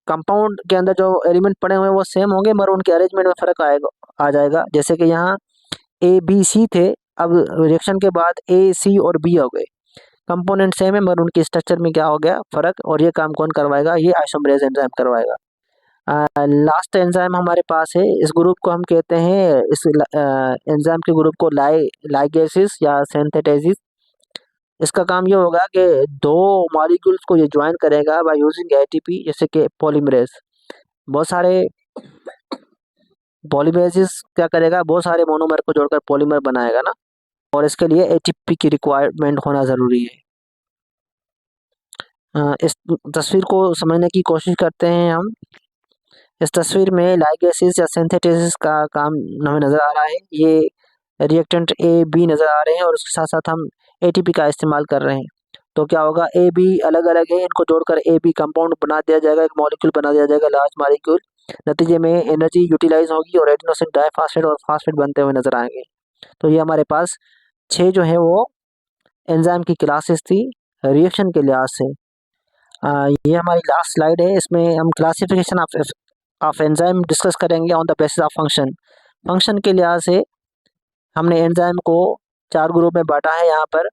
कंपाउंड के अंदर जो एलिमेंट पड़े हुए हैं वो सेम होंगे मगर उनके अरेंजमेंट में फर्क आएगा आ जाएगा। जैसे कि यहाँ ए बी सी थे, अब रिएक्शन के बाद ए सी और बी हो गए। कंपोनेंट सेम है मगर उनकी स्ट्रक्चर में क्या हो गया फर्क, और ये काम कौन करवाएगा, ये आइसोमेरेज एंजाइम करवाएगा। लास्ट एंजाइम हमारे पास है, इस ग्रुप को हम कहते हैं, इस एंजाइम के ग्रुप को लाइगेसिस या सिंथेटेसिस। इसका काम ये होगा कि दो मॉलिक्यूल्स को ये ज्वाइन करेगा बाय यूजिंग एटीपी, जैसे कि पॉलीमरेज। बहुत सारे पॉलीमरेजिस क्या करेगा, बहुत सारे मोनोमर को जोड़कर पॉलीमर बनाएगा ना, और इसके लिए एटीपी की रिक्वायरमेंट होना जरूरी है। इस तस्वीर को समझने की कोशिश करते हैं हम। इस तस्वीर में लाइगेसिस या सिंथेसिस का काम हमें नजर आ रहा है। ये रिएक्टेंट ए बी नजर आ रहे हैं और उसके साथ साथ हम एटीपी का इस्तेमाल कर रहे हैं। तो क्या होगा, ए बी अलग अलग है, इनको जोड़कर ए बी कंपाउंड बना दिया जाएगा, एक मॉलिक्यूल बना दिया जाएगा, लार्ज मॉलिक्यूल। नतीजे में एनर्जी यूटिलाइज होगी और एडिनोसिन डाइफॉस्फेट और फास्फेट बनते हुए नजर आएंगे। तो ये हमारे पास 6 जो है वो एंजाइम की क्लासेस थी रिएक्शन के लिहाज से। ये हमारी लास्ट स्लाइड है, इसमें हम क्लासिफिकेशन ऑफ एंजाइम डिस्कस करेंगे on the basis of function. Function के लिहाज से हमने एंजाइम को 4 ग्रुप में बांटा है यहाँ पर,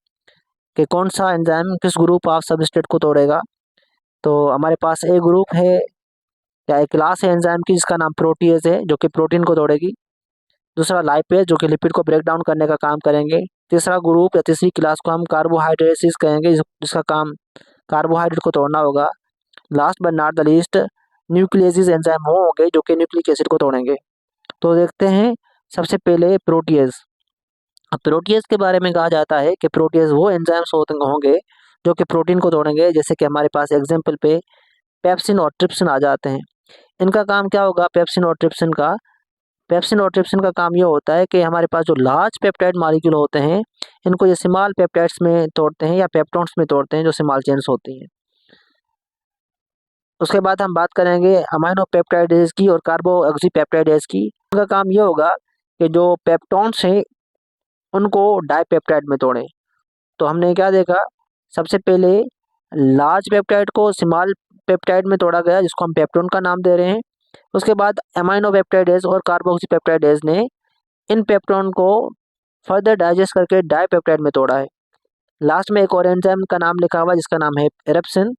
कि कौन सा एंजाइम किस ग्रुप ऑफ सबस्ट्रेट को तोड़ेगा। तो हमारे पास एक ग्रुप है या एक क्लास है एंजाइम की जिसका नाम प्रोटीएज है जो कि प्रोटीन को तोड़ेगी। दूसरा लाइपेज जो कि लिपिड को ब्रेक डाउन करने का काम करेंगे। तीसरा ग्रुप या तीसरी क्लास को हम कार्बोहाइड्रेसिस कहेंगे जिसका काम कार्बोहाइड्रेट को तोड़ना होगा। Last but not the least nucleases enzyme वो होंगे जो कि न्यूक्लिक एसिड को तोड़ेंगे। तो देखते हैं सबसे पहले प्रोटीएज। अब प्रोटीएज के बारे में कहा जाता है कि प्रोटीएज वो एंजाइम्स होंगे जो कि प्रोटीन को तोड़ेंगे। जैसे कि हमारे पास एग्जाम्पल पे पेप्सिन और ट्रिप्सिन आ जाते हैं। इनका काम क्या होगा, पेप्सिन और ट्रिप्सिन का काम ये होता है कि हमारे पास जो लार्ज पेप्टाइड मॉलिक्यूल होते हैं इनको ये स्मॉल पेप्टाइड्स में तोड़ते हैं या पेप्टोन्स में तोड़ते हैं जो स्मॉल चेन्स होती हैं। उसके बाद हम बात करेंगे अमाइनो पेप्टाइडेज की और कार्बोऑक्सीपेप्टाइडेज की। उनका काम ये होगा कि जो पेप्टोन्स हैं उनको डाइपेप्टाइड में तोड़ें। तो हमने क्या देखा, सबसे पहले लार्ज पेप्टाइड को स्मॉल पेप्टाइड में तोड़ा गया जिसको हम पेप्टोन का नाम दे रहे हैं। उसके बाद एमाइनो पेप्टाइडेज और कार्बोक्सीपेप्टाइडेज ने इन पेप्टोन को फर्दर डाइजेस्ट करके डाइपेप्टाइड में तोड़ा है। लास्ट में एक और एंजाइम का नाम लिखा हुआ है जिसका नाम है एरेप्सिन।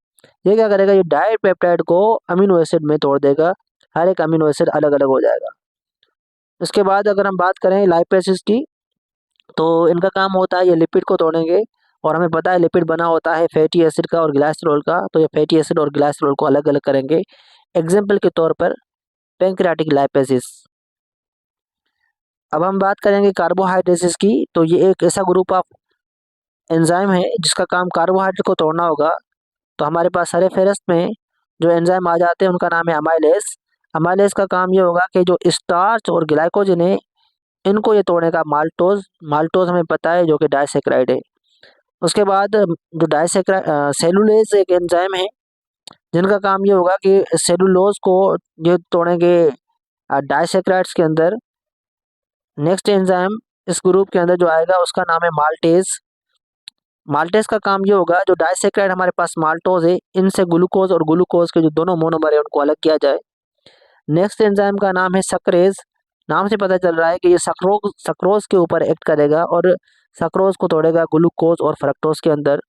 ये क्या करेगा, ये डाइपेप्टाइड को अमीनो एसिड में तोड़ देगा, हर एक अमीनो एसिड अलग अलग हो जाएगा। उसके बाद अगर हम बात करें लाइपेसिस की, तो इनका काम होता है ये लिपिड को तोड़ेंगे, और हमें पता है लिपिड बना होता है फैटी एसिड का और ग्लाइसरॉल का, तो ये फैटी एसिड और ग्लाइसरॉल को अलग अलग करेंगे। एग्जाम्पल के तौर पर पैंक्रियाटिक लाइपेसिस। अब हम बात करेंगे कार्बोहाइड्रेसिस की, तो ये एक ऐसा ग्रुप ऑफ एंजाइम है जिसका काम कार्बोहाइड्रेट को तोड़ना होगा। तो हमारे पास सारे फेरस्त में जो एंजाइम आ जाते हैं उनका नाम है अमाइलेज। अमाइलेज का काम ये होगा कि जो स्टार्च और ग्लाइकोजन है इनको ये तोड़ेगा माल्टोज। माल्टोज हमें पता है जो कि डाइसेक्राइड है। उसके बाद जो डाइसेक्राइड सेलुलेज एक एंजाइम है जिनका काम ये होगा कि सेलुलोज को ये तोड़ेंगे डाइसेक्राइड्स के अंदर। नेक्स्ट एंजाइम इस ग्रुप के अंदर जो आएगा उसका नाम है माल्टेज। माल्टेज का काम ये होगा जो डाइसेक्राइड हमारे पास माल्टोज है इनसे ग्लूकोज और ग्लूकोज के जो दोनों मोनोमर है उनको अलग किया जाए। नेक्स्ट एंजाइम का नाम है सक्रेज। नाम से पता चल रहा है कि ये सक्रोज के ऊपर एक्ट करेगा और सक्रोज को तोड़ेगा ग्लूकोज और फ्रक्टोज के अंदर।